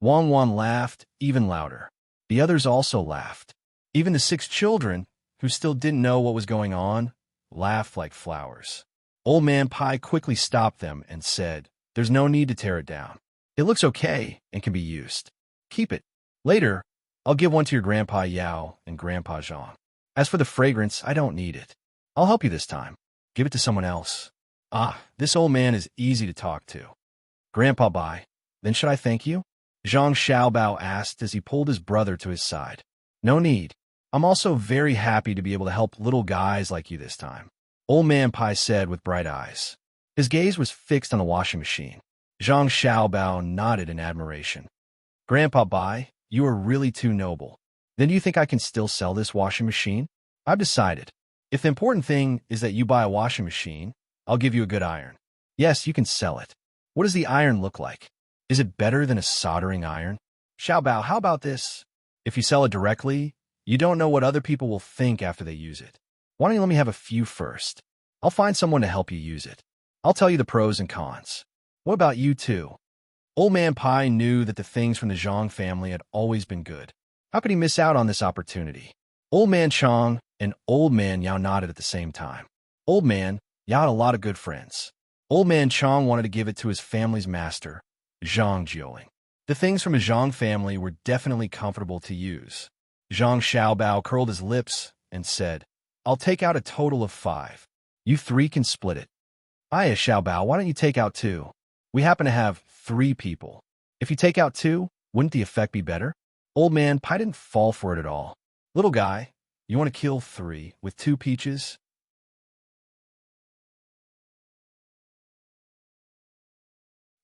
Wang Wan laughed even louder. The others also laughed. Even the 6 children, who still didn't know what was going on, laughed like flowers. Old Man Pai quickly stopped them and said, There's no need to tear it down. It looks okay and can be used. Keep it. Later, I'll give one to your Grandpa Yao and Grandpa Zhang. As for the fragrance, I don't need it. I'll help you this time. Give it to someone else. Ah, this old man is easy to talk to. Grandpa Bai, then should I thank you? Zhang Xiaobao asked as he pulled his brother to his side. No need. I'm also very happy to be able to help little guys like you this time. Old Man Pai said with bright eyes. His gaze was fixed on the washing machine. Zhang Xiaobao nodded in admiration. Grandpa Bai, you are really too noble. Then do you think I can still sell this washing machine? I've decided. If the important thing is that you buy a washing machine, I'll give you a good iron. Yes, you can sell it. What does the iron look like? Is it better than a soldering iron? Xiaobao, how about this? If you sell it directly, you don't know what other people will think after they use it. Why don't you let me have a few first? I'll find someone to help you use it. I'll tell you the pros and cons. What about you two? Old Man Pai knew that the things from the Zhang family had always been good. How could he miss out on this opportunity? Old Man Chong and Old Man Yao nodded at the same time. Old Man Yao had a lot of good friends. Old Man Chong wanted to give it to his family's master, Zhang Jiuling. The things from his Zhang family were definitely comfortable to use. Zhang Xiaobao curled his lips and said, I'll take out a total of 5. You 3 can split it. Aya Xiaobao, why don't you take out 2? We happen to have 3 people. If you take out 2, wouldn't the effect be better? Old Man Pai didn't fall for it at all. Little guy, you want to kill 3 with 2 peaches?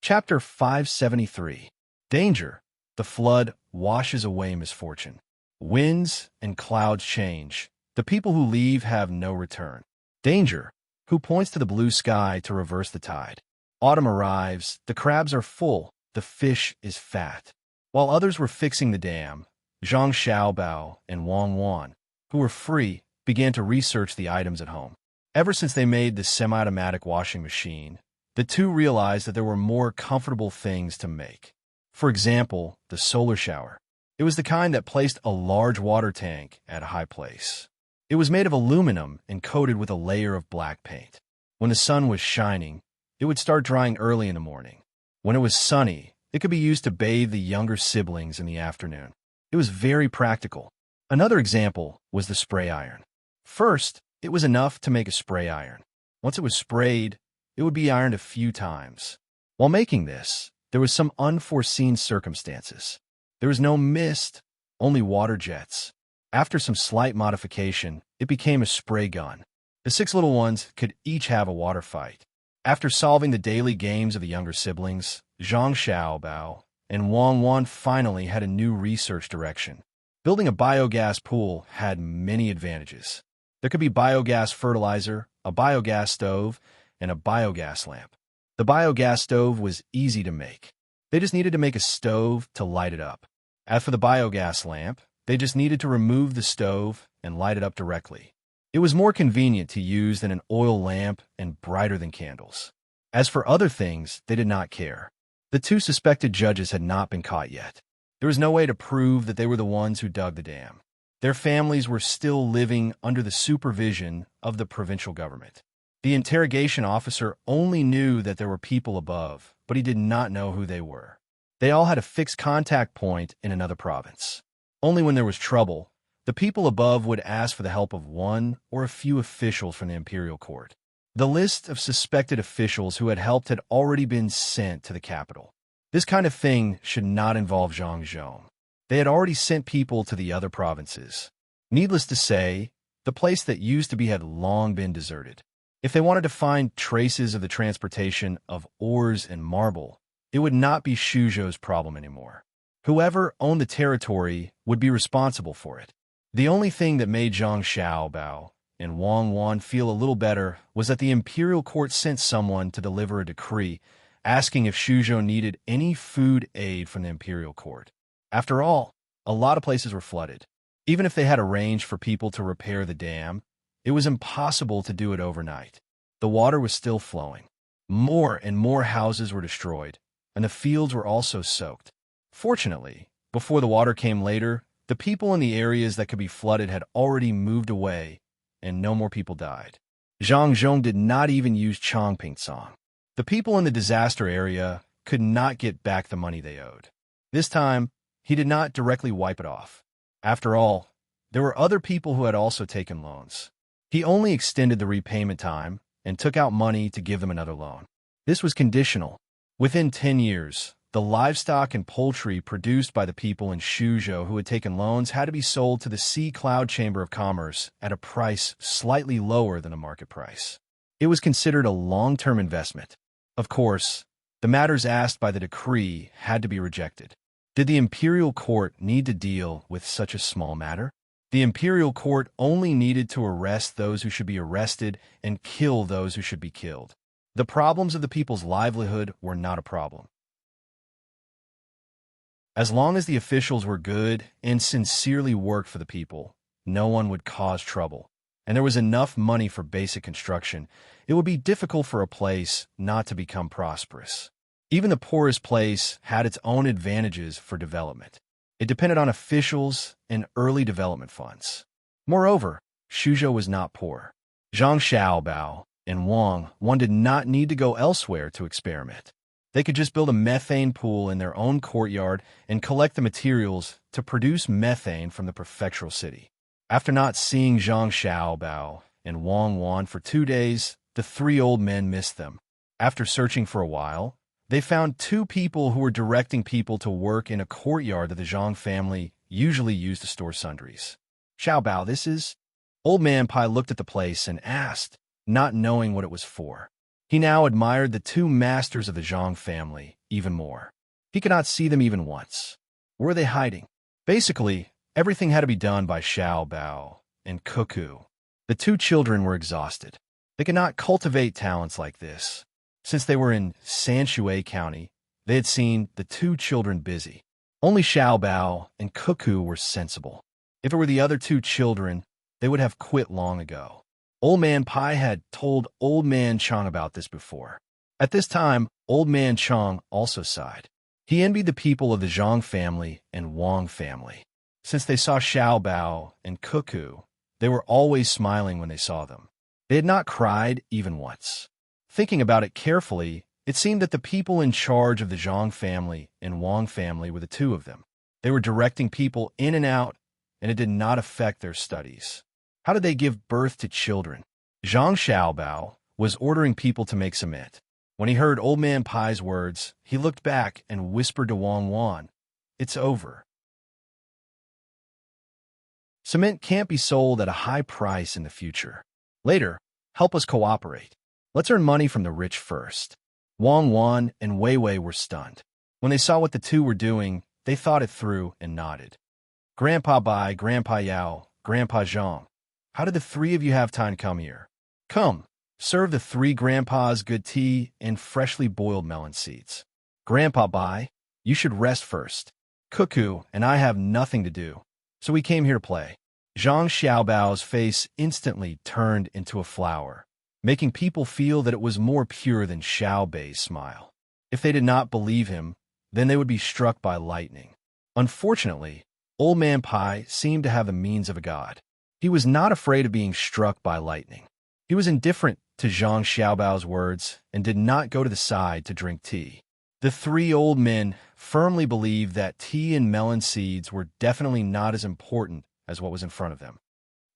Chapter 573. Danger. The flood washes away misfortune. Winds and clouds change. The people who leave have no return. Danger. Who points to the blue sky to reverse the tide. Autumn arrives. The crabs are full. The fish is fat. While others were fixing the dam, Zhang Xiaobao and Wang Wan, who were free, began to research the items at home. Ever since they made the semi-automatic washing machine, the two realized that there were more comfortable things to make. For example, the solar shower. It was the kind that placed a large water tank at a high place. It was made of aluminum and coated with a layer of black paint. When the sun was shining, it would start drying early in the morning. When it was sunny, it could be used to bathe the younger siblings in the afternoon. It was very practical. Another example was the spray iron. First, it was enough to make a spray iron. Once it was sprayed, it would be ironed a few times. While making this, there was some unforeseen circumstances. There was no mist, only water jets. After some slight modification, it became a spray gun. The 6 little ones could each have a water fight. After solving the daily games of the younger siblings, Zhang Xiaobao and Wang Wan finally had a new research direction. Building a biogas pool had many advantages. There could be biogas fertilizer, a biogas stove, and a biogas lamp. The biogas stove was easy to make. They just needed to make a stove to light it up. As for the biogas lamp, they just needed to remove the stove and light it up directly. It was more convenient to use than an oil lamp and brighter than candles. As for other things, they did not care. The two suspected judges had not been caught yet. There was no way to prove that they were the ones who dug the dam. Their families were still living under the supervision of the provincial government. The interrogation officer only knew that there were people above, but he did not know who they were. They all had a fixed contact point in another province. Only when there was trouble, the people above would ask for the help of one or a few officials from the imperial court. The list of suspected officials who had helped had already been sent to the capital. This kind of thing should not involve Zhangzhou. They had already sent people to the other provinces. Needless to say, the place that used to be had long been deserted. If they wanted to find traces of the transportation of ores and marble, it would not be Shuzhou's problem anymore. Whoever owned the territory would be responsible for it. The only thing that made Zhang Xiaobao and Wang Wan feel a little better was that the imperial court sent someone to deliver a decree asking if Shuzhou needed any food aid from the imperial court. After all, a lot of places were flooded. Even if they had arranged for people to repair the dam, it was impossible to do it overnight. The water was still flowing. More and more houses were destroyed, and the fields were also soaked. Fortunately, before the water came later, the people in the areas that could be flooded had already moved away, and no more people died. Zhang Zhong did not even use Chongping Song. The people in the disaster area could not get back the money they owed. This time, he did not directly wipe it off. After all, there were other people who had also taken loans. He only extended the repayment time and took out money to give them another loan. This was conditional. Within 10 years, the livestock and poultry produced by the people in Shuzhou who had taken loans had to be sold to the Sea Cloud Chamber of Commerce at a price slightly lower than the market price. It was considered a long-term investment. Of course, the matters asked by the decree had to be rejected. Did the imperial court need to deal with such a small matter? The imperial court only needed to arrest those who should be arrested and kill those who should be killed. The problems of the people's livelihood were not a problem. As long as the officials were good and sincerely worked for the people, no one would cause trouble, and there was enough money for basic construction. It would be difficult for a place not to become prosperous. Even the poorest place had its own advantages for development. It depended on officials and early development funds. Moreover, Shuzhou was not poor. Zhang Xiaobao and Wang Wan did not need to go elsewhere to experiment. They could just build a methane pool in their own courtyard and collect the materials to produce methane from the prefectural city. After not seeing Zhang Xiaobao and Wang Wan for 2 days, the three old men missed them. After searching for a while, they found 2 people who were directing people to work in a courtyard that the Zhang family usually used to store sundries. Xiaobao, this is? Old Man Pai looked at the place and asked, not knowing what it was for. He now admired the 2 masters of the Zhang family even more. He could not see them even once. Where were they hiding? Basically, everything had to be done by Xiaobao and Cuckoo. The 2 children were exhausted. They could not cultivate talents like this. Since they were in Sanshui County, they had seen the 2 children busy. Only Xiaobao and Cuckoo were sensible. If it were the other 2 children, they would have quit long ago. Old Man Pai had told Old Man Chang about this before. At this time, Old Man Chang also sighed. He envied the people of the Zhang family and Wang family. Since they saw Xiaobao and Cuckoo, they were always smiling when they saw them. They had not cried even once. Thinking about it carefully, it seemed that the people in charge of the Zhang family and Wang family were the 2 of them. They were directing people in and out, and it did not affect their studies. How did they give birth to children? Zhang Xiaobao was ordering people to make cement. When he heard Old Man Pai's words, he looked back and whispered to Wang Wan, "It's over. Cement can't be sold at a high price in the future. Later, help us cooperate. Let's earn money from the rich first." Wang Wan and Wei Wei were stunned. When they saw what the 2 were doing, they thought it through and nodded. Grandpa Bai, Grandpa Yao, Grandpa Zhang, how did the 3 of you have time to come here? Come, serve the 3 grandpas good tea and freshly boiled melon seeds. Grandpa Bai, you should rest first. Cuckoo and I have nothing to do, so we came here to play. Zhang Xiaobao's face instantly turned into a flower, making people feel that it was more pure than Xiao Bei's smile. If they did not believe him, then they would be struck by lightning. Unfortunately, Old Man Pai seemed to have the means of a god. He was not afraid of being struck by lightning. He was indifferent to Zhang Xiaobao's words and did not go to the side to drink tea. The three old men firmly believed that tea and melon seeds were definitely not as important as what was in front of them.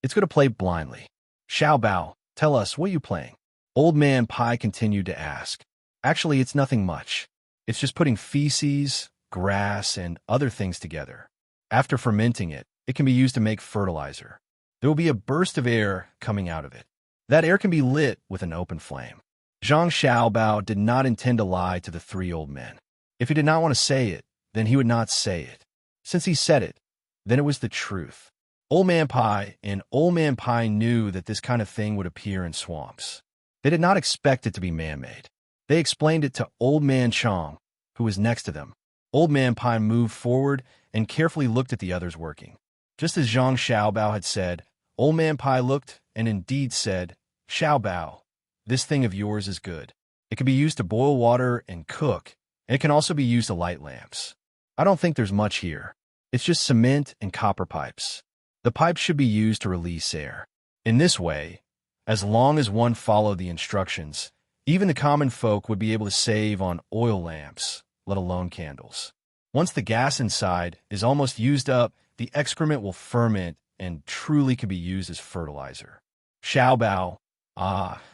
It's good to play blindly. Xiaobao, tell us, what are you playing? Old Man Pai continued to ask. Actually, it's nothing much. It's just putting feces, grass, and other things together. After fermenting it, it can be used to make fertilizer. There will be a burst of air coming out of it. That air can be lit with an open flame. Zhang Xiaobao did not intend to lie to the three old men. If he did not want to say it, then he would not say it. Since he said it, then it was the truth. Old Man Pai and Old Man Pai knew that this kind of thing would appear in swamps. They did not expect it to be man-made. They explained it to Old Man Chong, who was next to them. Old Man Pai moved forward and carefully looked at the others working. Just as Zhang Xiaobao had said, Old Man Pai looked and indeed said, Xiaobao, this thing of yours is good. It can be used to boil water and cook, and it can also be used to light lamps. I don't think there's much here. It's just cement and copper pipes. The pipes should be used to release air. In this way, as long as one followed the instructions, even the common folk would be able to save on oil lamps, let alone candles. Once the gas inside is almost used up, the excrement will ferment and truly can be used as fertilizer. Xiaobao,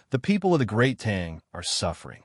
the people of the Great Tang are suffering.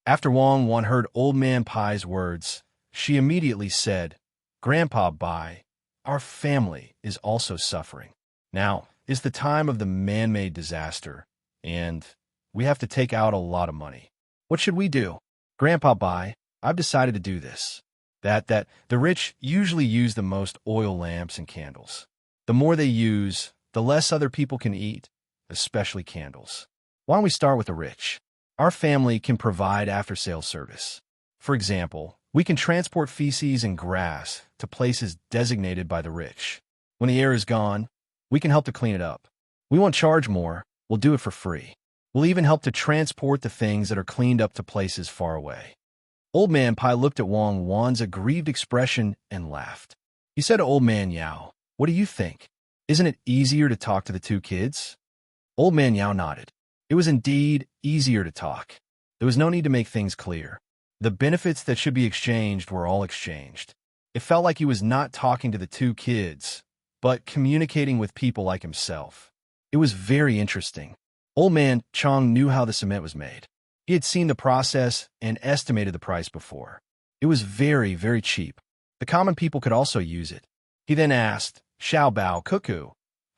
After Wang Wan heard Old Man Pai's words, she immediately said, Grandpa Bai, our family is also suffering. Now is the time of the man-made disaster, and we have to take out a lot of money. What should we do? Grandpa Bai, I've decided to do this. That the rich usually use the most oil lamps and candles. The more they use, the less other people can eat, especially candles. Why don't we start with the rich? Our family can provide after-sales service. For example, we can transport feces and grass to places designated by the rich. When the air is gone, we can help to clean it up. We won't charge more, we'll do it for free. We'll even help to transport the things that are cleaned up to places far away. Old Man Pai looked at Wang Wan's aggrieved expression and laughed. He said to Old Man Yao, What do you think? Isn't it easier to talk to the two kids? Old Man Yao nodded. It was indeed easier to talk. There was no need to make things clear. The benefits that should be exchanged were all exchanged. It felt like he was not talking to the two kids, but communicating with people like himself. It was very interesting. Old Man Chong knew how the cement was made. He had seen the process and estimated the price before. It was very, very cheap. The common people could also use it. He then asked, Xiaobao Cuckoo,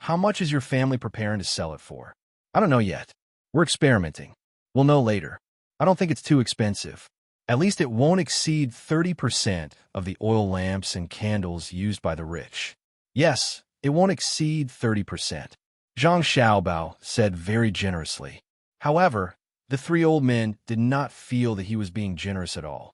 how much is your family preparing to sell it for? I don't know yet. We're experimenting. We'll know later. I don't think it's too expensive. At least it won't exceed 30% of the oil lamps and candles used by the rich. Yes, it won't exceed 30%. Zhang Xiaobao said very generously. However, the three old men did not feel that he was being generous at all.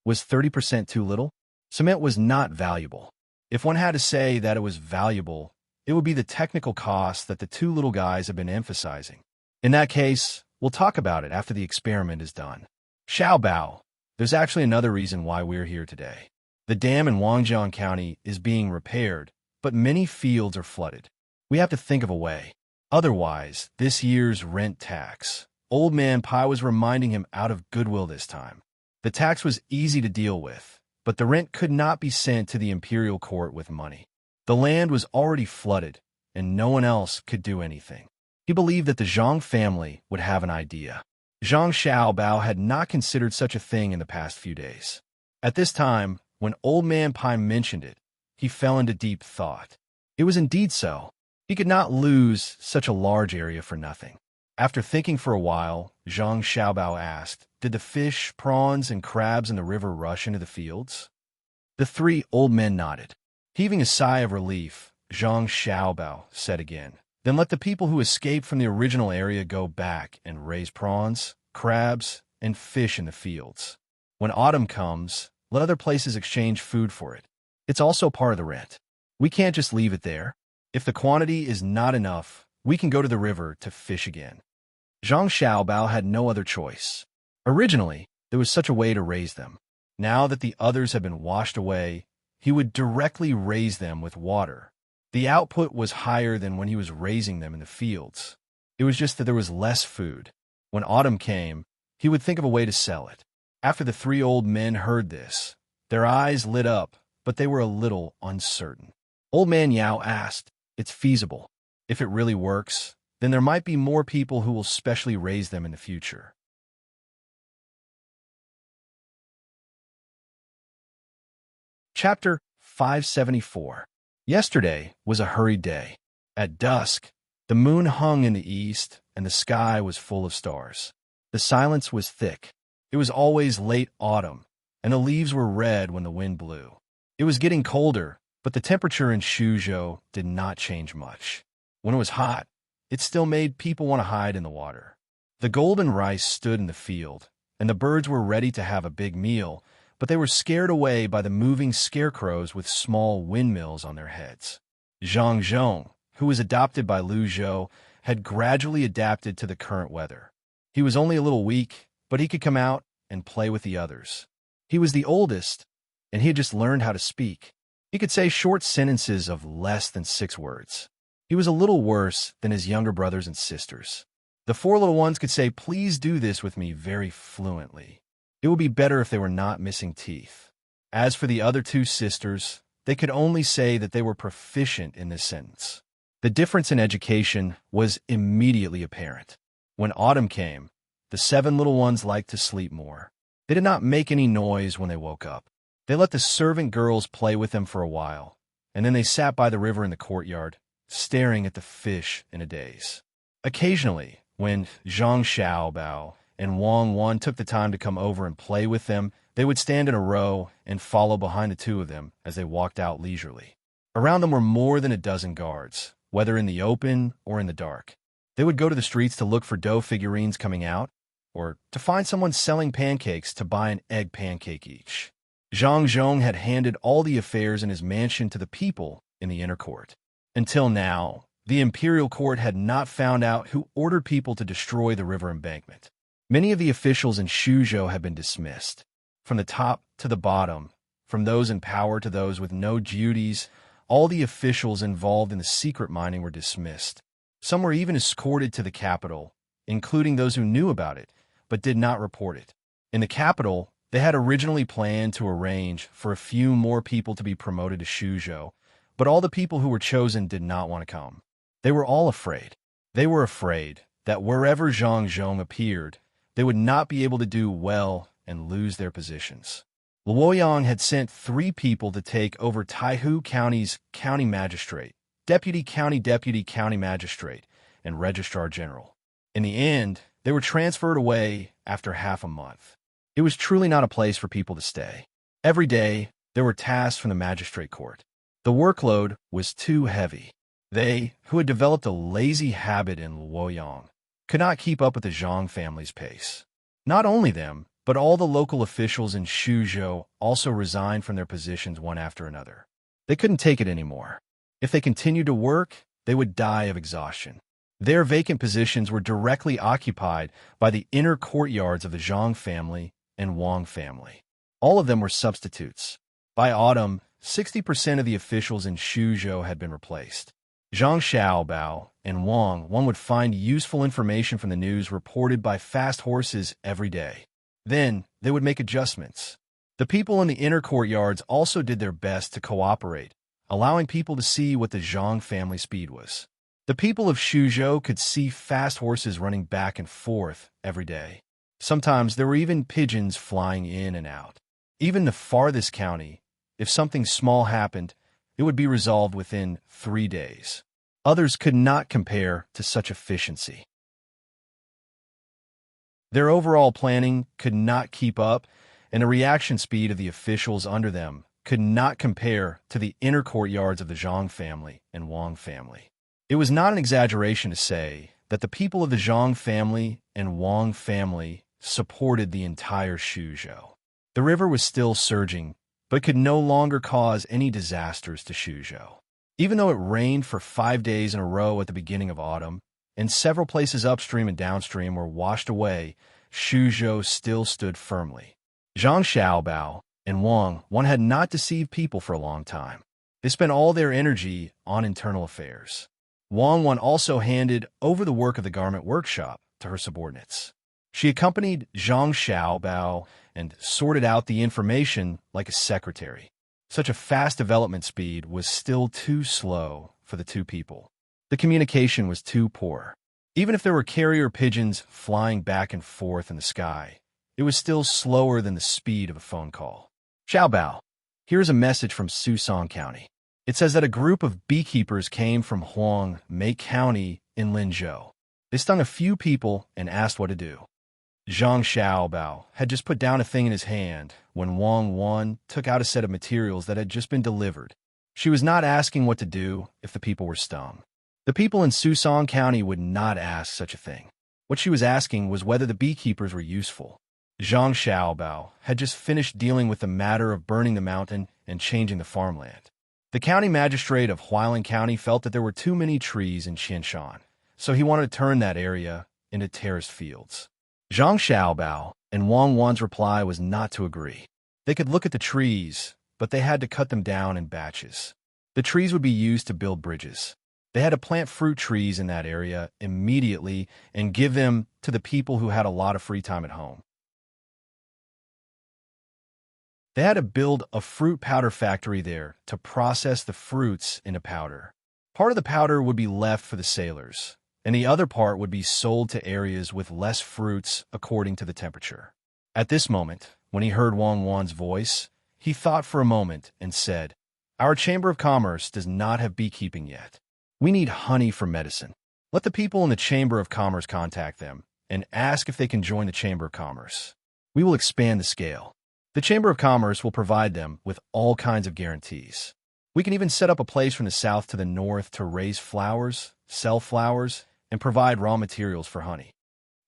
Was 30% too little? Cement was not valuable. If one had to say that it was valuable, it would be the technical cost that the two little guys have been emphasizing. In that case, we'll talk about it after the experiment is done. Xiaobao, there's actually another reason why we're here today. The dam in Wangjiang County is being repaired, but many fields are flooded. We have to think of a way. Otherwise, this year's rent tax. Old Man Pai was reminding him out of goodwill this time. The tax was easy to deal with, but the rent could not be sent to the imperial court with money. The land was already flooded, and no one else could do anything. He believed that the Zhang family would have an idea. Zhang Xiaobao had not considered such a thing in the past few days. At this time, when Old Man Pai mentioned it, he fell into deep thought. It was indeed so. He could not lose such a large area for nothing. After thinking for a while, Zhang Xiaobao asked, Did the fish, prawns, and crabs in the river rush into the fields? The three old men nodded. Heaving a sigh of relief, Zhang Xiaobao said again, Then let the people who escaped from the original area go back and raise prawns, crabs, and fish in the fields. When autumn comes, let other places exchange food for it. It's also part of the rent. We can't just leave it there. If the quantity is not enough, we can go to the river to fish again. Zhang Xiaobao had no other choice. Originally, there was such a way to raise them. Now that the others had been washed away, he would directly raise them with water. The output was higher than when he was raising them in the fields. It was just that there was less food. When autumn came, he would think of a way to sell it. After the three old men heard this, their eyes lit up, but they were a little uncertain. Old Man Yao asked, "It's feasible. If it really works, then there might be more people who will specially raise them in the future." Chapter 574. Yesterday was a hurried day. At dusk, the moon hung in the east, and the sky was full of stars. The silence was thick. It was always late autumn, and the leaves were red when the wind blew. It was getting colder, but the temperature in Shuzhou did not change much. When it was hot, it still made people want to hide in the water. The golden rice stood in the field, and the birds were ready to have a big meal, but they were scared away by the moving scarecrows with small windmills on their heads. Zhang Zhong, who was adopted by Lu Zhou, had gradually adapted to the current weather. He was only a little weak, but he could come out and play with the others. He was the oldest, and he had just learned how to speak. He could say short sentences of less than 6 words. He was a little worse than his younger brothers and sisters. The 4 little ones could say, "Please do this with me," very fluently. It would be better if they were not missing teeth. As for the other 2 sisters, they could only say that they were proficient in this sentence. The difference in education was immediately apparent. When autumn came, the 7 little ones liked to sleep more. They did not make any noise when they woke up. They let the servant girls play with them for a while, and then they sat by the river in the courtyard, staring at the fish in a daze. Occasionally, when Zhang Xiaobao and Wang Wan took the time to come over and play with them, they would stand in a row and follow behind the 2 of them as they walked out leisurely. Around them were more than a dozen guards, whether in the open or in the dark. They would go to the streets to look for dough figurines coming out, or to find someone selling pancakes to buy an egg pancake each. Zhang Zhong had handed all the affairs in his mansion to the people in the inner court. Until now, the imperial court had not found out who ordered people to destroy the river embankment. Many of the officials in Shuzhou had been dismissed. From the top to the bottom, from those in power to those with no duties, all the officials involved in the secret mining were dismissed. Some were even escorted to the capital, including those who knew about it, but did not report it. In the capital, they had originally planned to arrange for a few more people to be promoted to Shuzhou, but all the people who were chosen did not want to come. They were all afraid. They were afraid that wherever Zhang Zhong appeared, they would not be able to do well and lose their positions. Luoyang had sent 3 people to take over Taihu County's county magistrate, deputy county magistrate, and registrar general. In the end, they were transferred away after half a month. It was truly not a place for people to stay. Every day, there were tasks from the magistrate court. The workload was too heavy. They, who had developed a lazy habit in Luoyang, could not keep up with the Zhang family's pace. Not only them, but all the local officials in Shuzhou also resigned from their positions one after another. They couldn't take it anymore. If they continued to work, they would die of exhaustion. Their vacant positions were directly occupied by the inner courtyards of the Zhang family and Wang family. All of them were substitutes. By autumn, 60% of the officials in Shuzhou had been replaced. Zhang Xiaobao and Wang would find useful information from the news reported by fast horses every day. Then, they would make adjustments. The people in the inner courtyards also did their best to cooperate, allowing people to see what the Zhang family speed was. The people of Shuzhou could see fast horses running back and forth every day. Sometimes there were even pigeons flying in and out. Even the farthest county, if something small happened, it would be resolved within 3 days. Others could not compare to such efficiency. Their overall planning could not keep up, and the reaction speed of the officials under them could not compare to the inner courtyards of the Zhang family and Wang family. It was not an exaggeration to say that the people of the Zhang family and Wang family supported the entire Shuzhou. The river was still surging, but could no longer cause any disasters to Shuzhou. Even though it rained for 5 days in a row at the beginning of autumn, and several places upstream and downstream were washed away, Shuzhou still stood firmly. Zhang Xiaobao and Wang Wan had not deceived people for a long time. They spent all their energy on internal affairs. Wang Wan also handed over the work of the garment workshop to her subordinates. She accompanied Zhang Xiaobao and sorted out the information like a secretary. Such a fast development speed was still too slow for the two people. The communication was too poor. Even if there were carrier pigeons flying back and forth in the sky, it was still slower than the speed of a phone call. Xiaobao, here's a message from Susong County. It says that a group of beekeepers came from Huangmei County in Linzhou. They stung a few people and asked what to do. Zhang Xiaobao had just put down a thing in his hand when Wang Wan took out a set of materials that had just been delivered. She was not asking what to do if the people were stung. The people in Susong County would not ask such a thing. What she was asking was whether the beekeepers were useful. Zhang Xiaobao had just finished dealing with the matter of burning the mountain and changing the farmland. The county magistrate of Huailan County felt that there were too many trees in Qianshan, so he wanted to turn that area into terraced fields. Zhang Xiaobao and Wang Wan's reply was not to agree. They could look at the trees, but they had to cut them down in batches. The trees would be used to build bridges. They had to plant fruit trees in that area immediately and give them to the people who had a lot of free time at home. They had to build a fruit powder factory there to process the fruits into powder. Part of the powder would be left for the sailors, and the other part would be sold to areas with less fruits according to the temperature. At this moment, when he heard Wang Wan's voice, he thought for a moment and said, "Our Chamber of Commerce does not have beekeeping yet. We need honey for medicine. Let the people in the Chamber of Commerce contact them and ask if they can join the Chamber of Commerce. We will expand the scale. The Chamber of Commerce will provide them with all kinds of guarantees. We can even set up a place from the south to the north to raise flowers, sell flowers, and provide raw materials for honey."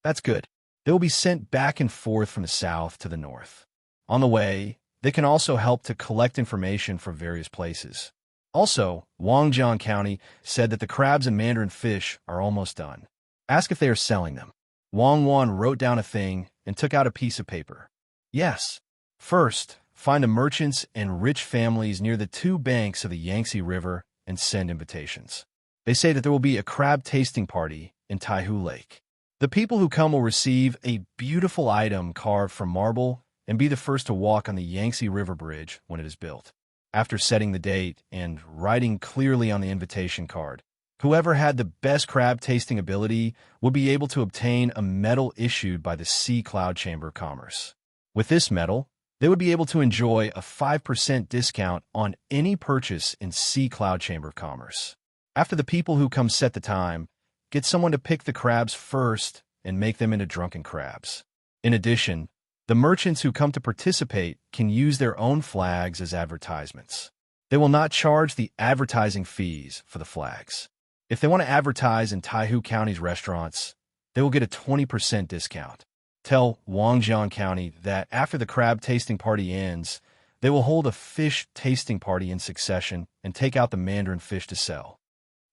That's good. They will be sent back and forth from the south to the north. On the way, they can also help to collect information from various places. Also, Wangjiang County said that the crabs and mandarin fish are almost done. Ask if they are selling them. Wang Wan wrote down a thing and took out a piece of paper. Yes. First, find the merchants and rich families near the two banks of the Yangtze River and send invitations. They say that there will be a crab tasting party in Taihu Lake. The people who come will receive a beautiful item carved from marble and be the first to walk on the Yangtze River Bridge when it is built. After setting the date and writing clearly on the invitation card, whoever had the best crab tasting ability would be able to obtain a medal issued by the Sea Cloud Chamber of Commerce. With this medal, they would be able to enjoy a 5% discount on any purchase in Sea Cloud Chamber of Commerce. After the people who come set the time, get someone to pick the crabs first and make them into drunken crabs. In addition, the merchants who come to participate can use their own flags as advertisements. They will not charge the advertising fees for the flags. If they want to advertise in Taihu County's restaurants, they will get a 20% discount. Tell Wangjiang County that after the crab tasting party ends, they will hold a fish tasting party in succession and take out the mandarin fish to sell.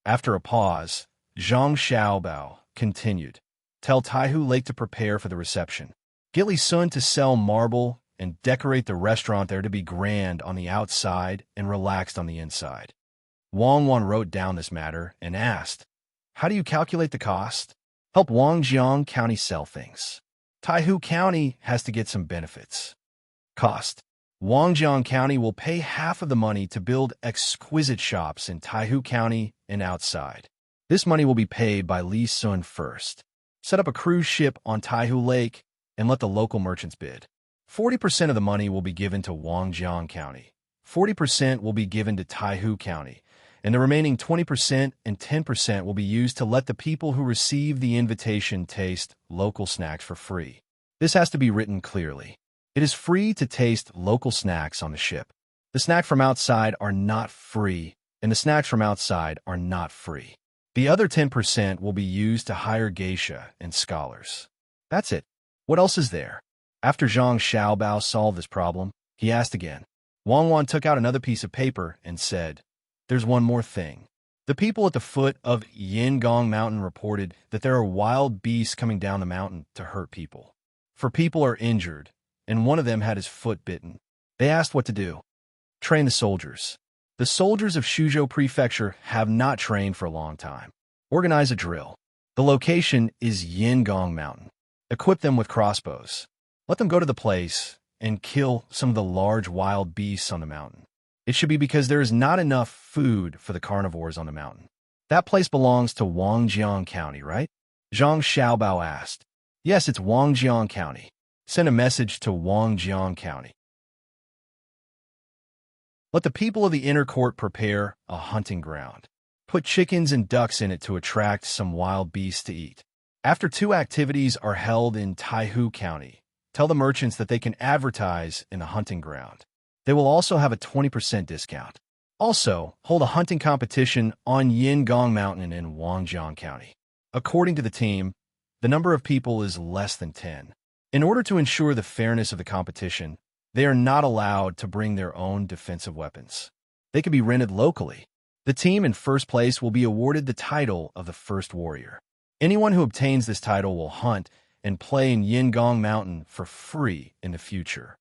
After a pause, Zhang Xiaobao continued, "Tell Taihu Lake to prepare for the reception. Get Li Sun to sell marble and decorate the restaurant there to be grand on the outside and relaxed on the inside." Wang Wan wrote down this matter and asked, "How do you calculate the cost?" "Help Wangjiang County sell things. Taihu County has to get some benefits." Cost. Wangjiang County will pay half of the money to build exquisite shops in Taihu County and outside. This money will be paid by Li Sun first. Set up a cruise ship on Taihu Lake and let the local merchants bid. 40% of the money will be given to Wangjiang County. 40% will be given to Taihu County, and the remaining 20% and 10% will be used to let the people who receive the invitation taste local snacks for free. This has to be written clearly. It is free to taste local snacks on the ship. The snacks from outside are not free, and the snacks from outside are not free. The other 10% will be used to hire geisha and scholars. That's it. What else is there? After Zhang Xiaobao solved this problem, he asked again. Wang Wan took out another piece of paper and said, there's one more thing. The people at the foot of Yingong Mountain reported that there are wild beasts coming down the mountain to hurt people. For people are injured, and one of them had his foot bitten. They asked what to do. Train the soldiers. The soldiers of Shuzhou Prefecture have not trained for a long time. Organize a drill. The location is Yingong Mountain. Equip them with crossbows. Let them go to the place and kill some of the large wild beasts on the mountain. It should be because there is not enough food for the carnivores on the mountain. That place belongs to Wangjiang County, right? Zhang Xiaobao asked. Yes, it's Wangjiang County. Send a message to Wangjiang County. Let the people of the inner court prepare a hunting ground. Put chickens and ducks in it to attract some wild beasts to eat. After 2 activities are held in Taihu County, tell the merchants that they can advertise in the hunting ground. They will also have a 20% discount. Also, hold a hunting competition on Yingong Mountain in Wangjiang County. According to the team, the number of people is less than 10. In order to ensure the fairness of the competition, they are not allowed to bring their own defensive weapons. They can be rented locally. The team in first place will be awarded the title of the first warrior. Anyone who obtains this title will hunt and play in Yingong Mountain for free in the future.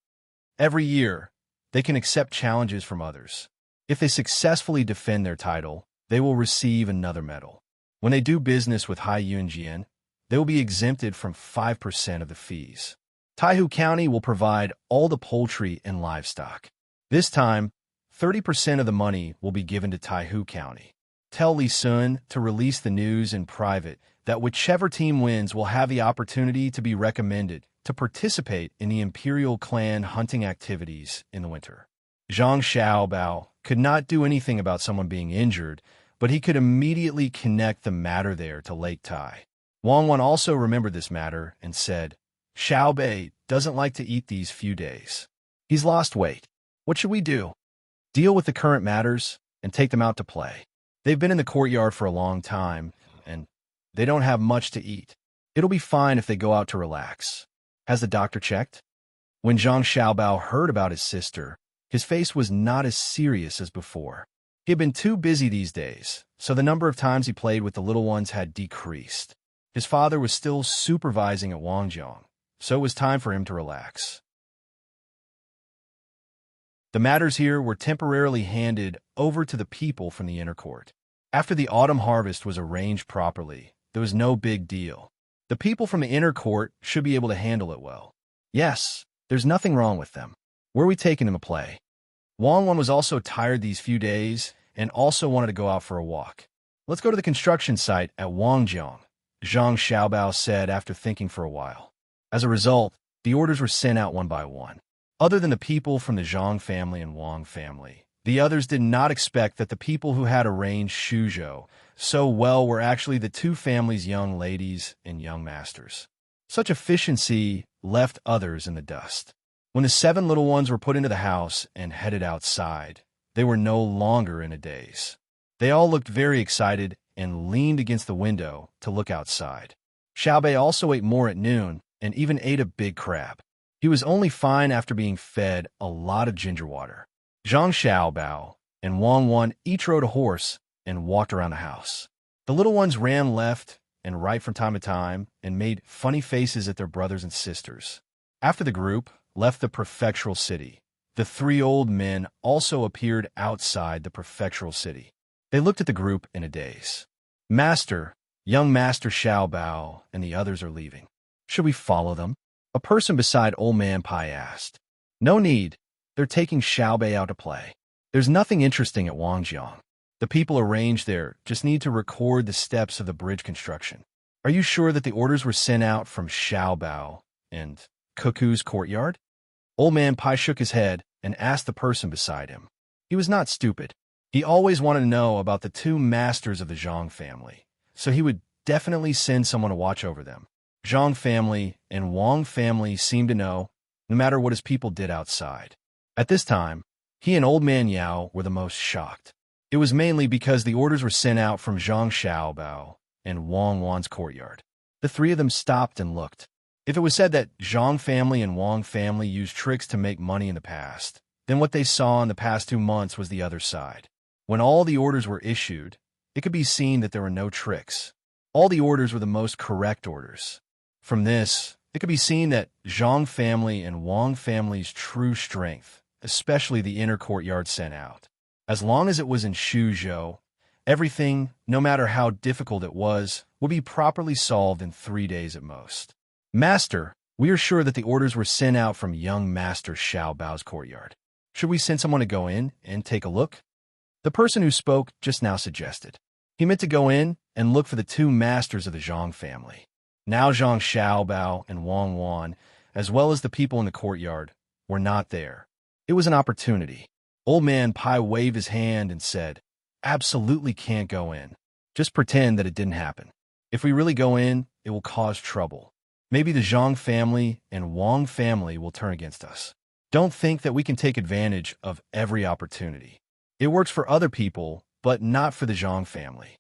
Every year, they can accept challenges from others. If they successfully defend their title, they will receive another medal. When they do business with Hai Yunjian, they will be exempted from 5% of the fees. Taihu County will provide all the poultry and livestock. This time, 30% of the money will be given to Taihu County. Tell Li Sun to release the news in private that whichever team wins will have the opportunity to be recommended to participate in the Imperial Clan hunting activities in the winter. Zhang Xiaobao could not do anything about someone being injured, but he could immediately connect the matter there to Lake Tai. Wang Wan also remembered this matter and said, Xiaobei doesn't like to eat these few days. He's lost weight. What should we do? Deal with the current matters and take them out to play. They've been in the courtyard for a long time, and they don't have much to eat. It'll be fine if they go out to relax. Has the doctor checked? When Zhang Xiaobao heard about his sister, his face was not as serious as before. He had been too busy these days, so the number of times he played with the little ones had decreased. His father was still supervising at Wangjiang, so it was time for him to relax. The matters here were temporarily handed over to the people from the inner court. After the autumn harvest was arranged properly, there was no big deal. The people from the inner court should be able to handle it well. Yes, there's nothing wrong with them. Where are we taking them to play? Wang Wan was also tired these few days and also wanted to go out for a walk. Let's go to the construction site at Wangjiang, Zhang Xiaobao said after thinking for a while. As a result, the orders were sent out one by one. Other than the people from the Zhang family and Wang family, the others did not expect that the people who had arranged Shuzhou so well were actually the 2 families' young ladies and young masters. Such efficiency left others in the dust. When the 7 little ones were put into the house and headed outside, they were no longer in a daze. They all looked very excited and leaned against the window to look outside. Xiaobei also ate more at noon and even ate a big crab. He was only fine after being fed a lot of ginger water. Zhang Xiaobao and Wang Wan each rode a horse and walked around the house. The little ones ran left and right from time to time and made funny faces at their brothers and sisters. After the group left the prefectural city, the 3 old men also appeared outside the prefectural city. They looked at the group in a daze. Master, young Master Xiaobao, and the others are leaving. Should we follow them? A person beside Old Man Pai asked. No need. They're taking Xiaobei out to play. There's nothing interesting at Wangjiang. The people arranged there just need to record the steps of the bridge construction. Are you sure that the orders were sent out from Xiaobao and Cuckoo's courtyard? Old Man Pai shook his head and asked the person beside him. He was not stupid. He always wanted to know about the 2 masters of the Zhang family, so he would definitely send someone to watch over them. Zhang family and Wang family seemed to know, no matter what his people did outside. At this time, he and Old Man Yao were the most shocked. It was mainly because the orders were sent out from Zhang Xiaobao and Wang Wan's courtyard. The 3 of them stopped and looked. If it was said that Zhang family and Wang family used tricks to make money in the past, then what they saw in the past 2 months was the other side. When all the orders were issued, it could be seen that there were no tricks. All the orders were the most correct orders. From this, it could be seen that Zhang family and Wang family's true strength, especially the inner courtyard, sent out. As long as it was in Shuzhou, everything, no matter how difficult it was, would be properly solved in 3 days at most. Master, we are sure that the orders were sent out from young Master Xiao Bao's courtyard. Should we send someone to go in and take a look? The person who spoke just now suggested. He meant to go in and look for the 2 masters of the Zhang family. Now Zhang Xiaobao and Wang Wan, as well as the people in the courtyard, were not there. It was an opportunity. Old Man Pai waved his hand and said, "Absolutely can't go in. Just pretend that it didn't happen. If we really go in, it will cause trouble. Maybe the Zhang family and Wang family will turn against us. Don't think that we can take advantage of every opportunity. It works for other people, but not for the Zhang family."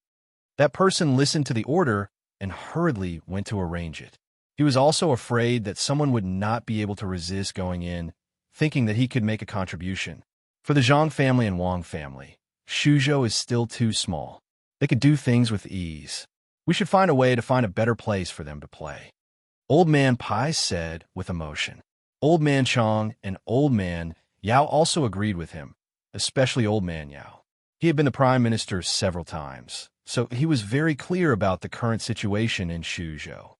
That person listened to the order and hurriedly went to arrange it. He was also afraid that someone would not be able to resist going in, thinking that he could make a contribution. For the Zhang family and Wang family, Shuzhou is still too small. They could do things with ease. We should find a way to find a better place for them to play. Old Man Pai said with emotion. Old Man Chong and Old Man Yao also agreed with him, especially Old Man Yao. He had been the prime minister several times, so he was very clear about the current situation in Shuzhou.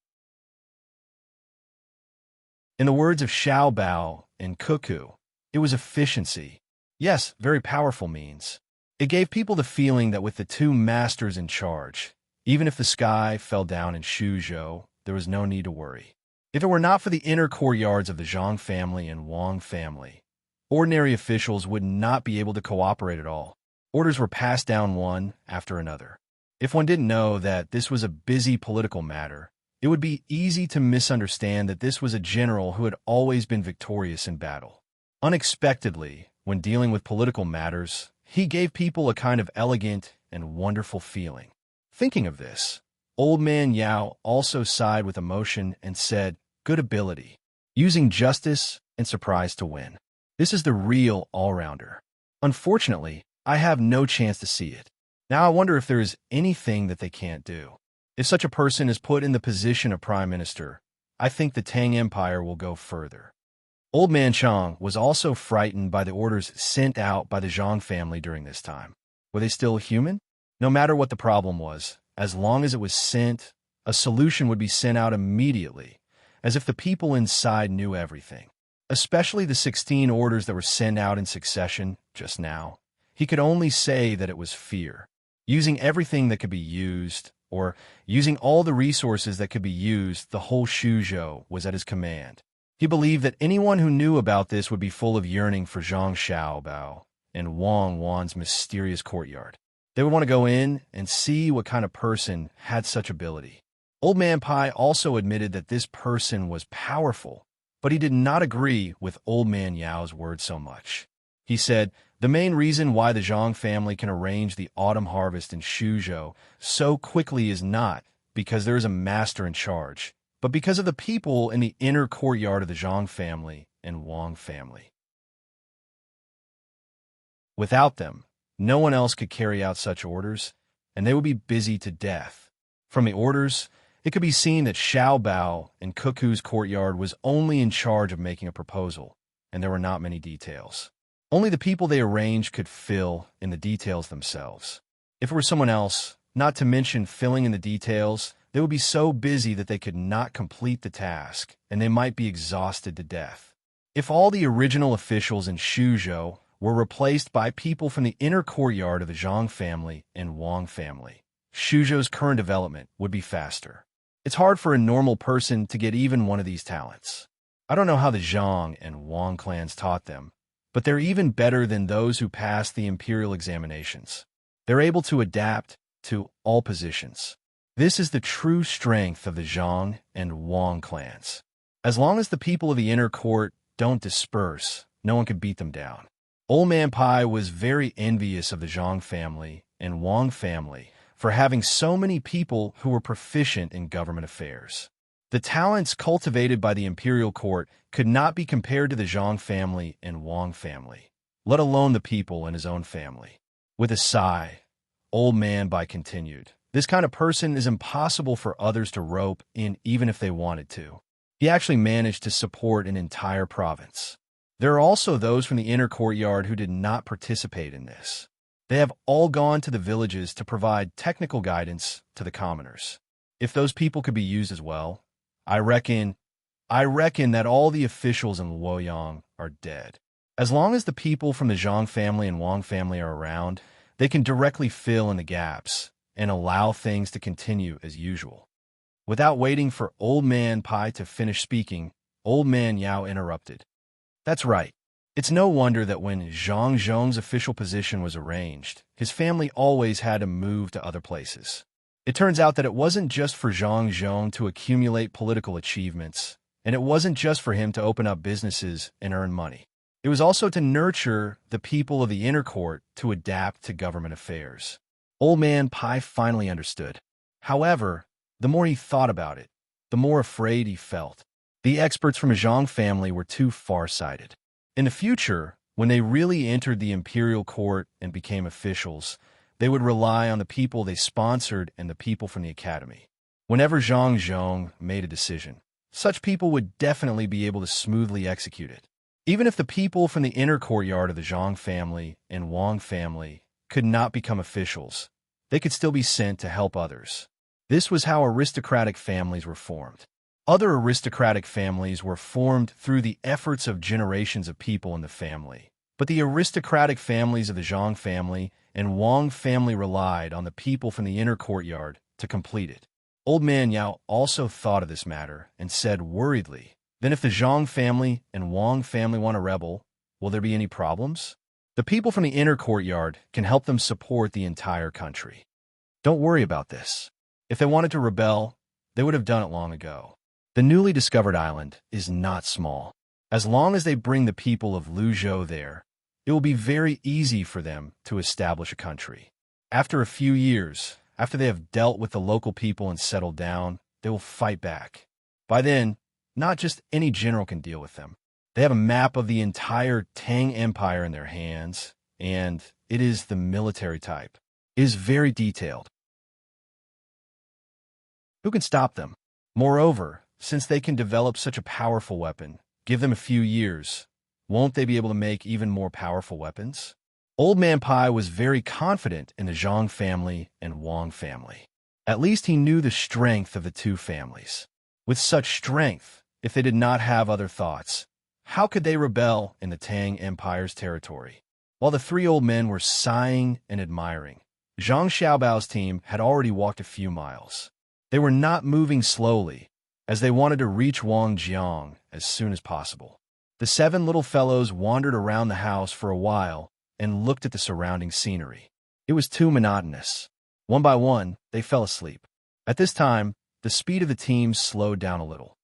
In the words of Xiao Bao and Cuckoo, it was efficiency. Yes, very powerful means. It gave people the feeling that with the 2 masters in charge, even if the sky fell down in Shuzhou, there was no need to worry. If it were not for the inner courtyards of the Zhang family and Wang family, ordinary officials would not be able to cooperate at all. Orders were passed down one after another. If one didn't know that this was a busy political matter, it would be easy to misunderstand that this was a general who had always been victorious in battle. Unexpectedly, when dealing with political matters, he gave people a kind of elegant and wonderful feeling. Thinking of this, Old Man Yao also sighed with emotion and said, "Good ability, using justice and surprise to win. This is the real all-rounder. Unfortunately, I have no chance to see it. Now I wonder if there is anything that they can't do. If such a person is put in the position of prime minister, I think the Tang Empire will go further." Old Man Chang was also frightened by the orders sent out by the Zhang family during this time. Were they still human? No matter what the problem was, as long as it was sent, a solution would be sent out immediately, as if the people inside knew everything. Especially the 16 orders that were sent out in succession just now. He could only say that it was fear. Using everything that could be used, or using all the resources that could be used, the whole Shuzhou was at his command. He believed that anyone who knew about this would be full of yearning for Zhang Xiaobao and Wang Wan's mysterious courtyard. They would want to go in and see what kind of person had such ability. Old Man Pai also admitted that this person was powerful, but he did not agree with Old Man Yao's words so much. He said, the main reason why the Zhang family can arrange the autumn harvest in Shuzhou so quickly is not because there is a master in charge, but because of the people in the inner courtyard of the Zhang family and Wang family. Without them, no one else could carry out such orders, and they would be busy to death. From the orders, it could be seen that Xiao Bao in Cuckoo's courtyard was only in charge of making a proposal, and there were not many details. Only the people they arranged could fill in the details themselves. If it were someone else, not to mention filling in the details, they would be so busy that they could not complete the task, and they might be exhausted to death. If all the original officials in Shuzhou were replaced by people from the inner courtyard of the Zhang family and Wang family, Shuzhou's current development would be faster. It's hard for a normal person to get even one of these talents. I don't know how the Zhang and Wang clans taught them, but they're even better than those who passed the imperial examinations. They're able to adapt to all positions. This is the true strength of the Zhang and Wang clans. As long as the people of the inner court don't disperse, no one can beat them down. Old Man Pai was very envious of the Zhang family and Wang family for having so many people who were proficient in government affairs. The talents cultivated by the imperial court could not be compared to the Zhang family and Wang family, let alone the people in his own family. With a sigh, Old Man Bai continued, "This kind of person is impossible for others to rope in even if they wanted to." He actually managed to support an entire province. There are also those from the inner courtyard who did not participate in this. They have all gone to the villages to provide technical guidance to the commoners. If those people could be used as well, I reckon that all the officials in Luoyang are dead. As long as the people from the Zhang family and Wang family are around, they can directly fill in the gaps and allow things to continue as usual. Without waiting for Old Man Pai to finish speaking, Old Man Yao interrupted. That's right. It's no wonder that when Zhang Zhong's official position was arranged, his family always had to move to other places. It turns out that it wasn't just for Zhang Zhong to accumulate political achievements, and it wasn't just for him to open up businesses and earn money. It was also to nurture the people of the inner court to adapt to government affairs. Old Man Pai finally understood. However, the more he thought about it, the more afraid he felt. The experts from the Zhang family were too far-sighted. In the future, when they really entered the imperial court and became officials, they would rely on the people they sponsored and the people from the academy. Whenever Zhang Zhong made a decision, such people would definitely be able to smoothly execute it. Even if the people from the inner courtyard of the Zhang family and Wang family could not become officials, they could still be sent to help others. This was how aristocratic families were formed. Other aristocratic families were formed through the efforts of generations of people in the family. But the aristocratic families of the Zhang family and Wang family relied on the people from the inner courtyard to complete it. Old Man Yao also thought of this matter and said worriedly, "Then if the Zhang family and Wang family want to rebel, will there be any problems? The people from the inner courtyard can help them support the entire country. Don't worry about this. If they wanted to rebel, they would have done it long ago." The newly discovered island is not small. As long as they bring the people of Luzhou there, it will be very easy for them to establish a country. After a few years, after they have dealt with the local people and settled down, they will fight back. By then, not just any general can deal with them. They have a map of the entire Tang Empire in their hands, and it is the military type. It is very detailed. Who can stop them? Moreover, since they can develop such a powerful weapon, give them a few years, won't they be able to make even more powerful weapons? Old Man Pai was very confident in the Zhang family and Wang family. At least he knew the strength of the two families. With such strength, if they did not have other thoughts, how could they rebel in the Tang Empire's territory? While the three old men were sighing and admiring, Zhang Xiaobao's team had already walked a few miles. They were not moving slowly, as they wanted to reach Wangjiang as soon as possible. The seven little fellows wandered around the house for a while and looked at the surrounding scenery. It was too monotonous. One by one, they fell asleep. At this time, the speed of the team slowed down a little.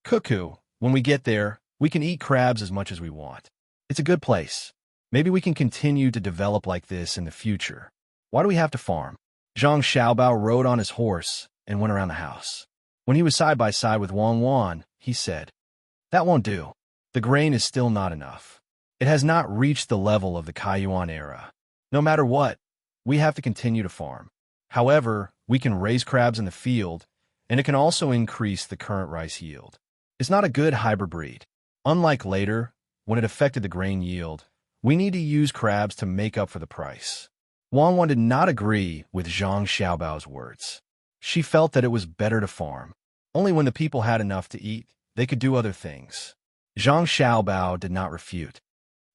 "Cuckoo, when we get there, we can eat crabs as much as we want. It's a good place. Maybe we can continue to develop like this in the future. Why do we have to farm?" Zhang Xiaobao rode on his horse and went around the house. When he was side by side with Wang Wan, he said, "That won't do. The grain is still not enough. It has not reached the level of the Kaiyuan era. No matter what, we have to continue to farm. However, we can raise crabs in the field, and it can also increase the current rice yield. It's not a good hybrid breed. Unlike later, when it affected the grain yield, we need to use crabs to make up for the price." Wang Wan did not agree with Zhang Xiaobao's words. She felt that it was better to farm. Only when the people had enough to eat, they could do other things. Zhang Xiaobao did not refute.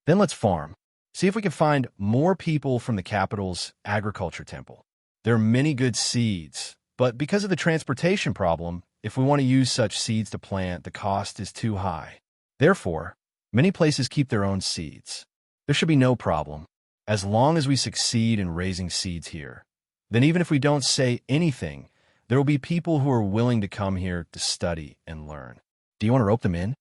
"Then let's farm. See if we can find more people from the capital's agriculture temple. There are many good seeds, but because of the transportation problem, if we want to use such seeds to plant, the cost is too high. Therefore, many places keep their own seeds. There should be no problem. As long as we succeed in raising seeds here, then even if we don't say anything, there will be people who are willing to come here to study and learn. Do you want to rope them in?"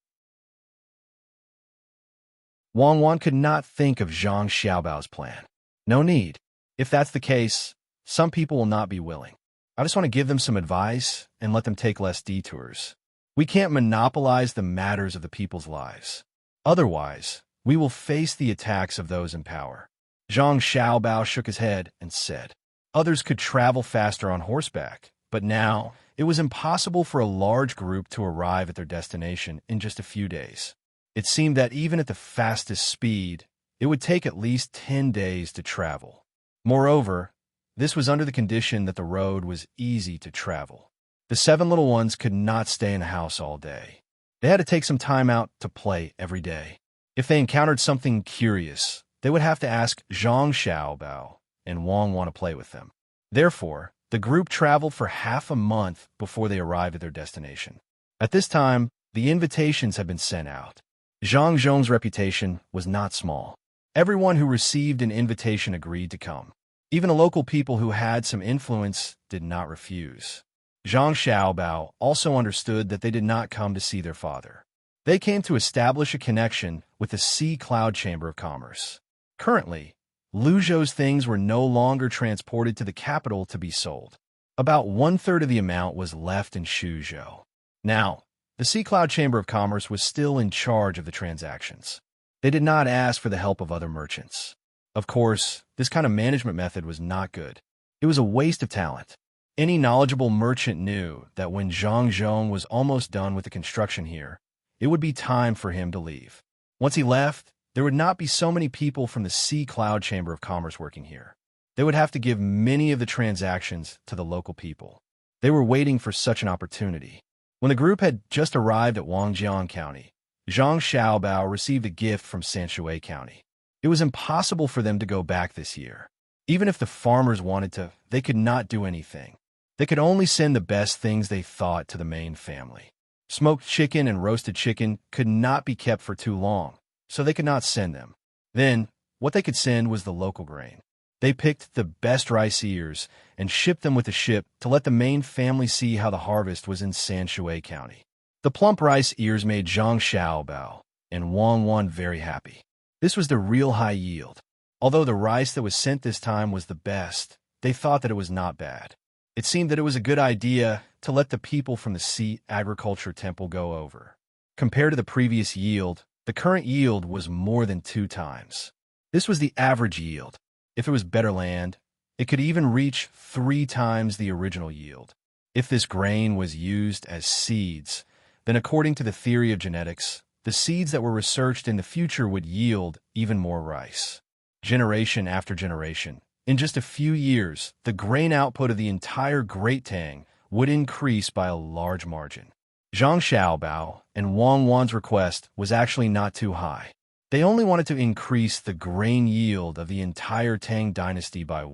Wang Wan could not think of Zhang Xiaobao's plan. "No need. If that's the case, some people will not be willing. I just want to give them some advice and let them take less detours. We can't monopolize the matters of the people's lives. Otherwise, we will face the attacks of those in power. Zhang Xiaobao shook his head and said, others could travel faster on horseback, but now it was impossible for a large group to arrive at their destination in just a few days. It seemed that even at the fastest speed, it would take at least 10 days to travel. Moreover, this was under the condition that the road was easy to travel. The 7 little ones could not stay in the house all day. They had to take some time out to play every day. If they encountered something curious, they would have to ask Zhang Xiaobao, and Wang want to play with them. Therefore, the group traveled for half a month before they arrived at their destination. At this time, the invitations had been sent out. Zhang Zhong's reputation was not small. Everyone who received an invitation agreed to come. Even the local people who had some influence did not refuse. Zhang Xiaobao also understood that they did not come to see their father. They came to establish a connection with the Sea Cloud Chamber of Commerce. Currently, Lu Zhou's things were no longer transported to the capital to be sold. About 1/3 of the amount was left in Shuzhou. Now, the Sea Cloud Chamber of Commerce was still in charge of the transactions. They did not ask for the help of other merchants. Of course, this kind of management method was not good. It was a waste of talent. Any knowledgeable merchant knew that when Zhang Zhong was almost done with the construction here, it would be time for him to leave. Once he left, there would not be so many people from the Sea Cloud Chamber of Commerce working here. They would have to give many of the transactions to the local people. They were waiting for such an opportunity. When the group had just arrived at Wangjiang County, Zhang Xiaobao received a gift from Sanshui County. It was impossible for them to go back this year. Even if the farmers wanted to, they could not do anything. They could only send the best things they thought to the main family. Smoked chicken and roasted chicken could not be kept for too long, so they could not send them. Then, what they could send was the local grain. They picked the best rice ears and shipped them with the ship to let the main family see how the harvest was in Sanshui County. The plump rice ears made Zhang Xiaobao and Wang Wan very happy. This was the real high yield. Although the rice that was sent this time was the best, they thought that it was not bad. It seemed that it was a good idea to let the people from the Sea Agriculture Temple go over. Compared to the previous yield, the current yield was more than 2 times. This was the average yield. If it was better land, it could even reach 3 times the original yield. If this grain was used as seeds, then according to the theory of genetics, the seeds that were researched in the future would yield even more rice. Generation after generation, in just a few years, the grain output of the entire Great Tang would increase by a large margin. Zhang Xiaobao and Wang Wan's request was actually not too high. They only wanted to increase the grain yield of the entire Tang dynasty by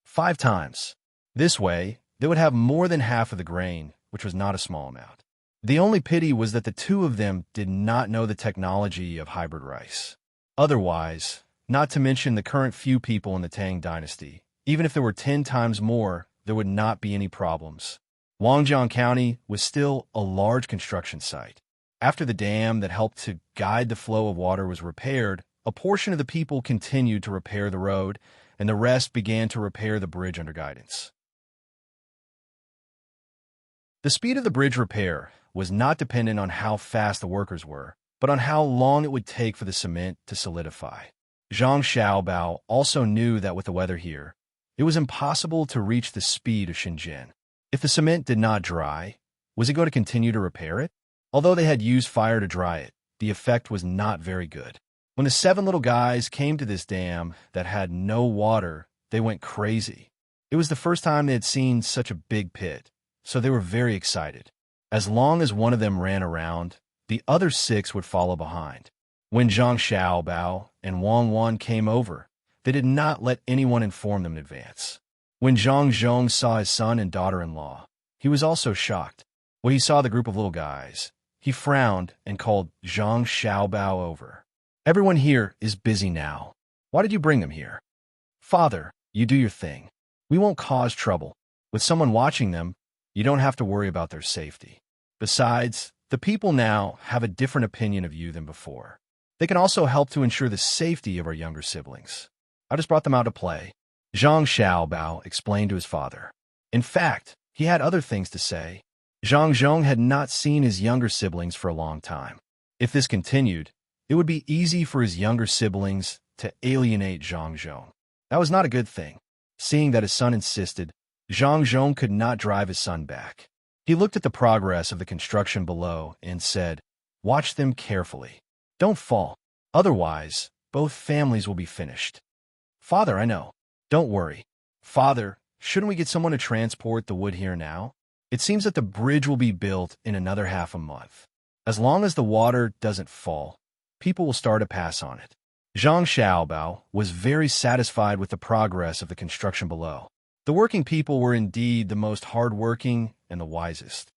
5 times. This way, they would have more than half of the grain, which was not a small amount. The only pity was that the 2 of them did not know the technology of hybrid rice. Otherwise, not to mention the current few people in the Tang dynasty, even if there were 10 times more, there would not be any problems. Wangjiang County was still a large construction site. After the dam that helped to guide the flow of water was repaired, a portion of the people continued to repair the road, and the rest began to repair the bridge under guidance. The speed of the bridge repair was not dependent on how fast the workers were, but on how long it would take for the cement to solidify. Zhang Xiaobao also knew that with the weather here, it was impossible to reach the speed of Shenzhen. If the cement did not dry, was it going to continue to repair it? Although they had used fire to dry it, the effect was not very good. When the 7 little guys came to this dam that had no water, they went crazy. It was the first time they had seen such a big pit, so they were very excited. As long as one of them ran around, the other 6 would follow behind. When Zhang Xiaobao and Wang Wan came over, they did not let anyone inform them in advance. When Zhang Zhong saw his son and daughter-in-law, he was also shocked. When he saw the group of little guys, he frowned and called Zhang Xiaobao over. Everyone here is busy now. Why did you bring them here? Father, you do your thing. We won't cause trouble. With someone watching them, you don't have to worry about their safety. Besides, the people now have a different opinion of you than before. They can also help to ensure the safety of our younger siblings. I just brought them out to play. Zhang Xiaobao explained to his father. In fact, he had other things to say. Zhang Zhong had not seen his younger siblings for a long time. If this continued, it would be easy for his younger siblings to alienate Zhang Zhong. That was not a good thing. Seeing that his son insisted, Zhang Zhong could not drive his son back. He looked at the progress of the construction below and said, "Watch them carefully. Don't fall. Otherwise, both families will be finished." "Father, I know. Don't worry." "Father, shouldn't we get someone to transport the wood here now? It seems that the bridge will be built in another half a month. As long as the water doesn't fall, people will start to pass on it." Zhang Xiaobao was very satisfied with the progress of the construction below. The working people were indeed the most hardworking and the wisest.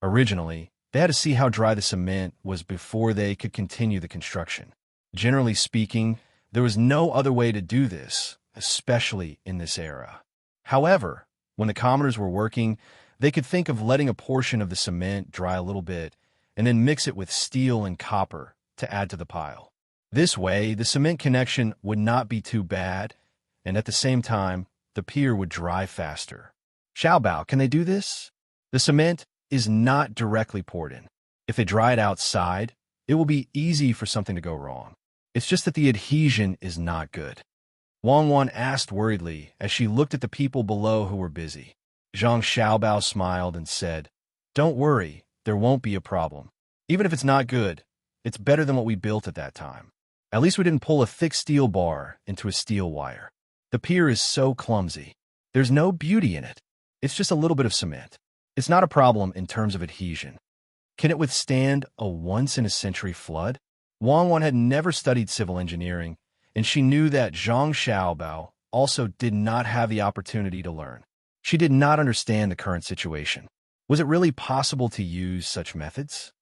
Originally, they had to see how dry the cement was before they could continue the construction. Generally speaking, there was no other way to do this, especially in this era. However, when the commoners were working, they could think of letting a portion of the cement dry a little bit and then mix it with steel and copper to add to the pile. This way, the cement connection would not be too bad, and at the same time, the pier would dry faster. "Xiaobao, can they do this?" "The cement is not directly poured in. If they dry it outside, it will be easy for something to go wrong. It's just that the adhesion is not good." Wang Wan asked worriedly as she looked at the people below who were busy. Zhang Xiaobao smiled and said, "Don't worry, there won't be a problem. Even if it's not good, it's better than what we built at that time. At least we didn't pull a thick steel bar into a steel wire. The pier is so clumsy. There's no beauty in it. It's just a little bit of cement. It's not a problem in terms of adhesion. Can it withstand a once-in-a-century flood?" Wang Wan had never studied civil engineering, and she knew that Zhang Xiaobao also did not have the opportunity to learn. She did not understand the current situation. Was it really possible to use such methods?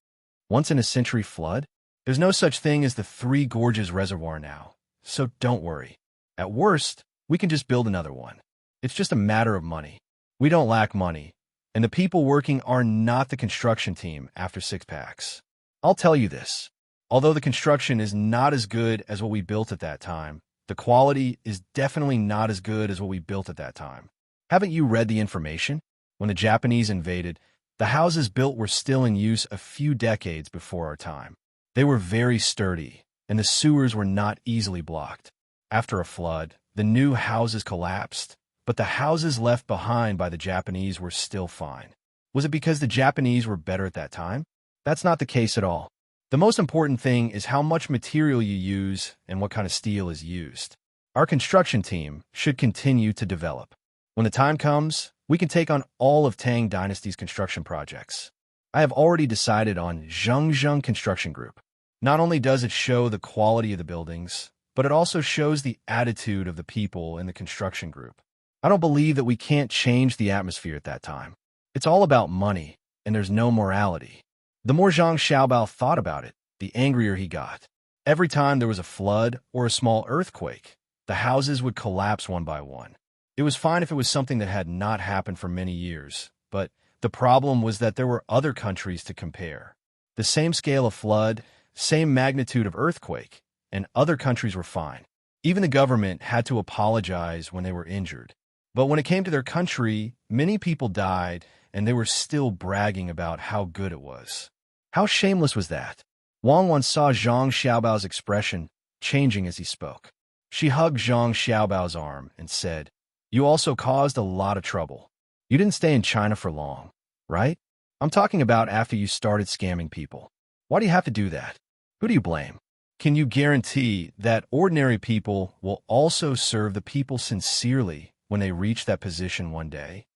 Once-in-a-century flood? There's no such thing as the Three Gorges Reservoir now, so don't worry. At worst, we can just build another one. It's just a matter of money. We don't lack money, and the people working are not the construction team after six packs. I'll tell you this. Although the construction is not as good as what we built at that time, the quality is definitely not as good as what we built at that time. Haven't you read the information? When the Japanese invaded, the houses built were still in use a few decades before our time. They were very sturdy, and the sewers were not easily blocked. After a flood, the new houses collapsed, but the houses left behind by the Japanese were still fine. Was it because the Japanese were better at that time? That's not the case at all. The most important thing is how much material you use and what kind of steel is used. Our construction team should continue to develop. When the time comes, we can take on all of Tang Dynasty's construction projects. I have already decided on Zhengzheng Construction Group. Not only does it show the quality of the buildings, but it also shows the attitude of the people in the construction group. I don't believe that we can't change the atmosphere at that time. It's all about money, and there's no morality. The more Zhang Xiaobao thought about it, the angrier he got. Every time there was a flood or a small earthquake, the houses would collapse one by one. It was fine if it was something that had not happened for many years, but the problem was that there were other countries to compare. The same scale of flood, same magnitude of earthquake, and other countries were fine. Even the government had to apologize when they were injured. But when it came to their country, many people died, and they were still bragging about how good it was. How shameless was that? Wang Wan saw Zhang Xiaobao's expression changing as he spoke. She hugged Zhang Xiaobao's arm and said, "You also caused a lot of trouble. You didn't stay in China for long, right? I'm talking about after you started scamming people. Why do you have to do that? Who do you blame? Can you guarantee that ordinary people will also serve the people sincerely when they reach that position one day?"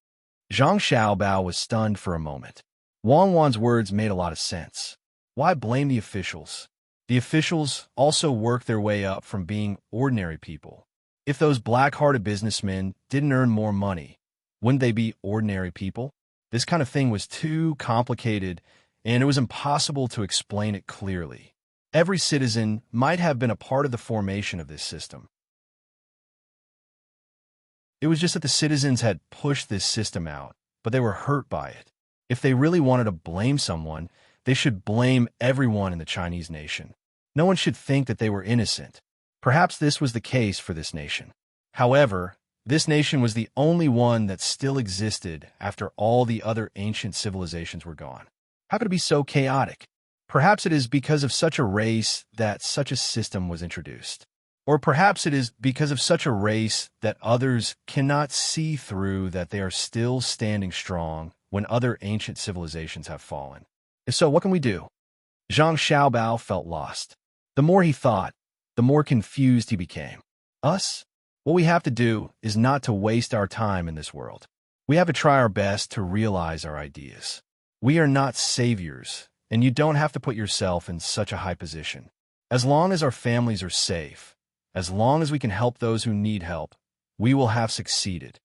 Zhang Xiaobao was stunned for a moment. Wang Wan's words made a lot of sense. Why blame the officials? The officials also work their way up from being ordinary people. If those black-hearted businessmen didn't earn more money, wouldn't they be ordinary people? This kind of thing was too complicated, and it was impossible to explain it clearly. Every citizen might have been a part of the formation of this system. It was just that the citizens had pushed this system out, but they were hurt by it. If they really wanted to blame someone, they should blame everyone in the Chinese nation. No one should think that they were innocent. Perhaps this was the case for this nation. However, this nation was the only one that still existed after all the other ancient civilizations were gone. How could it be so chaotic? Perhaps it is because of such a race that such a system was introduced. Or perhaps it is because of such a race that others cannot see through that they are still standing strong when other ancient civilizations have fallen. If so, what can we do? Zhang Xiaobao felt lost. The more he thought, the more confused he became. Us? What we have to do is not to waste our time in this world. We have to try our best to realize our ideas. We are not saviors, and you don't have to put yourself in such a high position. As long as our families are safe, as long as we can help those who need help, we will have succeeded.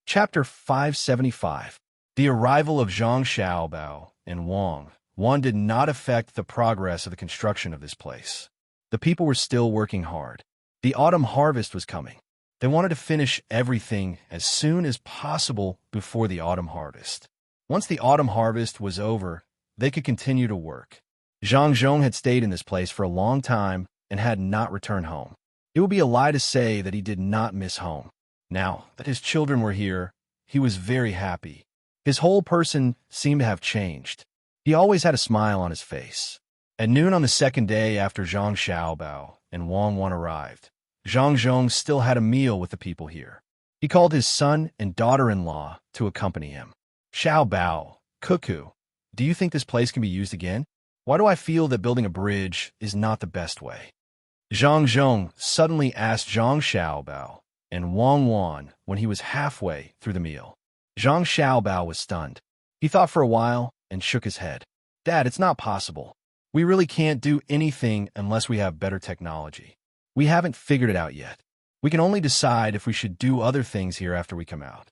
Chapter 575. The arrival of Zhang Xiaobao and Wang did not affect the progress of the construction of this place. The people were still working hard. The autumn harvest was coming. They wanted to finish everything as soon as possible before the autumn harvest. Once the autumn harvest was over, they could continue to work. Zhang Zhong had stayed in this place for a long time and had not returned home. It would be a lie to say that he did not miss home. Now that his children were here, he was very happy. His whole person seemed to have changed. He always had a smile on his face. At noon on the second day after Zhang Xiaobao and Wang arrived, Zhang Zhong still had a meal with the people here. He called his son and daughter-in-law to accompany him. Xiaobao, Cuckoo, do you think this place can be used again? Why do I feel that building a bridge is not the best way? Zhang Zhong suddenly asked Zhang Xiaobao and Wang when he was halfway through the meal. Zhang Xiaobao was stunned. He thought for a while and shook his head. Dad, it's not possible. We really can't do anything unless we have better technology. We haven't figured it out yet. We can only decide if we should do other things here after we come out.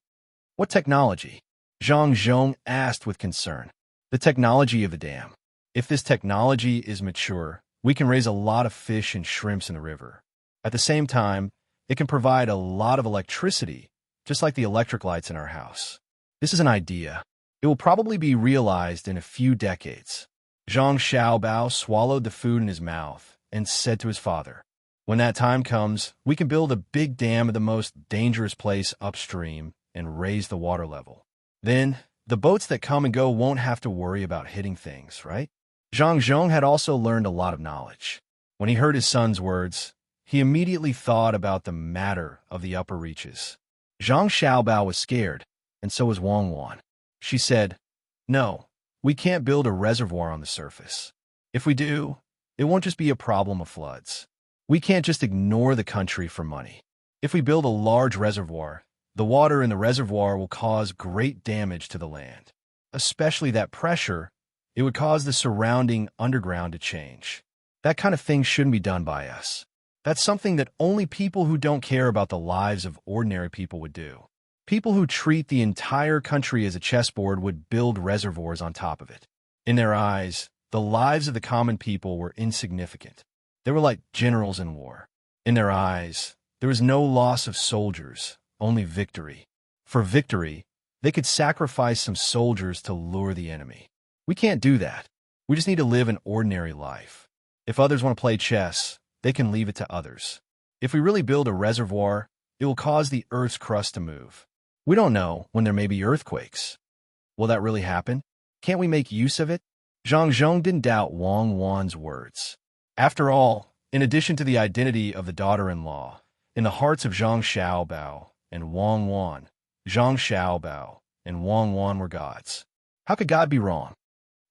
What technology? Zhang Zhong asked with concern. The technology of the dam. If this technology is mature, we can raise a lot of fish and shrimps in the river. At the same time, it can provide a lot of electricity, just like the electric lights in our house. This is an idea. It will probably be realized in a few decades. Zhang Xiaobao swallowed the food in his mouth and said to his father, when that time comes, we can build a big dam at the most dangerous place upstream and raise the water level. Then, the boats that come and go won't have to worry about hitting things, right? Zhang Zhong had also learned a lot of knowledge. When he heard his son's words, he immediately thought about the matter of the upper reaches. Zhang Xiaobao was scared, and so was Wang. She said, no, we can't build a reservoir on the surface. If we do, it won't just be a problem of floods. We can't just ignore the country for money. If we build a large reservoir, the water in the reservoir will cause great damage to the land. Especially that pressure, it would cause the surrounding underground to change. That kind of thing shouldn't be done by us. That's something that only people who don't care about the lives of ordinary people would do. People who treat the entire country as a chessboard would build reservoirs on top of it. In their eyes, the lives of the common people were insignificant. They were like generals in war. In their eyes, there was no loss of soldiers, only victory. For victory, they could sacrifice some soldiers to lure the enemy. We can't do that. We just need to live an ordinary life. If others want to play chess, they can leave it to others. If we really build a reservoir, it will cause the Earth's crust to move. We don't know when there may be earthquakes. Will that really happen? Can't we make use of it? Zhang Zhong didn't doubt Wang's words. After all, in addition to the identity of the daughter-in-law, in the hearts of Zhang Xiaobao and Wang, Zhang Xiaobao and Wang were gods. How could God be wrong?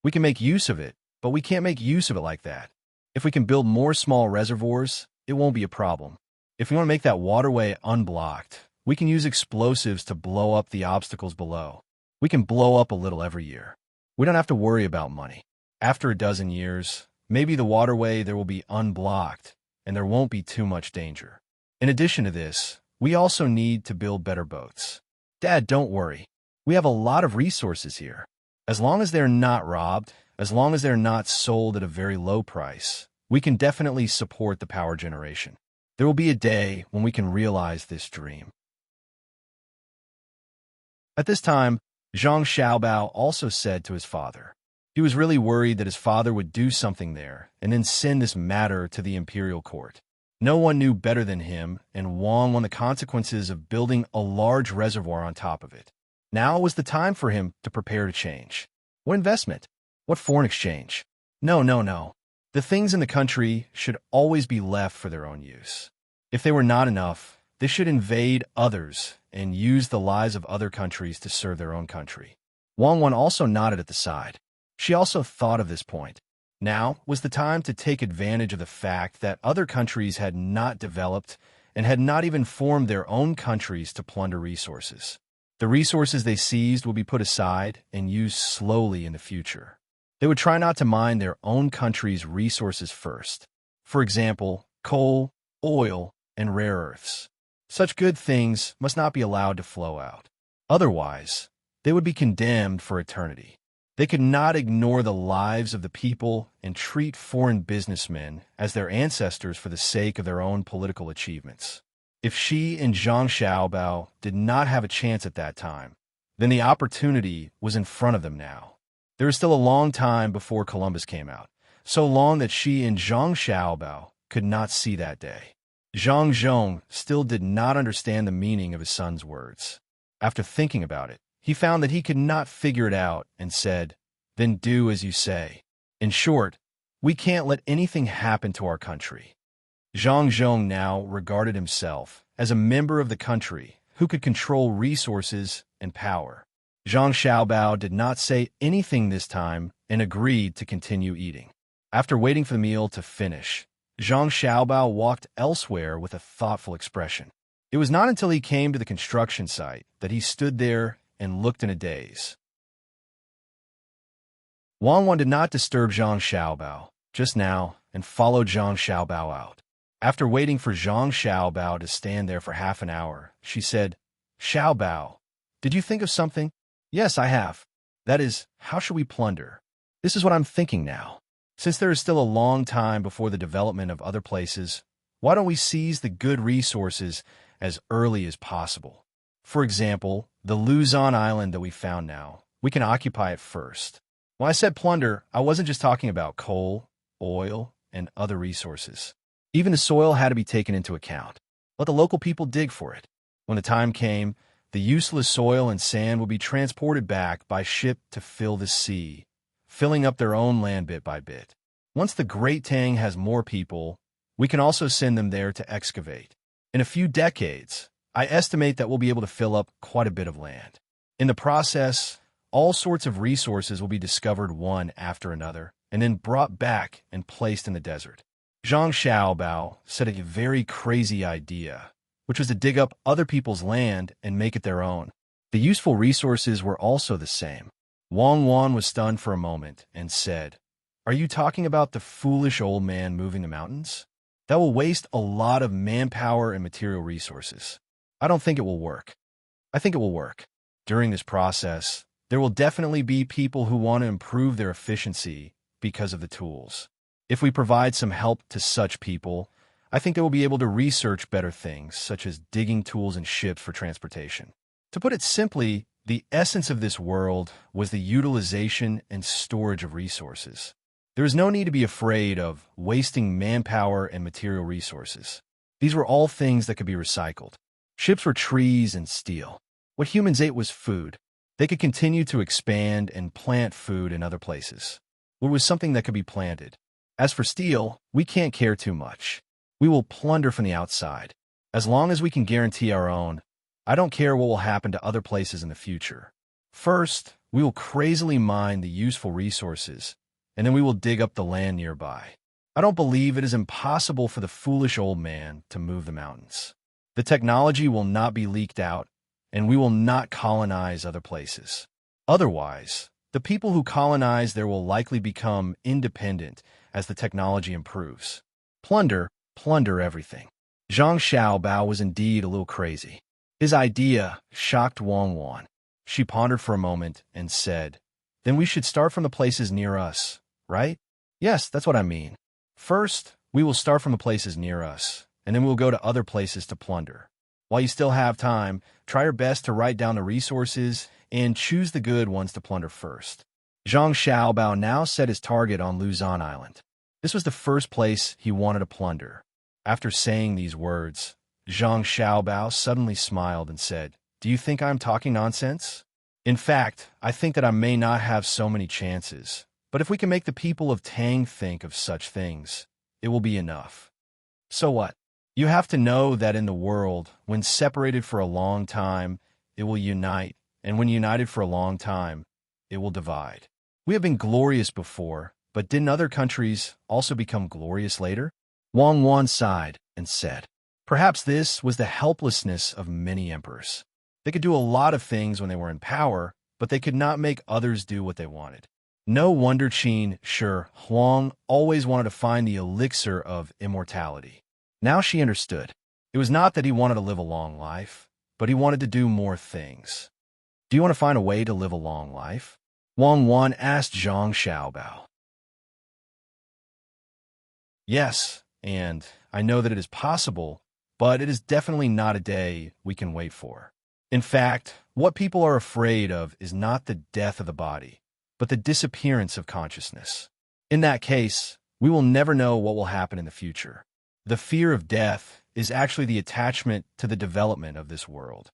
We can make use of it, but we can't make use of it like that. If we can build more small reservoirs, it won't be a problem. If we want to make that waterway unblocked, we can use explosives to blow up the obstacles below. We can blow up a little every year. We don't have to worry about money. After a dozen years, maybe the waterway there will be unblocked, and there won't be too much danger. In addition to this, we also need to build better boats. Dad, don't worry. We have a lot of resources here. As long as they're not robbed, as long as they're not sold at a very low price, we can definitely support the power generation. There will be a day when we can realize this dream. At this time, Zhang Xiaobao also said to his father. He was really worried that his father would do something there and then send this matter to the imperial court. No one knew better than him, and Wang the consequences of building a large reservoir on top of it. Now was the time for him to prepare to change. What investment? What foreign exchange? No, no, no. The things in the country should always be left for their own use. If they were not enough, they should invade others and use the lives of other countries to serve their own country. Wang Wan also nodded at the side. She also thought of this point. Now was the time to take advantage of the fact that other countries had not developed and had not even formed their own countries to plunder resources. The resources they seized would be put aside and used slowly in the future. They would try not to mine their own country's resources first. For example, coal, oil, and rare earths. Such good things must not be allowed to flow out. Otherwise, they would be condemned for eternity. They could not ignore the lives of the people and treat foreign businessmen as their ancestors for the sake of their own political achievements. If she and Zhang Xiaobao did not have a chance at that time, then the opportunity was in front of them now. There is still a long time before Columbus came out, so long that she and Zhang Xiaobao could not see that day. Zhang Zhong still did not understand the meaning of his son's words. After thinking about it, he found that he could not figure it out and said, "Then do as you say." In short, we can't let anything happen to our country. Zhang Zhong now regarded himself as a member of the country who could control resources and power. Zhang Xiaobao did not say anything this time and agreed to continue eating. After waiting for the meal to finish, Zhang Xiaobao walked elsewhere with a thoughtful expression. It was not until he came to the construction site that he stood there and looked in a daze. Wang Wan did not disturb Zhang Xiaobao just now and followed Zhang Xiaobao out. After waiting for Zhang Xiaobao to stand there for half an hour, she said, "Xiaobao, did you think of something?" "Yes, I have. That is, how should we plunder? This is what I'm thinking now. Since there is still a long time before the development of other places, why don't we seize the good resources as early as possible? For example, the Luzon island that we found now, we can occupy it first." When I said plunder, I wasn't just talking about coal, oil, and other resources. Even the soil had to be taken into account. Let the local people dig for it. When the time came, the useless soil and sand would be transported back by ship to fill the sea, filling up their own land bit by bit. Once the Great Tang has more people, we can also send them there to excavate. In a few decades, I estimate that we'll be able to fill up quite a bit of land. In the process, all sorts of resources will be discovered one after another, and then brought back and placed in the desert. Zhang Xiaobao said a very crazy idea, which was to dig up other people's land and make it their own. The useful resources were also the same. Wang Wan was stunned for a moment and said, "Are you talking about the foolish old man moving the mountains? That will waste a lot of manpower and material resources. I don't think it will work." "I think it will work. During this process, there will definitely be people who want to improve their efficiency because of the tools. If we provide some help to such people, I think they will be able to research better things, such as digging tools and ships for transportation." To put it simply, the essence of this world was the utilization and storage of resources. There is no need to be afraid of wasting manpower and material resources. These were all things that could be recycled. Ships were trees and steel. What humans ate was food. They could continue to expand and plant food in other places. Wood was something that could be planted. As for steel, we can't care too much. We will plunder from the outside. As long as we can guarantee our own, I don't care what will happen to other places in the future. First, we will crazily mine the useful resources, and then we will dig up the land nearby. I don't believe it is impossible for the foolish old man to move the mountains. The technology will not be leaked out, and we will not colonize other places. Otherwise, the people who colonize there will likely become independent as the technology improves. Plunder everything. Zhang Xiaobao was indeed a little crazy. His idea shocked Wang Wan. She pondered for a moment and said, "Then we should start from the places near us, right?" "Yes, that's what I mean. First, we will start from the places near us, and then we'll go to other places to plunder. While you still have time, try your best to write down the resources and choose the good ones to plunder first." Zhang Xiaobao now set his target on Luzon Island. This was the first place he wanted to plunder. After saying these words, Zhang Xiaobao suddenly smiled and said, "Do you think I'm talking nonsense?" In fact, I think that I may not have so many chances, but if we can make the people of Tang think of such things, it will be enough. So what? You have to know that in the world, when separated for a long time, it will unite, and when united for a long time, it will divide. We have been glorious before, but didn't other countries also become glorious later? Wang Wan sighed and said, perhaps this was the helplessness of many emperors. They could do a lot of things when they were in power, but they could not make others do what they wanted. No wonder Qin Shi Huang always wanted to find the elixir of immortality. Now she understood. It was not that he wanted to live a long life, but he wanted to do more things. Do you want to find a way to live a long life? Wang Wan asked Zhang Xiaobao. Yes, and I know that it is possible, but it is definitely not a day we can wait for. In fact, what people are afraid of is not the death of the body, but the disappearance of consciousness. In that case, we will never know what will happen in the future. The fear of death is actually the attachment to the development of this world.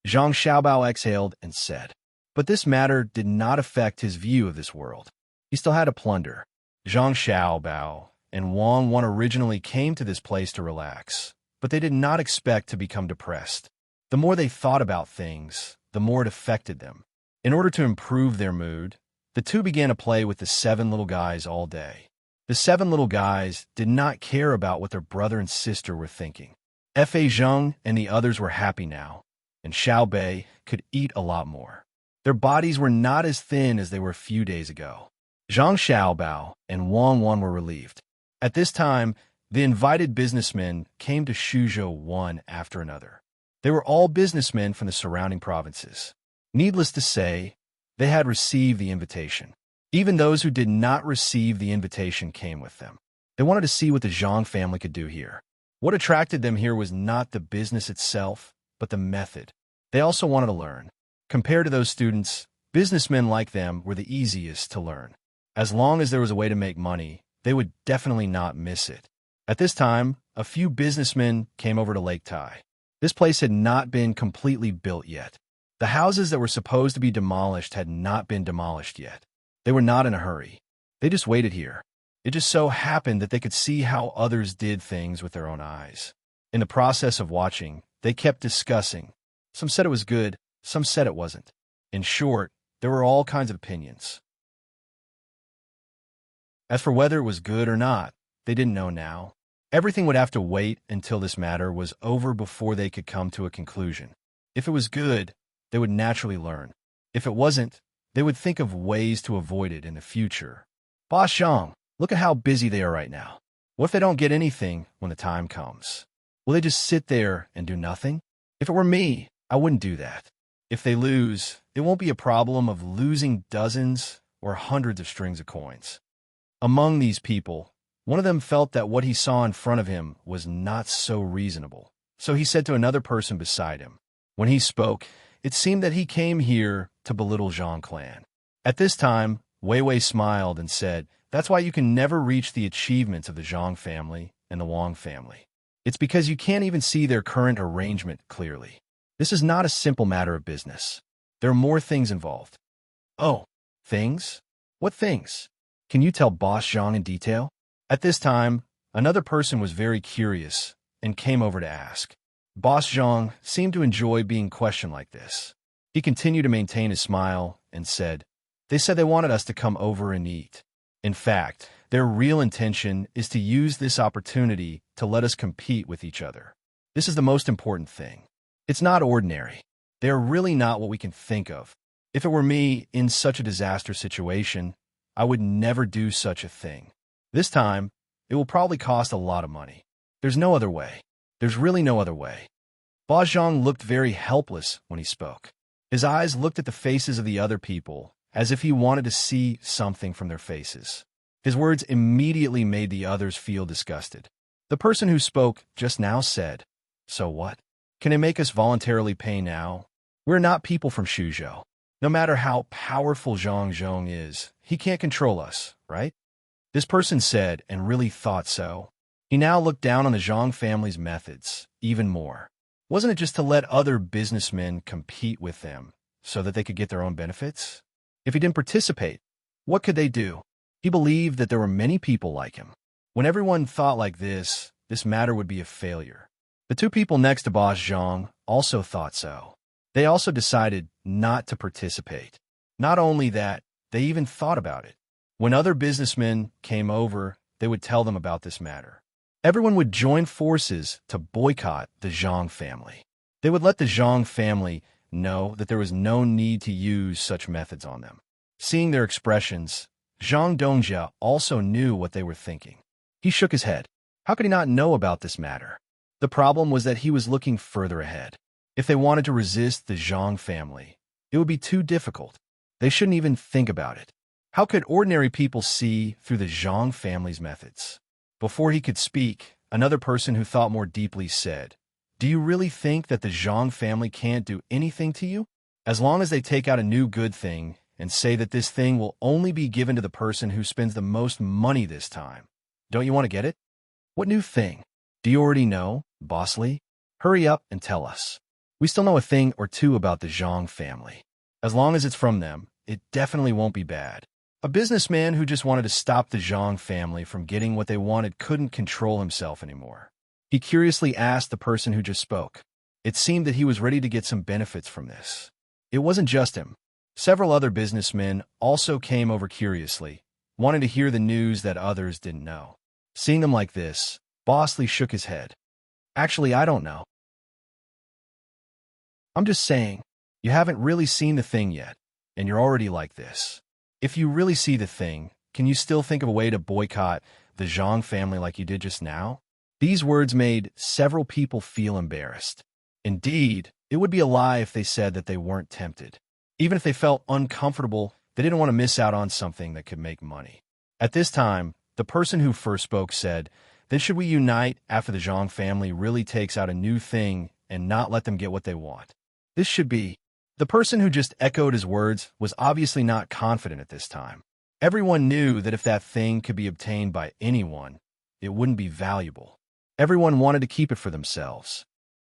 Zhang Xiaobao exhaled and said, but this matter did not affect his view of this world. He still had to plunder. Zhang Xiaobao and Wang Wan originally came to this place to relax, but they did not expect to become depressed. The more they thought about things, the more it affected them. In order to improve their mood, the two began to play with the 7 little guys all day. The 7 little guys did not care about what their brother and sister were thinking. Fa Zheng and the others were happy now, and Xiao Bei could eat a lot more. Their bodies were not as thin as they were a few days ago. Zhang Xiaobao and Wang Wan were relieved. At this time, the invited businessmen came to Shuzhou one after another. They were all businessmen from the surrounding provinces. Needless to say, they had received the invitation. Even those who did not receive the invitation came with them. They wanted to see what the Zhang family could do here. What attracted them here was not the business itself, but the method. They also wanted to learn. Compared to those students, businessmen like them were the easiest to learn. As long as there was a way to make money, they would definitely not miss it. At this time, a few businessmen came over to Lake Tai. This place had not been completely built yet. The houses that were supposed to be demolished had not been demolished yet. They were not in a hurry. They just waited here. It just so happened that they could see how others did things with their own eyes. In the process of watching, they kept discussing. Some said it was good, some said it wasn't. In short, there were all kinds of opinions. As for whether it was good or not, they didn't know now. Everything would have to wait until this matter was over before they could come to a conclusion. If it was good, they would naturally learn. If it wasn't, they would think of ways to avoid it in the future. Boss Zhang, look at how busy they are right now. What if they don't get anything when the time comes? Will they just sit there and do nothing? If it were me, I wouldn't do that. If they lose, it won't be a problem of losing dozens or hundreds of strings of coins. Among these people, one of them felt that what he saw in front of him was not so reasonable. So he said to another person beside him. When he spoke, it seemed that he came here to belittle Zhang clan. At this time, Wei Wei smiled and said, that's why you can never reach the achievements of the Zhang family and the Wang family. It's because you can't even see their current arrangement clearly. This is not a simple matter of business. There are more things involved. Oh, things? What things? Can you tell Boss Zhang in detail? At this time, another person was very curious and came over to ask. Boss Zhang seemed to enjoy being questioned like this. He continued to maintain his smile and said, they said they wanted us to come over and eat. In fact, their real intention is to use this opportunity to let us compete with each other. This is the most important thing. It's not ordinary. They are really not what we can think of. If it were me in such a disaster situation, I would never do such a thing. This time, it will probably cost a lot of money. There's no other way. There's really no other way. Ba Zhang looked very helpless when he spoke. His eyes looked at the faces of the other people as if he wanted to see something from their faces. His words immediately made the others feel disgusted. The person who spoke just now said, so what? Can it make us voluntarily pay now? We're not people from Shuzhou. No matter how powerful Zhang Zhong is, he can't control us, right? This person said and really thought so. He now looked down on the Zhang family's methods even more. Wasn't it just to let other businessmen compete with them so that they could get their own benefits? If he didn't participate, what could they do? He believed that there were many people like him. When everyone thought like this matter would be a failure. The two people next to Boss Zhang also thought so. They also decided not to participate. Not only that, they even thought about it. When other businessmen came over, they would tell them about this matter. Everyone would join forces to boycott the Zhang family. They would let the Zhang family know that there was no need to use such methods on them. Seeing their expressions, Zhang Dongjia also knew what they were thinking. He shook his head. How could he not know about this matter? The problem was that he was looking further ahead. If they wanted to resist the Zhang family, it would be too difficult. They shouldn't even think about it. How could ordinary people see through the Zhang family's methods? Before he could speak, another person who thought more deeply said, "Do you really think that the Zhang family can't do anything to you? As long as they take out a new good thing and say that this thing will only be given to the person who spends the most money this time. Don't you want to get it? What new thing? Do you already know, Bosley? Hurry up and tell us. We still know a thing or two about the Zhang family. As long as it's from them, it definitely won't be bad." A businessman who just wanted to stop the Zhang family from getting what they wanted couldn't control himself anymore. He curiously asked the person who just spoke. It seemed that he was ready to get some benefits from this. It wasn't just him. Several other businessmen also came over curiously, wanting to hear the news that others didn't know. Seeing them like this, Bosley shook his head. "Actually, I don't know. I'm just saying, you haven't really seen the thing yet, and you're already like this. If you really see the thing, can you still think of a way to boycott the Zhang family like you did just now?" These words made several people feel embarrassed. Indeed, it would be a lie if they said that they weren't tempted. Even if they felt uncomfortable, they didn't want to miss out on something that could make money. At this time, the person who first spoke said, "Then should we unite after the Zhang family really takes out a new thing and not let them get what they want? This should be..." The person who just echoed his words was obviously not confident at this time. Everyone knew that if that thing could be obtained by anyone, it wouldn't be valuable. Everyone wanted to keep it for themselves.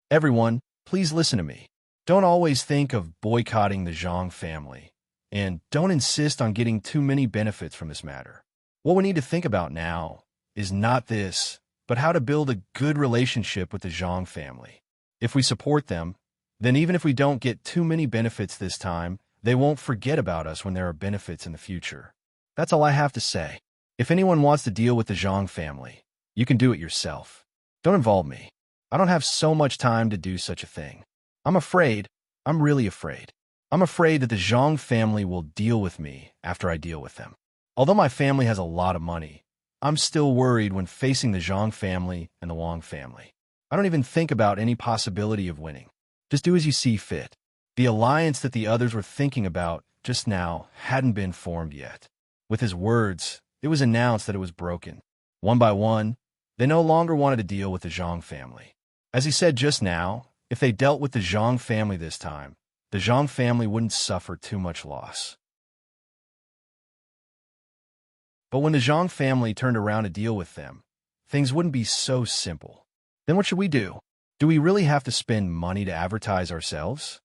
Everyone, please listen to me. Don't always think of boycotting the Zhang family, and don't insist on getting too many benefits from this matter. What we need to think about now is not this, but how to build a good relationship with the Zhang family. If we support them, then even if we don't get too many benefits this time, they won't forget about us when there are benefits in the future. That's all I have to say. If anyone wants to deal with the Zhang family, you can do it yourself. Don't involve me. I don't have so much time to do such a thing. I'm really afraid. I'm afraid that the Zhang family will deal with me after I deal with them. Although my family has a lot of money, I'm still worried when facing the Zhang family and the Wang family. I don't even think about any possibility of winning. Just do as you see fit. The alliance that the others were thinking about just now hadn't been formed yet. With his words, it was announced that it was broken. One by one, they no longer wanted to deal with the Zhang family. As he said just now, if they dealt with the Zhang family this time, the Zhang family wouldn't suffer too much loss. But when the Zhang family turned around to deal with them, things wouldn't be so simple. Then what should we do? Do we really have to spend money to advertise ourselves?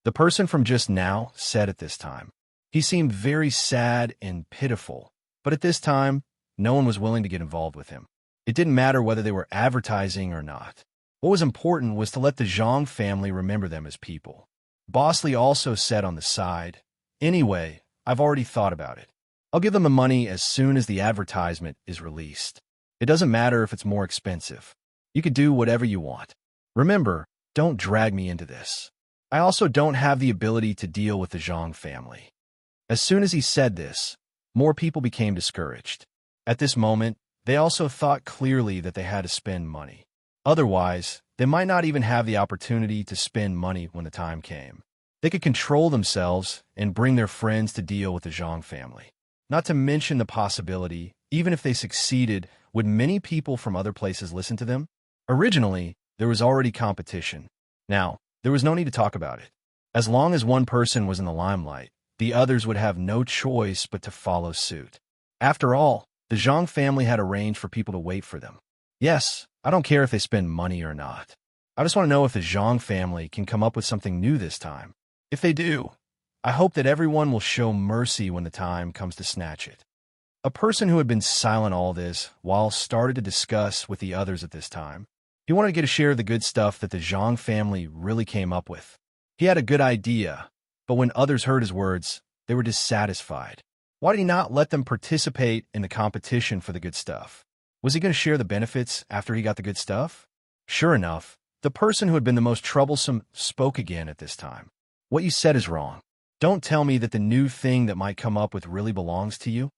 The person from just now said at this time. He seemed very sad and pitiful, but at this time, no one was willing to get involved with him. It didn't matter whether they were advertising or not. What was important was to let the Zhang family remember them as people. Bosley also said on the side, "Anyway, I've already thought about it. I'll give them the money as soon as the advertisement is released. It doesn't matter if it's more expensive. You could do whatever you want. Remember, don't drag me into this. I also don't have the ability to deal with the Zhang family." As soon as he said this, more people became discouraged. At this moment, they also thought clearly that they had to spend money. Otherwise, they might not even have the opportunity to spend money when the time came. They could control themselves and bring their friends to deal with the Zhang family. Not to mention the possibility, even if they succeeded, would many people from other places listen to them? Originally, there was already competition. Now, there was no need to talk about it. As long as one person was in the limelight, the others would have no choice but to follow suit. After all, the Zhang family had arranged for people to wait for them. Yes, I don't care if they spend money or not. I just want to know if the Zhang family can come up with something new this time. If they do, I hope that everyone will show mercy when the time comes to snatch it. A person who had been silent all this while started to discuss with the others at this time. He wanted to get a share of the good stuff that the Zhang family really came up with. He had a good idea, but when others heard his words, they were dissatisfied. Why did he not let them participate in the competition for the good stuff? Was he going to share the benefits after he got the good stuff? Sure enough, the person who had been the most troublesome spoke again at this time. What you said is wrong. Don't tell me that the new thing that might come up with really belongs to you.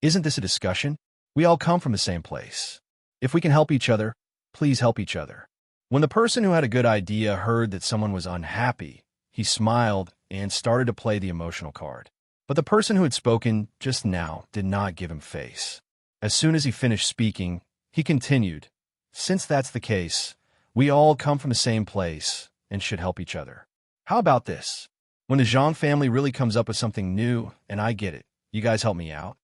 Isn't this a discussion? We all come from the same place. If we can help each other, please help each other. When the person who had a good idea heard that someone was unhappy, he smiled and started to play the emotional card. But the person who had spoken just now did not give him face. As soon as he finished speaking, he continued, "Since that's the case, we all come from the same place and should help each other. How about this? When the Zhang family really comes up with something new and I get it, you guys help me out?"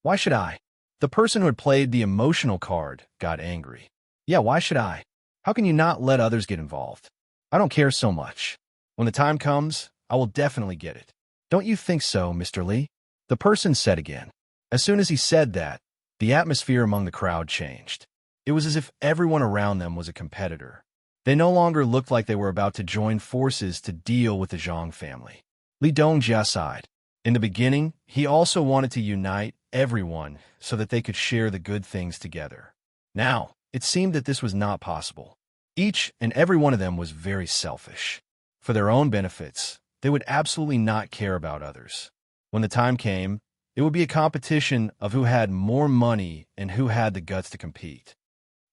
Why should I? The person who had played the emotional card got angry. Yeah, why should I? How can you not let others get involved? I don't care so much. When the time comes, I will definitely get it. Don't you think so, Mr. Li? The person said again. As soon as he said that, the atmosphere among the crowd changed. It was as if everyone around them was a competitor. They no longer looked like they were about to join forces to deal with the Zhang family. Li Dongjia sighed. In the beginning, he also wanted to unite everyone so that they could share the good things together. Now, it seemed that this was not possible. Each and every one of them was very selfish. For their own benefits, they would absolutely not care about others. When the time came, it would be a competition of who had more money and who had the guts to compete.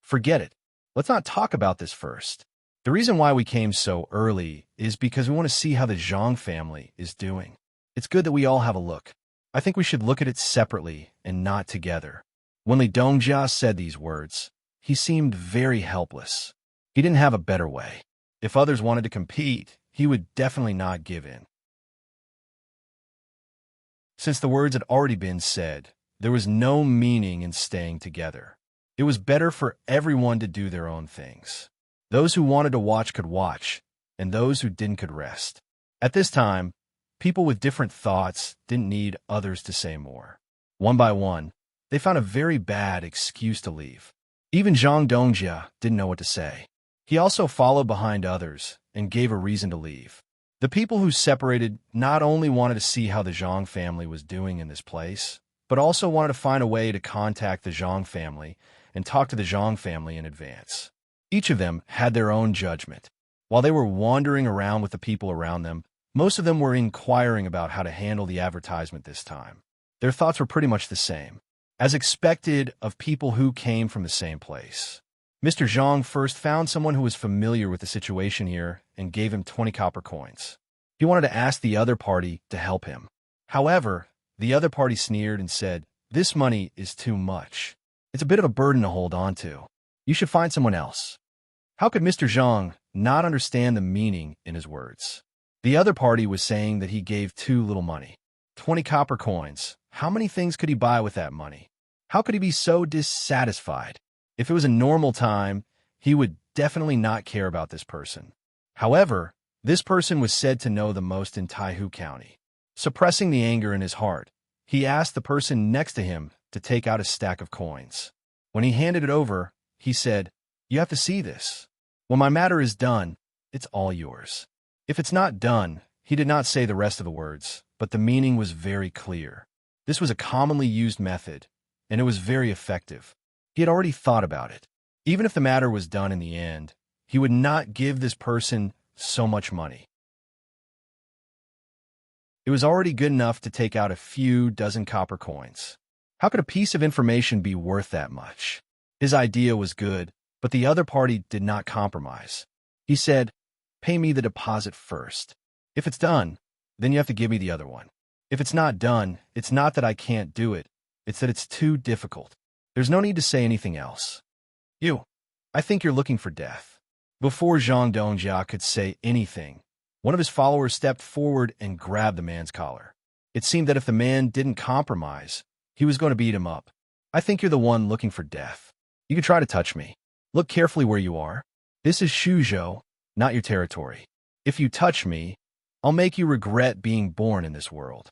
Forget it. Let's not talk about this first. The reason why we came so early is because we want to see how the Zhang family is doing. It's good that we all have a look. I think we should look at it separately and not together. When Li Dongjia said these words, he seemed very helpless. He didn't have a better way. If others wanted to compete, he would definitely not give in. Since the words had already been said, there was no meaning in staying together. It was better for everyone to do their own things. Those who wanted to watch could watch, and those who didn't could rest. At this time, people with different thoughts didn't need others to say more. One by one, they found a very bad excuse to leave. Even Zhang Dongjia didn't know what to say. He also followed behind others and gave a reason to leave. The people who separated not only wanted to see how the Zhang family was doing in this place, but also wanted to find a way to contact the Zhang family and talk to the Zhang family in advance. Each of them had their own judgment. While they were wandering around with the people around them, most of them were inquiring about how to handle the advertisement this time. Their thoughts were pretty much the same, as expected of people who came from the same place. Mr. Zhang first found someone who was familiar with the situation here and gave him 20 copper coins. He wanted to ask the other party to help him. However, the other party sneered and said, "This money is too much. It's a bit of a burden to hold on to. You should find someone else." How could Mr. Zhang not understand the meaning in his words? The other party was saying that he gave too little money. 20 copper coins. How many things could he buy with that money? How could he be so dissatisfied? If it was a normal time, he would definitely not care about this person. However, this person was said to know the most in Taihu County. Suppressing the anger in his heart, he asked the person next to him to take out a stack of coins. When he handed it over, he said, "You have to see this. When my matter is done, it's all yours." If it's not done, he did not say the rest of the words, but the meaning was very clear. This was a commonly used method, and it was very effective. He had already thought about it. Even if the matter was done in the end, he would not give this person so much money. It was already good enough to take out a few dozen copper coins. How could a piece of information be worth that much? His idea was good, but the other party did not compromise. He said, "Pay me the deposit first. If it's done, then you have to give me the other one. If it's not done, it's not that I can't do it, it's that it's too difficult. There's no need to say anything else. I think you're looking for death." Before Zhang Dongjia could say anything, one of his followers stepped forward and grabbed the man's collar. It seemed that if the man didn't compromise, he was going to beat him up. "I think you're the one looking for death. You can try to touch me. Look carefully where you are. This is Shuzhou, not your territory. If you touch me, I'll make you regret being born in this world."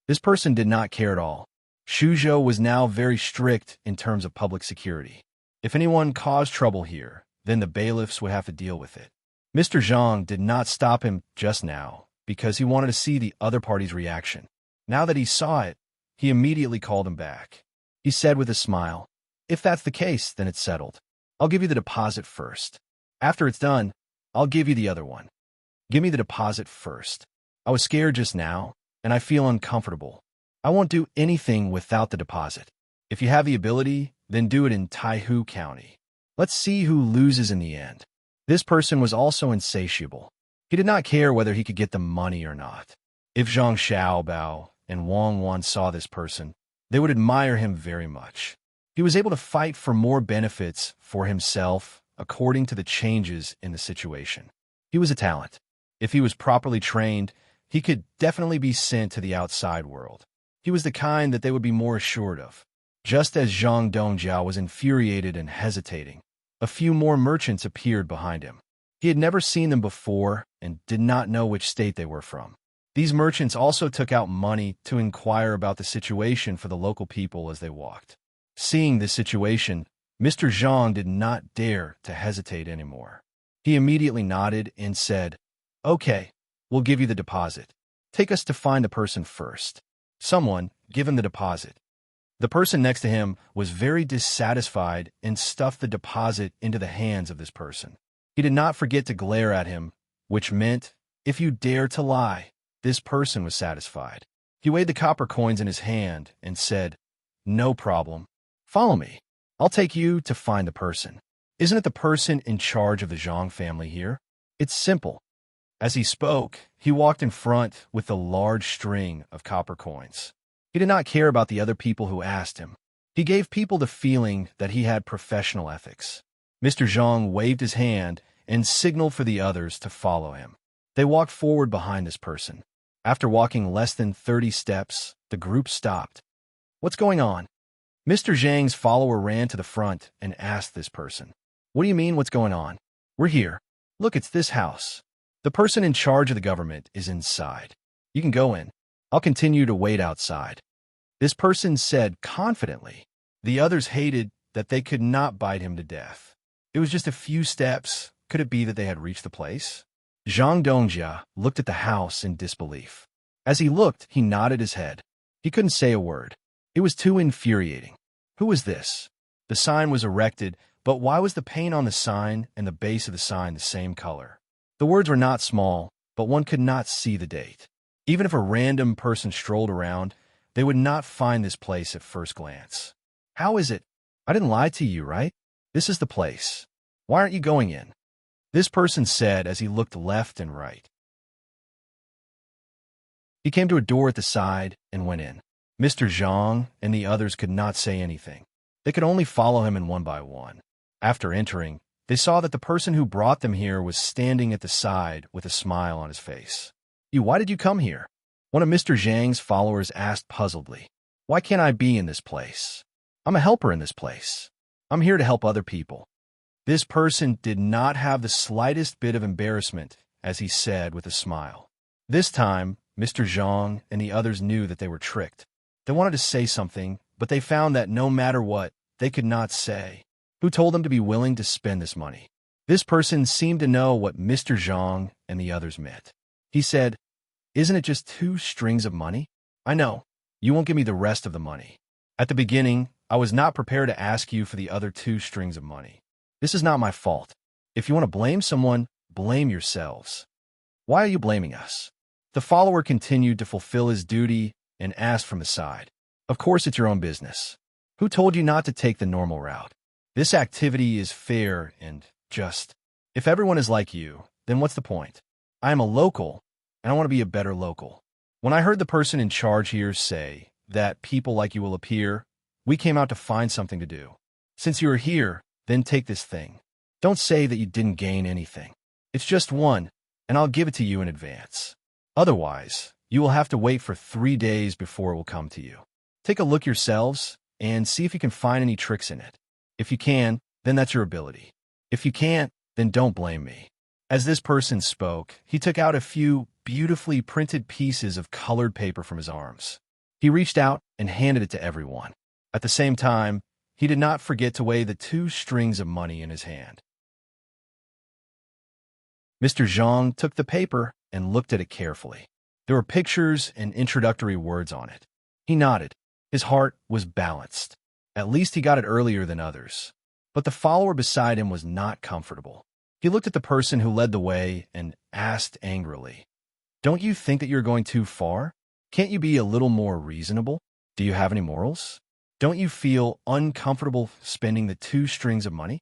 This person did not care at all. Shuzhou was now very strict in terms of public security. If anyone caused trouble here, then the bailiffs would have to deal with it. Mr. Zhang did not stop him just now because he wanted to see the other party's reaction. Now that he saw it, he immediately called him back. He said with a smile, "If that's the case, then it's settled. I'll give you the deposit first. After it's done, I'll give you the other one. Give me the deposit first. I was scared just now, and I feel uncomfortable. I won't do anything without the deposit. If you have the ability, then do it in Taihu County. Let's see who loses in the end." This person was also insatiable. He did not care whether he could get the money or not. If Zhang Xiaobao and Wang Wan saw this person, they would admire him very much. He was able to fight for more benefits for himself according to the changes in the situation. He was a talent. If he was properly trained, he could definitely be sent to the outside world. He was the kind that they would be more assured of. Just as Zhang Dongjiao was infuriated and hesitating, a few more merchants appeared behind him. He had never seen them before and did not know which state they were from. These merchants also took out money to inquire about the situation for the local people as they walked. Seeing this situation, Mr. Zhang did not dare to hesitate anymore. He immediately nodded and said, "Okay, we'll give you the deposit. Take us to find the person first." Someone give him the deposit. The person next to him was very dissatisfied and stuffed the deposit into the hands of this person. He did not forget to glare at him, which meant, if you dare to lie, this person was satisfied. He weighed the copper coins in his hand and said, "No problem. Follow me. I'll take you to find the person. Isn't it the person in charge of the Zhang family here? It's simple." As he spoke, he walked in front with a large string of copper coins. He did not care about the other people who asked him. He gave people the feeling that he had professional ethics. Mr. Zhang waved his hand and signaled for the others to follow him. They walked forward behind this person. After walking less than 30 steps, the group stopped. "What's going on?" Mr. Zhang's follower ran to the front and asked this person, "What do you mean, what's going on?" "We're here. Look, it's this house. The person in charge of the government is inside. You can go in. I'll continue to wait outside." This person said confidently. The others hated that they could not bite him to death. It was just a few steps. Could it be that they had reached the place? Zhang Dongjia looked at the house in disbelief. As he looked, he nodded his head. He couldn't say a word. It was too infuriating. Who was this? The sign was erected, but why was the paint on the sign and the base of the sign the same color? The words were not small, but one could not see the date. Even if a random person strolled around, they would not find this place at first glance. "How is it? I didn't lie to you, right? This is the place. Why aren't you going in?" This person said as he looked left and right. He came to a door at the side and went in. Mr. Zhang and the others could not say anything. They could only follow him in one by one. After entering, they saw that the person who brought them here was standing at the side with a smile on his face. Why did you come here?" One of Mr. Zhang's followers asked puzzledly. "Why can't I be in this place? I'm a helper in this place. I'm here to help other people." This person did not have the slightest bit of embarrassment as he said with a smile. This time, Mr. Zhang and the others knew that they were tricked. They wanted to say something, but they found that no matter what, they could not say. Who told them to be willing to spend this money? This person seemed to know what Mr. Zhang and the others meant. He said, "Isn't it just 2 strings of money? I know. You won't give me the rest of the money. At the beginning, I was not prepared to ask you for the other 2 strings of money. This is not my fault. If you want to blame someone, blame yourselves. Why are you blaming us?" The follower continued to fulfill his duty and asked from the side, "Of course it's your own business. Who told you not to take the normal route? This activity is fair and just. If everyone is like you, then what's the point? I am a local, and I want to be a better local." When I heard the person in charge here say that people like you will appear, we came out to find something to do. Since you are here, then take this thing. Don't say that you didn't gain anything. It's just one, and I'll give it to you in advance. Otherwise, you will have to wait for 3 days before it will come to you. Take a look yourselves and see if you can find any tricks in it. If you can, then that's your ability. If you can't, then don't blame me. As this person spoke, he took out a few beautifully printed pieces of colored paper from his arms. He reached out and handed it to everyone. At the same time, he did not forget to weigh the 2 strings of money in his hand. Mr. Zhang took the paper and looked at it carefully. There were pictures and introductory words on it. He nodded. His heart was balanced. At least he got it earlier than others. But the follower beside him was not comfortable. He looked at the person who led the way and asked angrily, "Don't you think that you're going too far? Can't you be a little more reasonable? Do you have any morals? Don't you feel uncomfortable spending the 2 strings of money?"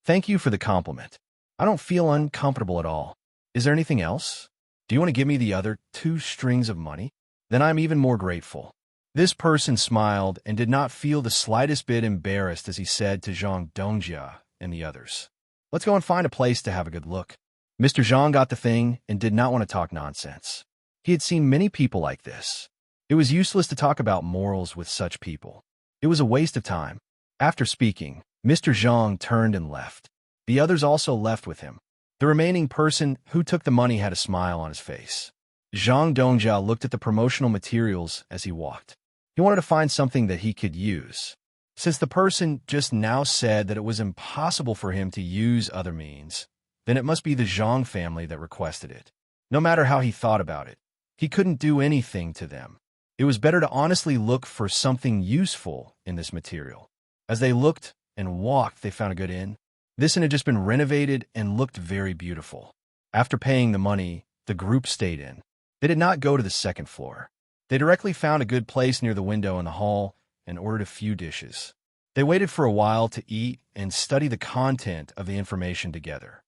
"Thank you for the compliment. I don't feel uncomfortable at all. Is there anything else? Do you want to give me the other 2 strings of money? Then I'm even more grateful." This person smiled and did not feel the slightest bit embarrassed as he said to Zhang Dongjia and the others, "Let's go and find a place to have a good look." Mr. Zhang got the thing and did not want to talk nonsense. He had seen many people like this. It was useless to talk about morals with such people. It was a waste of time. After speaking, Mr. Zhang turned and left. The others also left with him. The remaining person who took the money had a smile on his face. Zhang Dongjia looked at the promotional materials as he walked. He wanted to find something that he could use. Since the person just now said that it was impossible for him to use other means, then it must be the Zhang family that requested it. No matter how he thought about it, he couldn't do anything to them. It was better to honestly look for something useful in this material. As they looked and walked, they found a good inn. This inn had just been renovated and looked very beautiful. After paying the money, the group stayed in. They did not go to the 2nd floor. They directly found a good place near the window in the hall and ordered a few dishes. They waited for a while to eat and study the content of the information together.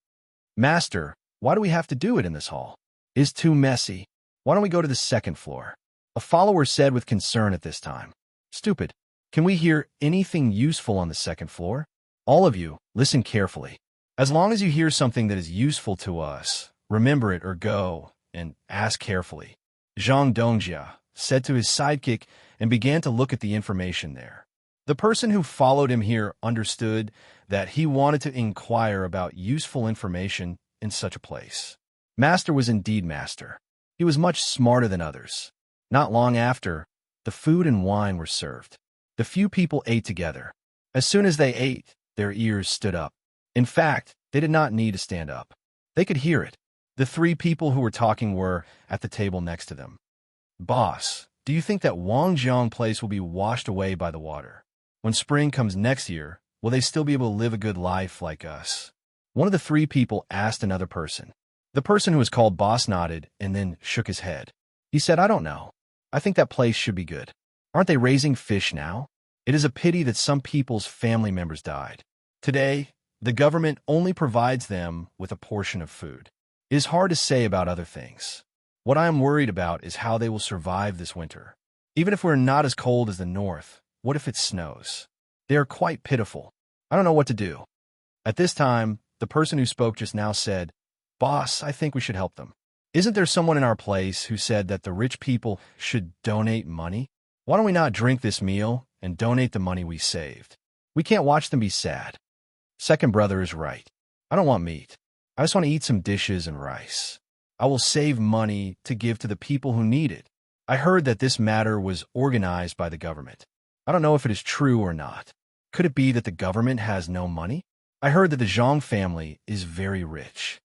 "Master, why do we have to do it in this hall? It's too messy. Why don't we go to the 2nd floor?" A follower said with concern at this time. "Stupid. Can we hear anything useful on the 2nd floor? All of you, listen carefully. As long as you hear something that is useful to us, remember it or go and ask carefully." Zhang Dongjia said to his sidekick and began to look at the information there. The person who followed him here understood that he wanted to inquire about useful information in such a place. Master was indeed master. He was much smarter than others. Not long after, the food and wine were served. The few people ate together. As soon as they ate, their ears stood up. In fact, they did not need to stand up. They could hear it. The 3 people who were talking were at the table next to them. "Boss, do you think that Wangjiang place will be washed away by the water? When spring comes next year, will they still be able to live a good life like us?" One of the 3 people asked another person. The person who was called Boss nodded and then shook his head. He said, "I don't know. I think that place should be good. Aren't they raising fish now? It is a pity that some people's family members died. Today, the government only provides them with a portion of food. It is hard to say about other things. What I am worried about is how they will survive this winter. Even if we're not as cold as the north, what if it snows? They are quite pitiful. I don't know what to do." At this time, the person who spoke just now said, "Boss, I think we should help them. Isn't there someone in our place who said that the rich people should donate money? Why don't we not drink this meal and donate the money we saved? We can't watch them be sad." Second brother is right. I don't want meat. I just want to eat some dishes and rice. I will save money to give to the people who need it. I heard that this matter was organized by the government. I don't know if it is true or not. Could it be that the government has no money? I heard that the Zhang family is very rich.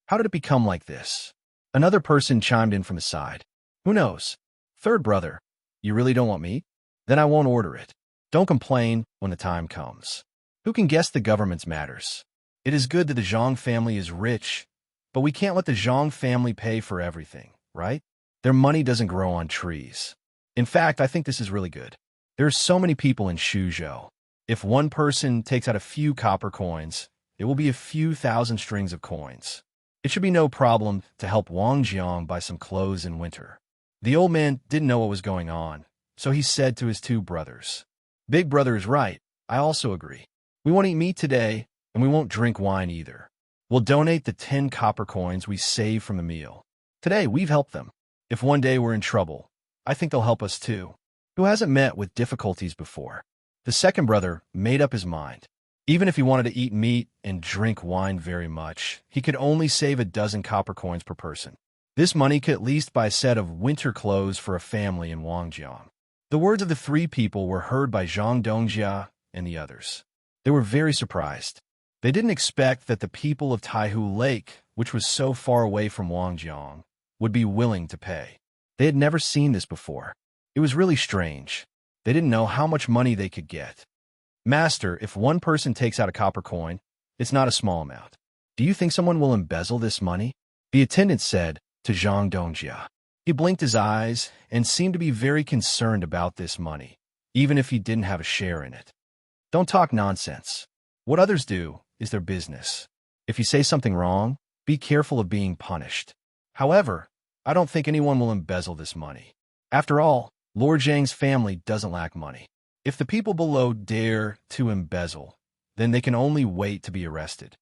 How did it become like this? Another person chimed in from his side. Who knows? Third brother, you really don't want meat? Then I won't order it. Don't complain when the time comes. Who can guess the government's matters? It is good that the Zhang family is rich, but we can't let the Zhang family pay for everything, right? Their money doesn't grow on trees. In fact, I think this is really good. There are so many people in Shuzhou. If one person takes out a few copper coins, it will be a few thousand strings of coins. It should be no problem to help Wang Jiang buy some clothes in winter. The old man didn't know what was going on, so he said to his 2 brothers, Big brother is right. I also agree. We won't eat meat today, and we won't drink wine either. We'll donate the 10 copper coins we saved from the meal. Today, we've helped them. If one day we're in trouble, I think they'll help us too. Who hasn't met with difficulties before? The second brother made up his mind. Even if he wanted to eat meat and drink wine very much, he could only save 12 copper coins per person. This money could at least buy a set of winter clothes for a family in Wangjiang. The words of the three people were heard by Zhang Dongjia and the others. They were very surprised. They didn't expect that the people of Taihu Lake, which was so far away from Wangjiang, would be willing to pay. They had never seen this before. It was really strange. They didn't know how much money they could get. Master, if one person takes out a copper coin, it's not a small amount. Do you think someone will embezzle this money? The attendant said to Zhang Dongjia. He blinked his eyes and seemed to be very concerned about this money, even if he didn't have a share in it. Don't talk nonsense. What others do is their business. If you say something wrong, be careful of being punished. However, I don't think anyone will embezzle this money. After all, Lord Zhang's family doesn't lack money. If the people below dare to embezzle, then they can only wait to be arrested.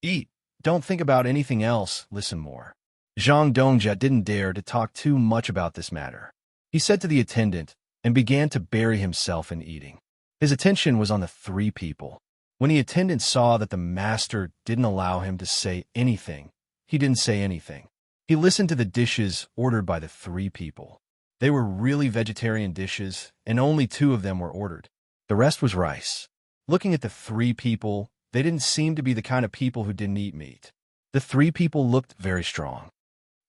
Eat. Don't think about anything else, listen more. Zhang Dongjia didn't dare to talk too much about this matter. He said to the attendant and began to bury himself in eating. His attention was on the three people. When the attendant saw that the master didn't allow him to say anything, he didn't say anything. He listened to the dishes ordered by the three people. They were really vegetarian dishes, and only 2 of them were ordered. The rest was rice. Looking at the 3 people, they didn't seem to be the kind of people who didn't eat meat. The 3 people looked very strong.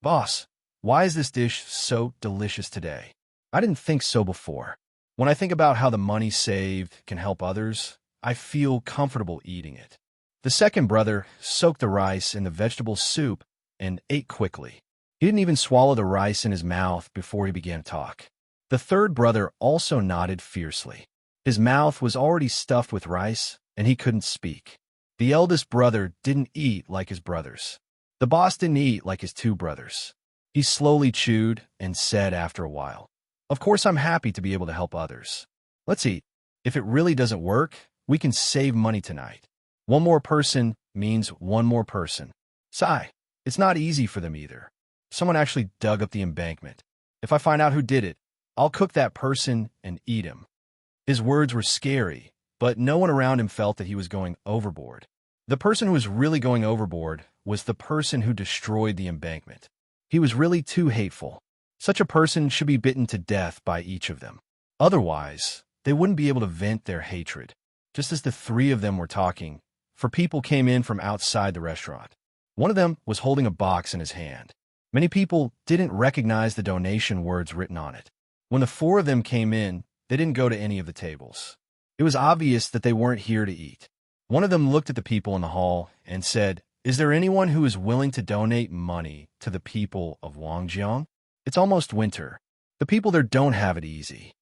Boss, why is this dish so delicious today? I didn't think so before. When I think about how the money saved can help others, I feel comfortable eating it. The second brother soaked the rice in the vegetable soup and ate quickly. He didn't even swallow the rice in his mouth before he began to talk. The third brother also nodded fiercely. His mouth was already stuffed with rice, and he couldn't speak. The eldest brother didn't eat like his brothers. The boss didn't eat like his 2 brothers. He slowly chewed and said after a while, "Of course I'm happy to be able to help others. Let's eat. If it really doesn't work, we can save money tonight. 1 more person means 1 more person. Sigh, it's not easy for them either. Someone actually dug up the embankment. If I find out who did it, I'll cook that person and eat him." His words were scary, but no one around him felt that he was going overboard. The person who was really going overboard was the person who destroyed the embankment. He was really too hateful. Such a person should be bitten to death by each of them. Otherwise, they wouldn't be able to vent their hatred. Just as the 3 of them were talking, 4 people came in from outside the restaurant. One of them was holding a box in his hand. Many people didn't recognize the donation words written on it. When the 4 of them came in, they didn't go to any of the tables. It was obvious that they weren't here to eat. One of them looked at the people in the hall and said, "Is there anyone who is willing to donate money to the people of Wangjiang? It's almost winter. The people there don't have it easy."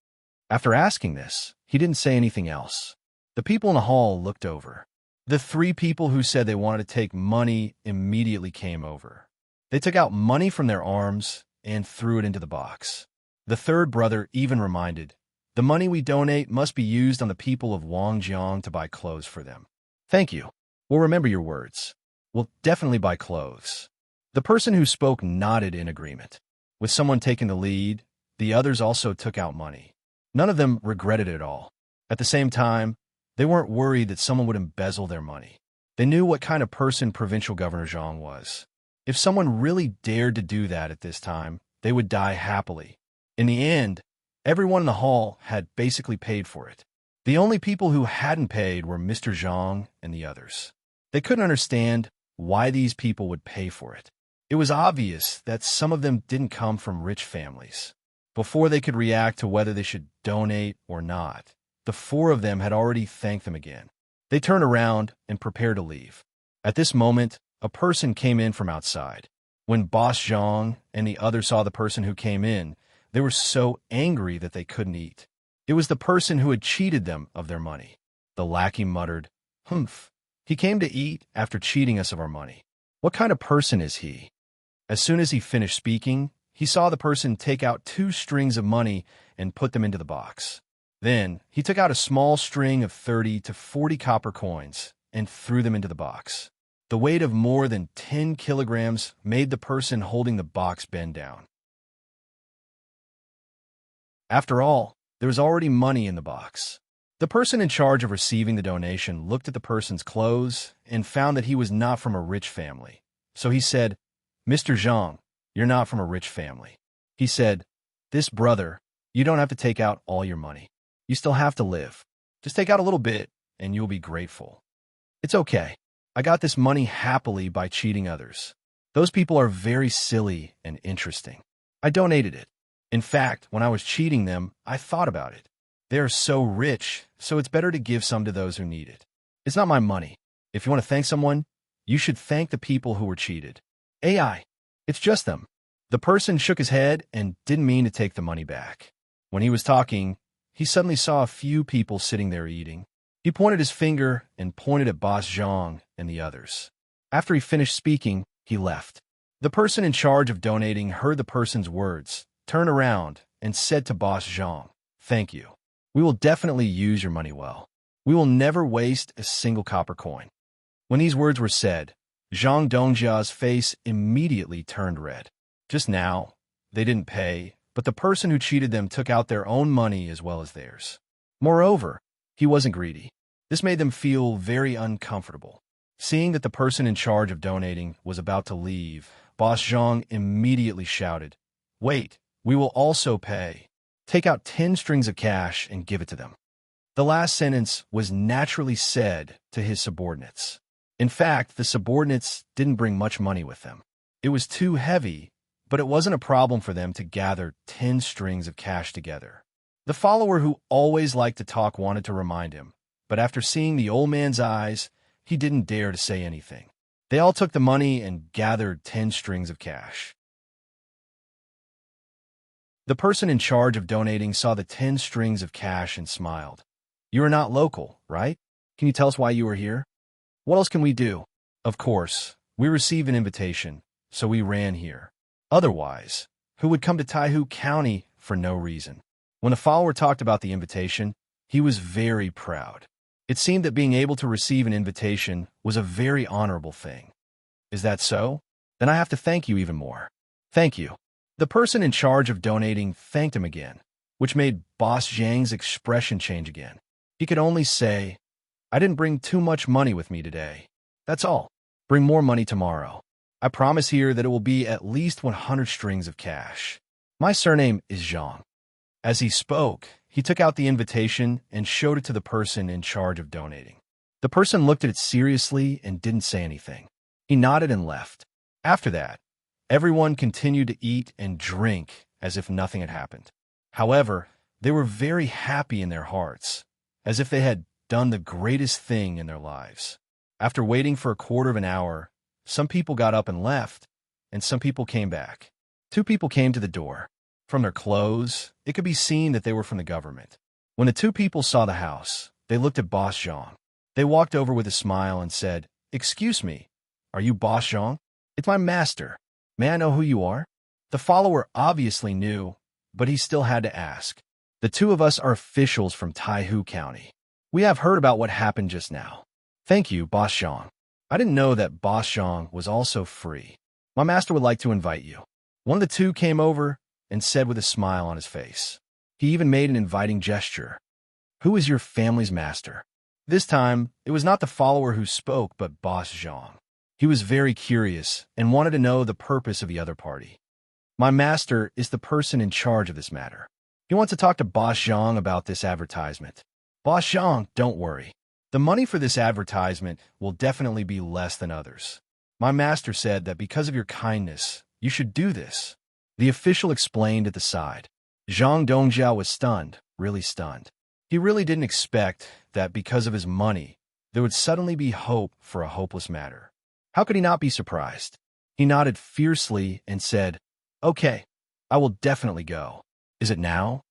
After asking this, he didn't say anything else. The people in the hall looked over. The 3 people who said they wanted to take money immediately came over. They took out money from their arms and threw it into the box. The third brother even reminded, "The money we donate must be used on the people of Wangjiang to buy clothes for them." "Thank you. We'll remember your words. We'll definitely buy clothes." The person who spoke nodded in agreement. With someone taking the lead, the others also took out money. None of them regretted it at all. At the same time, they weren't worried that someone would embezzle their money. They knew what kind of person Provincial Governor Zhang was. If someone really dared to do that at this time, they would die happily. In the end, everyone in the hall had basically paid for it. The only people who hadn't paid were Mr. Zhang and the others. They couldn't understand why these people would pay for it. It was obvious that some of them didn't come from rich families. Before they could react to whether they should donate or not, the 4 of them had already thanked them again. They turned around and prepared to leave. At this moment, a person came in from outside. When Boss Zhang and the others saw the person who came in, they were so angry that they couldn't eat. It was the person who had cheated them of their money. The lackey muttered, "Humph, he came to eat after cheating us of our money. What kind of person is he?" As soon as he finished speaking, he saw the person take out 2 strings of money and put them into the box. Then, he took out a small string of 30 to 40 copper coins and threw them into the box. The weight of more than 10 kilograms made the person holding the box bend down. After all, there was already money in the box. The person in charge of receiving the donation looked at the person's clothes and found that he was not from a rich family. So he said, "Mr. Zhang, you're not from a rich family." He said, "This brother, you don't have to take out all your money. You still have to live. Just take out a little bit and you'll be grateful. It's okay. I got this money happily by cheating others. Those people are very silly and interesting. I donated it. In fact, when I was cheating them, I thought about it. They are so rich, so it's better to give some to those who need it. It's not my money. If you want to thank someone, you should thank the people who were cheated. AI, it's just them." The person shook his head and didn't mean to take the money back. When he was talking, he suddenly saw a few people sitting there eating. He pointed his finger and pointed at Boss Zhang and the others. After he finished speaking, he left. The person in charge of donating heard the person's words, turned around, and said to Boss Zhang, "Thank you. We will definitely use your money well. We will never waste a single copper coin." When these words were said, Zhang Dongjia's face immediately turned red. Just now, they didn't pay, but the person who cheated them took out their own money as well as theirs. Moreover, he wasn't greedy. This made them feel very uncomfortable. Seeing that the person in charge of donating was about to leave, Boss Zhang immediately shouted, "Wait, we will also pay. Take out 10 strings of cash and give it to them." The last sentence was naturally said to his subordinates. In fact, the subordinates didn't bring much money with them. It was too heavy, but it wasn't a problem for them to gather 10 strings of cash together. The follower who always liked to talk wanted to remind him, but after seeing the old man's eyes, he didn't dare to say anything. They all took the money and gathered 10 strings of cash. The person in charge of donating saw the 10 strings of cash and smiled. "You are not local, right? Can you tell us why you are here? What else can we do?" "Of course, we received an invitation, so we ran here. Otherwise, who would come to Taihu County for no reason?" When the follower talked about the invitation, he was very proud. It seemed that being able to receive an invitation was a very honorable thing. "Is that so? Then I have to thank you even more." "Thank you." The person in charge of donating thanked him again, which made Boss Zhang's expression change again. He could only say, "I didn't bring too much money with me today. That's all. Bring more money tomorrow. I promise here that it will be at least 100 strings of cash. My surname is Zhang." As he spoke, he took out the invitation and showed it to the person in charge of donating. The person looked at it seriously and didn't say anything. He nodded and left. After that, everyone continued to eat and drink as if nothing had happened. However, they were very happy in their hearts, as if they had done the greatest thing in their lives. After waiting for a quarter of an hour, some people got up and left, and some people came back. 2 people came to the door. From their clothes, it could be seen that they were from the government. When the 2 people saw the house, they looked at Boss Zhang. They walked over with a smile and said, "Excuse me, are you Boss Zhang? It's my master. May I know who you are?" The follower obviously knew, but he still had to ask. "The 2 of us are officials from Taihu County. We have heard about what happened just now." "Thank you, Boss Zhang. I didn't know that Boss Zhang was also free. My master would like to invite you." One of the 2 came over and said with a smile on his face. He even made an inviting gesture. "Who is your family's master?" This time, it was not the follower who spoke, but Boss Zhang. He was very curious and wanted to know the purpose of the other party. "My master is the person in charge of this matter. He wants to talk to Boss Zhang about this advertisement." "Boss Zhang, don't worry. The money for this advertisement will definitely be less than others. My master said that because of your kindness, you should do this." The official explained at the side. Zhang Dongjia was stunned, really stunned. He really didn't expect that because of his money, there would suddenly be hope for a hopeless matter. How could he not be surprised? He nodded fiercely and said, "Okay, I will definitely go. Is it now?"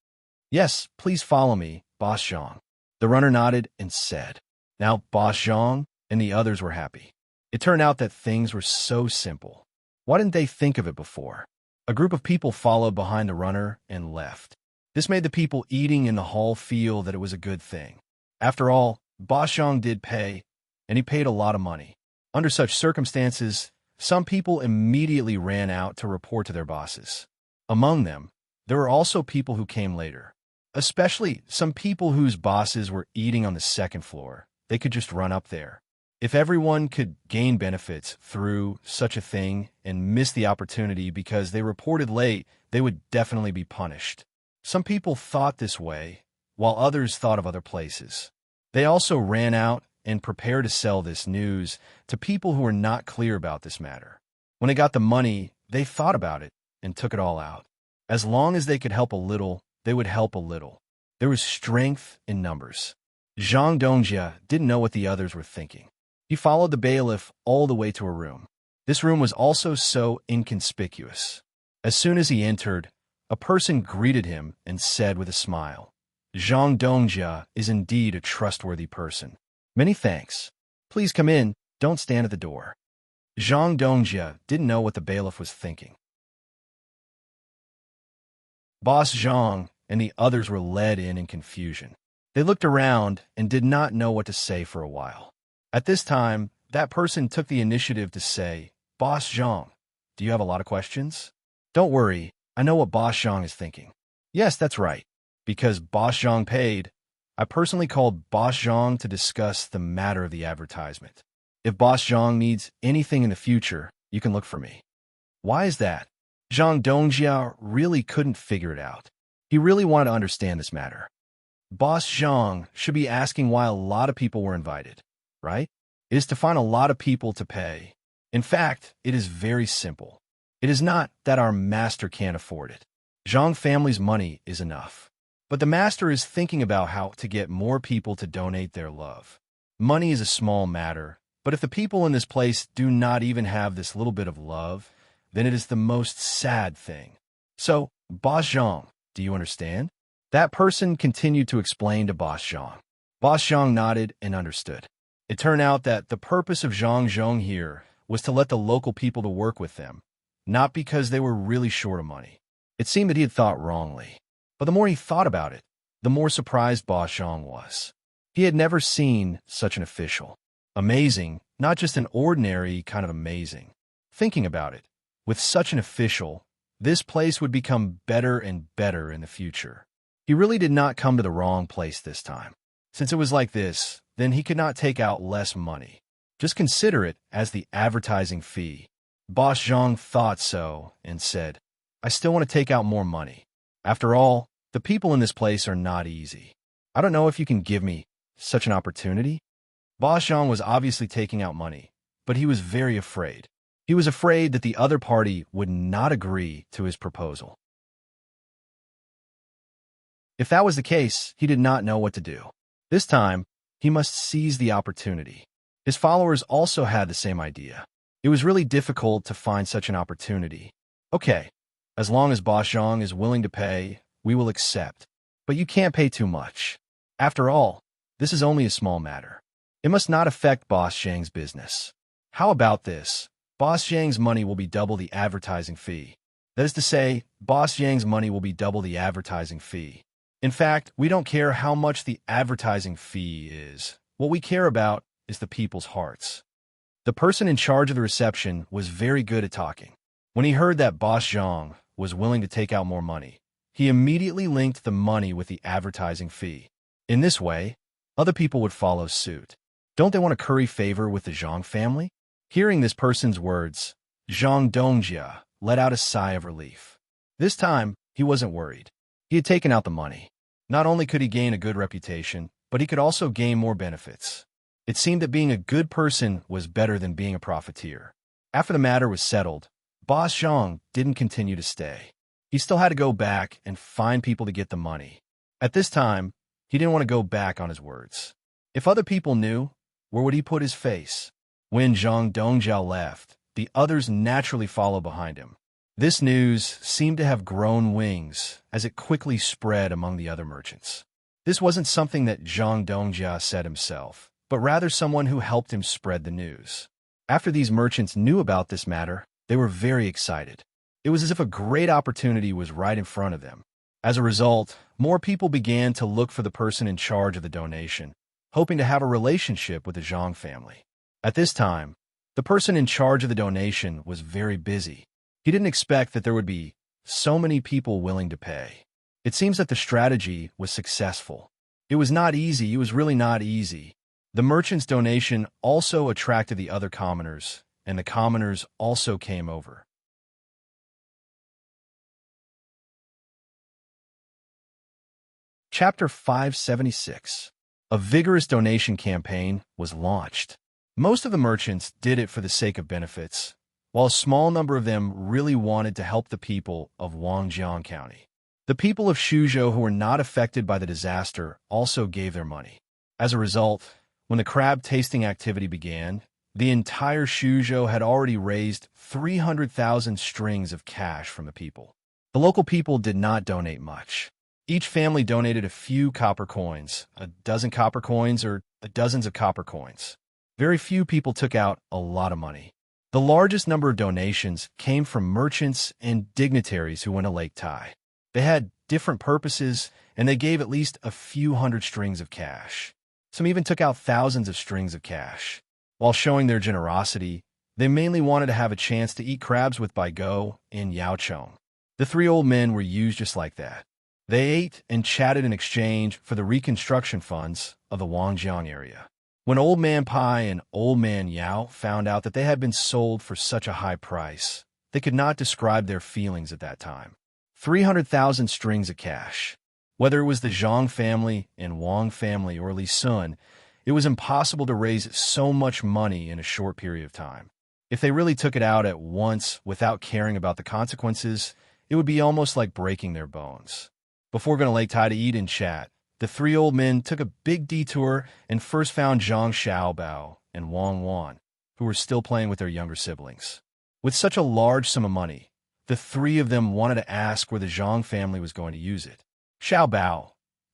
"Yes, please follow me, Boss Zhang." The runner nodded and said. Now Boss Zhang and the others were happy. It turned out that things were so simple. Why didn't they think of it before? A group of people followed behind the runner and left. This made the people eating in the hall feel that it was a good thing. After all, Boss Zhang did pay, and he paid a lot of money. Under such circumstances, some people immediately ran out to report to their bosses. Among them, there were also people who came later. especially some people whose bosses were eating on the second floor. They could just run up there. If everyone could gain benefits through such a thing and miss the opportunity because they reported late, they would definitely be punished. Some people thought this way, while others thought of other places. They also ran out and prepared to sell this news to people who were not clear about this matter. When they got the money, they thought about it and took it all out. As long as they could help a little, they would help a little. There was strength in numbers. Zhang Dongjia didn't know what the others were thinking. He followed the bailiff all the way to a room. This room was also so inconspicuous. As soon as he entered, a person greeted him and said with a smile, "Zhang Dongjia is indeed a trustworthy person. Many thanks. Please come in, don't stand at the door." Zhang Dongjia didn't know what the bailiff was thinking. Boss Zhang and the others were led in confusion. They looked around and did not know what to say for a while. At this time, that person took the initiative to say, "Boss Zhang, do you have a lot of questions?" "Don't worry, I know what Boss Zhang is thinking." "Yes, that's right. Because Boss Zhang paid, I personally called Boss Zhang to discuss the matter of the advertisement. If Boss Zhang needs anything in the future, you can look for me." "Why is that?" Zhang Dongjia really couldn't figure it out. He really wanted to understand this matter. Boss Zhang should be asking why a lot of people were invited, right? It is to find a lot of people to pay. In fact, it is very simple. It is not that our master can't afford it. Zhang family's money is enough. But the master is thinking about how to get more people to donate their love. Money is a small matter, but if the people in this place do not even have this little bit of love, then it is the most sad thing. So, Boss Zhang, do you understand? That person continued to explain to Boss Zhang. Boss Zhang nodded and understood. It turned out that the purpose of Zhang Zhong here was to let the local people to work with them, not because they were really short of money. It seemed that he had thought wrongly. But the more he thought about it, the more surprised Boss Zhang was. He had never seen such an official. Amazing, not just an ordinary kind of amazing. Thinking about it, with such an official, this place would become better and better in the future. He really did not come to the wrong place this time. Since it was like this, then he could not take out less money. Just consider it as the advertising fee. Boss Zhang thought so and said, "I still want to take out more money. After all, the people in this place are not easy. I don't know if you can give me such an opportunity." Boss Zhang was obviously taking out money, but he was very afraid. He was afraid that the other party would not agree to his proposal. If that was the case, he did not know what to do. This time, he must seize the opportunity. His followers also had the same idea. It was really difficult to find such an opportunity. "Okay, as long as Boss Zhang is willing to pay, we will accept. But you can't pay too much. After all, this is only a small matter. It must not affect Boss Zhang's business. How about this? Boss Zhang's money will be double the advertising fee. That is to say, Boss Zhang's money will be double the advertising fee. In fact, we don't care how much the advertising fee is. What we care about is the people's hearts." The person in charge of the reception was very good at talking. When he heard that Boss Zhang was willing to take out more money, he immediately linked the money with the advertising fee. In this way, other people would follow suit. Don't they want to curry favor with the Zhang family? Hearing this person's words, Zhang Dongjia let out a sigh of relief. This time, he wasn't worried. He had taken out the money. Not only could he gain a good reputation, but he could also gain more benefits. It seemed that being a good person was better than being a profiteer. After the matter was settled, Boss Zhang didn't continue to stay. He still had to go back and find people to get the money. At this time, he didn't want to go back on his words. If other people knew, where would he put his face? When Zhang Dongjia left, the others naturally followed behind him. This news seemed to have grown wings as it quickly spread among the other merchants. This wasn't something that Zhang Dongjia said himself, but rather someone who helped him spread the news. After these merchants knew about this matter, they were very excited. It was as if a great opportunity was right in front of them. As a result, more people began to look for the person in charge of the donation, hoping to have a relationship with the Zhang family. At this time, the person in charge of the donation was very busy. He didn't expect that there would be so many people willing to pay. It seems that the strategy was successful. It was not easy, it was really not easy. The merchant's donation also attracted the other commoners, and the commoners also came over. Chapter 576. A vigorous donation campaign was launched. Most of the merchants did it for the sake of benefits, while a small number of them really wanted to help the people of Wangjiang County. The people of Shuzhou who were not affected by the disaster also gave their money. As a result, when the crab tasting activity began, the entire Shuzhou had already raised 300,000 strings of cash from the people. The local people did not donate much. Each family donated a few copper coins, a dozen copper coins, or dozens of copper coins. Very few people took out a lot of money. The largest number of donations came from merchants and dignitaries who went to Lake Tai. They had different purposes, and they gave at least a few hundred strings of cash. Some even took out thousands of strings of cash. While showing their generosity, they mainly wanted to have a chance to eat crabs with Baigo and Yaochong. The three old men were used just like that. They ate and chatted in exchange for the reconstruction funds of the Wangjiang area. When Old Man Pai and Old Man Yao found out that they had been sold for such a high price, they could not describe their feelings at that time. 300,000 strings of cash. Whether it was the Zhang family and Wang family or Li Sun, it was impossible to raise so much money in a short period of time. If they really took it out at once without caring about the consequences, it would be almost like breaking their bones. Before going to Lake Tai to eat and chat, the three old men took a big detour and first found Zhang Xiaobao and Wang Wan, who were still playing with their younger siblings. With such a large sum of money, the three of them wanted to ask where the Zhang family was going to use it. Xiaobao,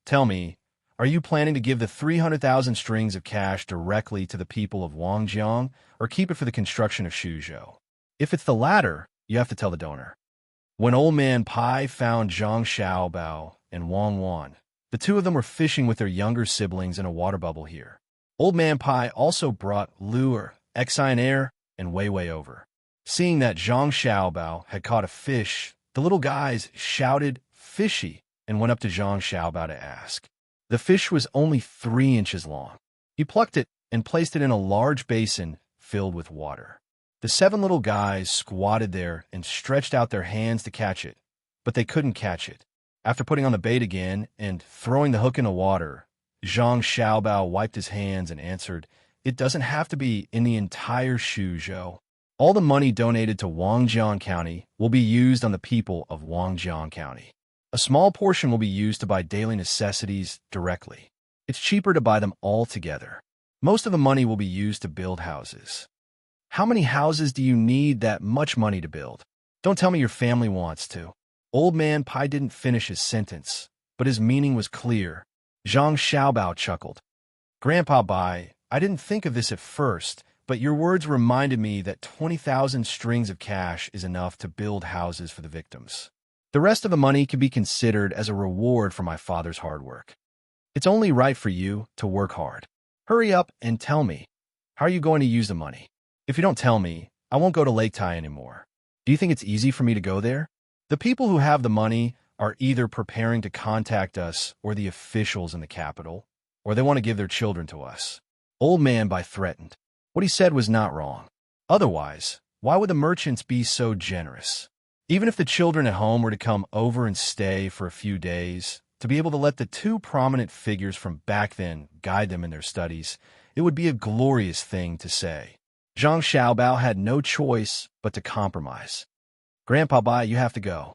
tell me, are you planning to give the 300,000 strings of cash directly to the people of Wangjiang, or keep it for the construction of Shuzhou? If it's the latter, you have to tell the donor. When Old Man Pai found Zhang Xiaobao and Wang Wan, the two of them were fishing with their younger siblings in a water bubble here. Old Man Pai also brought Lure, Exine and Wei Wei over. Seeing that Zhang Xiaobao had caught a fish, the little guys shouted, "Fishy," and went up to Zhang Xiaobao to ask. The fish was only 3 inches long. He plucked it and placed it in a large basin filled with water. The 7 little guys squatted there and stretched out their hands to catch it, but they couldn't catch it. After putting on the bait again and throwing the hook in the water, Zhang Xiaobao wiped his hands and answered, "It doesn't have to be in the entire Shuzhou. All the money donated to Wangjiang County will be used on the people of Wangjiang County. A small portion will be used to buy daily necessities directly. It's cheaper to buy them all together. Most of the money will be used to build houses." "How many houses do you need that much money to build? Don't tell me your family wants to." Old Man Pai didn't finish his sentence, but his meaning was clear. Zhang Xiaobao chuckled. "Grandpa Bai, I didn't think of this at first, but your words reminded me that 20,000 strings of cash is enough to build houses for the victims. The rest of the money can be considered as a reward for my father's hard work. It's only right for you to work hard. Hurry up and tell me, how are you going to use the money? If you don't tell me, I won't go to Lake Tai anymore. Do you think it's easy for me to go there? The people who have the money are either preparing to contact us or the officials in the capital, or they want to give their children to us." Old Man Bai threatened. What he said was not wrong. Otherwise, why would the merchants be so generous? Even if the children at home were to come over and stay for a few days, to be able to let the 2 prominent figures from back then guide them in their studies, it would be a glorious thing to say. Zhang Xiaobao had no choice but to compromise. "Grandpa Bai, you have to go.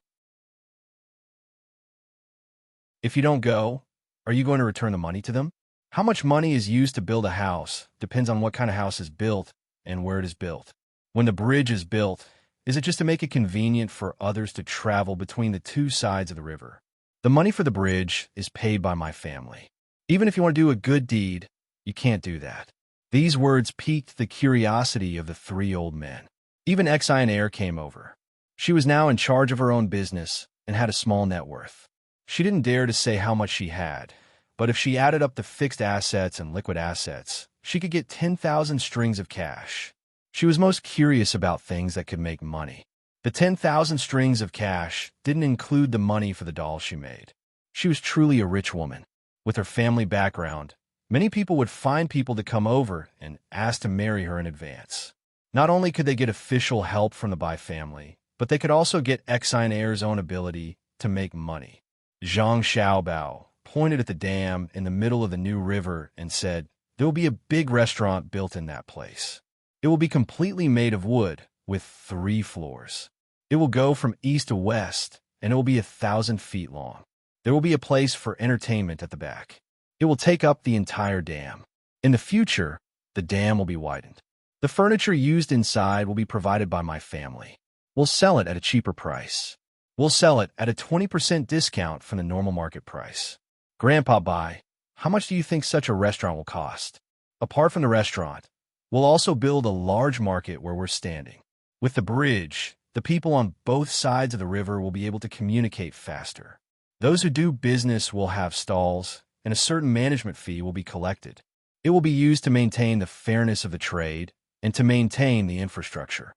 If you don't go, are you going to return the money to them? How much money is used to build a house depends on what kind of house is built and where it is built. When the bridge is built, is it just to make it convenient for others to travel between the 2 sides of the river? The money for the bridge is paid by my family. Even if you want to do a good deed, you can't do that." These words piqued the curiosity of the 3 old men. Even Exine came over. She was now in charge of her own business and had a small net worth. She didn't dare to say how much she had, but if she added up the fixed assets and liquid assets, she could get 10,000 strings of cash. She was most curious about things that could make money. The 10,000 strings of cash didn't include the money for the doll she made. She was truly a rich woman. With her family background, many people would find people to come over and ask to marry her in advance. Not only could they get official help from the Bai family, but they could also get Exine Heir's own ability to make money. Zhang Xiaobao pointed at the dam in the middle of the new river and said, "There will be a big restaurant built in that place. It will be completely made of wood with 3 floors. It will go from east to west, and it will be 1,000 feet long. There will be a place for entertainment at the back. It will take up the entire dam. In the future, the dam will be widened. The furniture used inside will be provided by my family. We'll sell it at a cheaper price. We'll sell it at a 20% discount from the normal market price." Grandpa Bai, how much do you think such a restaurant will cost? Apart from the restaurant, we'll also build a large market where we're standing. With the bridge, the people on both sides of the river will be able to communicate faster. Those who do business will have stalls, and a certain management fee will be collected. It will be used to maintain the fairness of the trade and to maintain the infrastructure.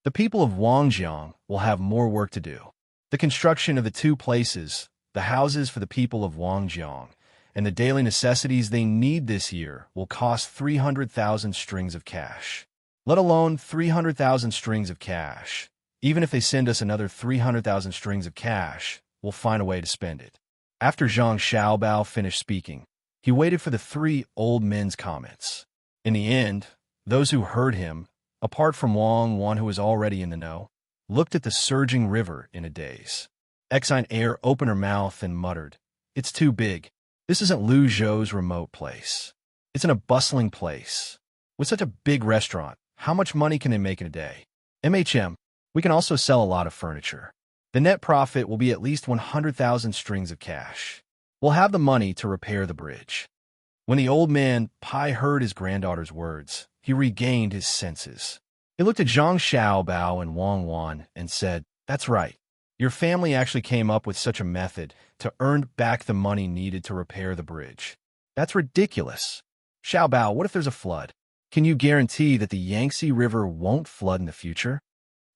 The people of Wangjiang will have more work to do. The construction of the 2 places, the houses for the people of Wangjiang, and the daily necessities they need this year will cost 300,000 strings of cash. Let alone 300,000 strings of cash. Even if they send us another 300,000 strings of cash, we'll find a way to spend it. After Zhang Xiaobao finished speaking, he waited for the 3 old men's comments. In the end, those who heard him, apart from Wang Wan, who was already in the know, looked at the surging river in a daze. Exine Heir opened her mouth and muttered, "It's too big. This isn't Lu Zhou's remote place. It's in a bustling place. With such a big restaurant, how much money can they make in a day? We can also sell a lot of furniture. The net profit will be at least 100,000 strings of cash. We'll have the money to repair the bridge." When the old man Pai heard his granddaughter's words, he regained his senses. He looked at Zhang Xiaobao and Wang Wan and said, "That's right. Your family actually came up with such a method to earn back the money needed to repair the bridge. That's ridiculous. Xiaobao, what if there's a flood? Can you guarantee that the Yangtze River won't flood in the future?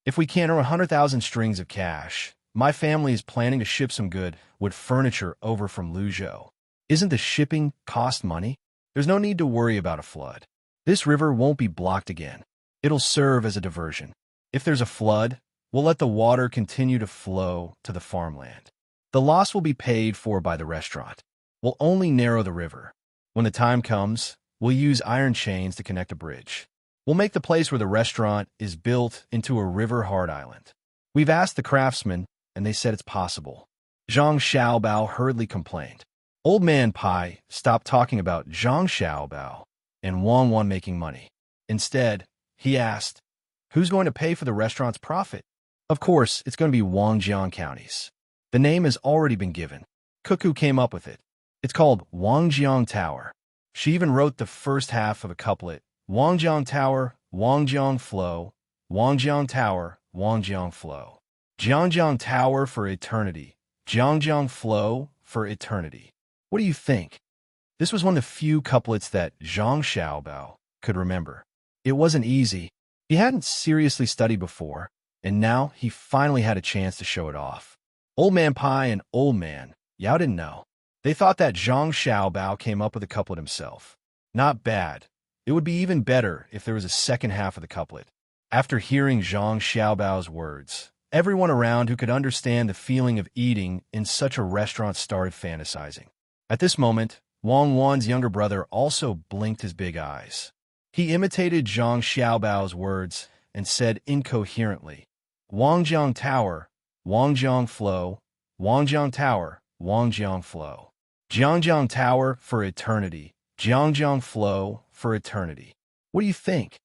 If we can't earn 100,000 strings of cash, my family is planning to ship some good wood furniture over from Luzhou. Isn't the shipping cost money? There's no need to worry about a flood. This river won't be blocked again. It'll serve as a diversion. If there's a flood, we'll let the water continue to flow to the farmland. The loss will be paid for by the restaurant. We'll only narrow the river. When the time comes, we'll use iron chains to connect a bridge. We'll make the place where the restaurant is built into a river-hard island. We've asked the craftsmen, and they said it's possible." Zhang Xiaobao hurriedly complained. Old man Pai stopped talking about Zhang Xiaobao and Wang Wan making money. Instead, he asked, "Who's going to pay for the restaurant's profit?" Of course, it's going to be Wangjiang counties. The name has already been given. Cuckoo came up with it. It's called Wangjiang Tower. She even wrote the first half of a couplet, Wangjiang Tower, Wangjiang Flow, Wangjiang Tower, Wangjiang Flow. Jiangjiang Tower for eternity, Jiangjiang Flow for eternity. What do you think? This was one of the few couplets that Zhang Xiaobao could remember. It wasn't easy. He hadn't seriously studied before, and now he finally had a chance to show it off. Old Man Pai and Old Man Yao didn't know. They thought that Zhang Xiaobao came up with the couplet himself. Not bad. It would be even better if there was a second half of the couplet. After hearing Zhang Xiaobao's words, everyone around who could understand the feeling of eating in such a restaurant started fantasizing. At this moment, Wang Wan's younger brother also blinked his big eyes. He imitated Zhang Xiaobao's words and said incoherently, Wangjiang Tower, Wangjiang Flow, Wangjiang Tower, Wangjiang Flow. Jiangjiang Tower for eternity, Jiangjiang Flow for eternity. What do you think?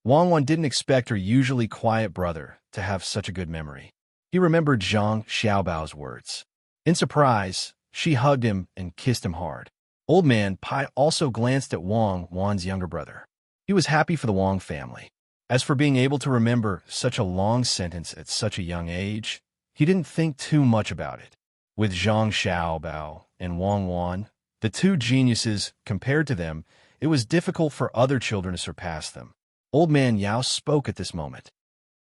Wang Wan didn't expect her usually quiet brother to have such a good memory. He remembered Zhang Xiaobao's words. In surprise, she hugged him and kissed him hard. Old Man Pai also glanced at Wang Wan's younger brother. He was happy for the Wang family. As for being able to remember such a long sentence at such a young age, he didn't think too much about it. With Zhang Xiaobao and Wang Wan, the two geniuses, compared to them, it was difficult for other children to surpass them. Old Man Yao spoke at this moment.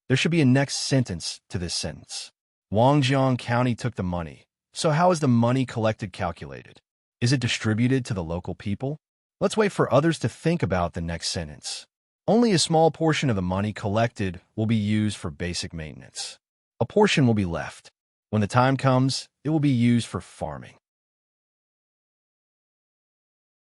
There should be a next sentence to this sentence. Wangjiang County took the money. So how is the money collected calculated? Is it distributed to the local people? Let's wait for others to think about the next sentence. Only a small portion of the money collected will be used for basic maintenance. A portion will be left. When the time comes, it will be used for farming.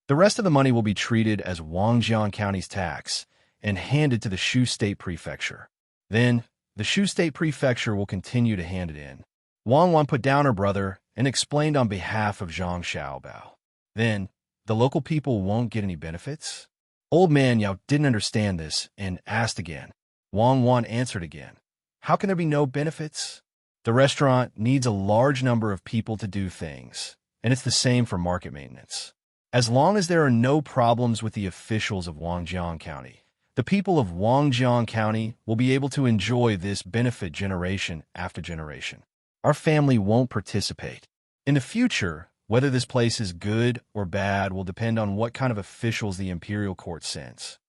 The rest of the money will be treated as Wangjiang County's tax and handed to the Shu State Prefecture. Then, the Shu State Prefecture will continue to hand it in. Wang Wan put down her brother and explained on behalf of Zhang Xiaobao. Then, the local people won't get any benefits? Old man Yao didn't understand this and asked again. Wang Wan answered again. How can there be no benefits? The restaurant needs a large number of people to do things, and it's the same for market maintenance. As long as there are no problems with the officials of Wangjiang County, the people of Wangjiang County will be able to enjoy this benefit generation after generation. Our family won't participate. In the future, whether this place is good or bad will depend on what kind of officials the imperial court sends.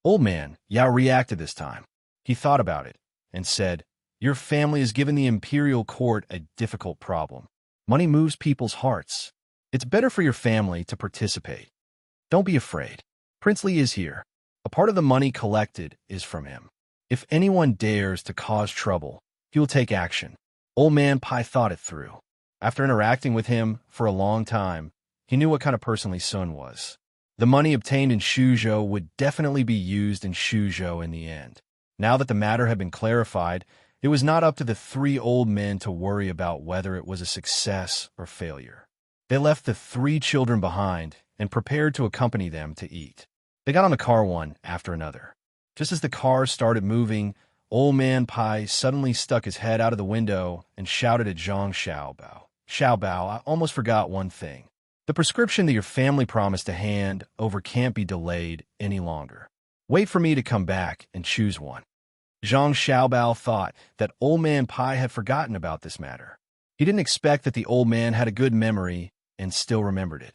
Old man Yao reacted this time. He thought about it and said, Your family has given the imperial court a difficult problem. Money moves people's hearts. It's better for your family to participate. Don't be afraid. Prince Li is here. A part of the money collected is from him. If anyone dares to cause trouble, he will take action. Old man Pai thought it through. After interacting with him for a long time, he knew what kind of person Li Sun was. The money obtained in Shuzhou would definitely be used in Shuzhou in the end. Now that the matter had been clarified, it was not up to the three old men to worry about whether it was a success or failure. They left the three children behind and prepared to accompany them to eat. They got on the car one after another. Just as the cars started moving, Old Man Pai suddenly stuck his head out of the window and shouted at Zhang Xiaobao. Xiaobao, I almost forgot one thing. The prescription that your family promised to hand over can't be delayed any longer. Wait for me to come back and choose one. Zhang Xiaobao thought that Old Man Pai had forgotten about this matter. He didn't expect that the old man had a good memory and still remembered it.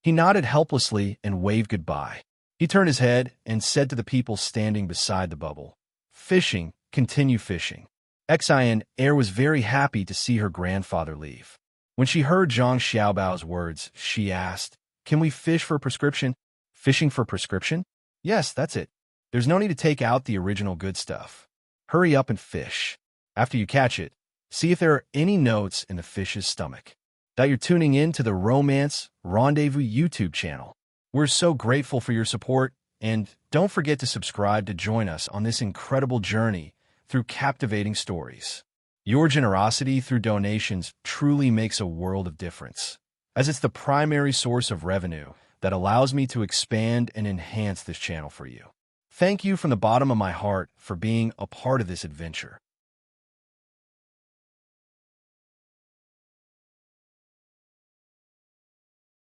He nodded helplessly and waved goodbye. He turned his head and said to the people standing beside the bubble, Fishing, continue fishing. Xin Er was very happy to see her grandfather leave. When she heard Zhang Xiaobao's words, she asked, Can we fish for prescription? Fishing for prescription? Yes, that's it. There's no need to take out the original good stuff. Hurry up and fish. After you catch it, see if there are any notes in the fish's stomach. That you're tuning in to the Romance Rendezvous YouTube channel. We're so grateful for your support, and don't forget to subscribe to join us on this incredible journey through captivating stories. Your generosity through donations truly makes a world of difference, as it's the primary source of revenue that allows me to expand and enhance this channel for you. Thank you from the bottom of my heart for being a part of this adventure.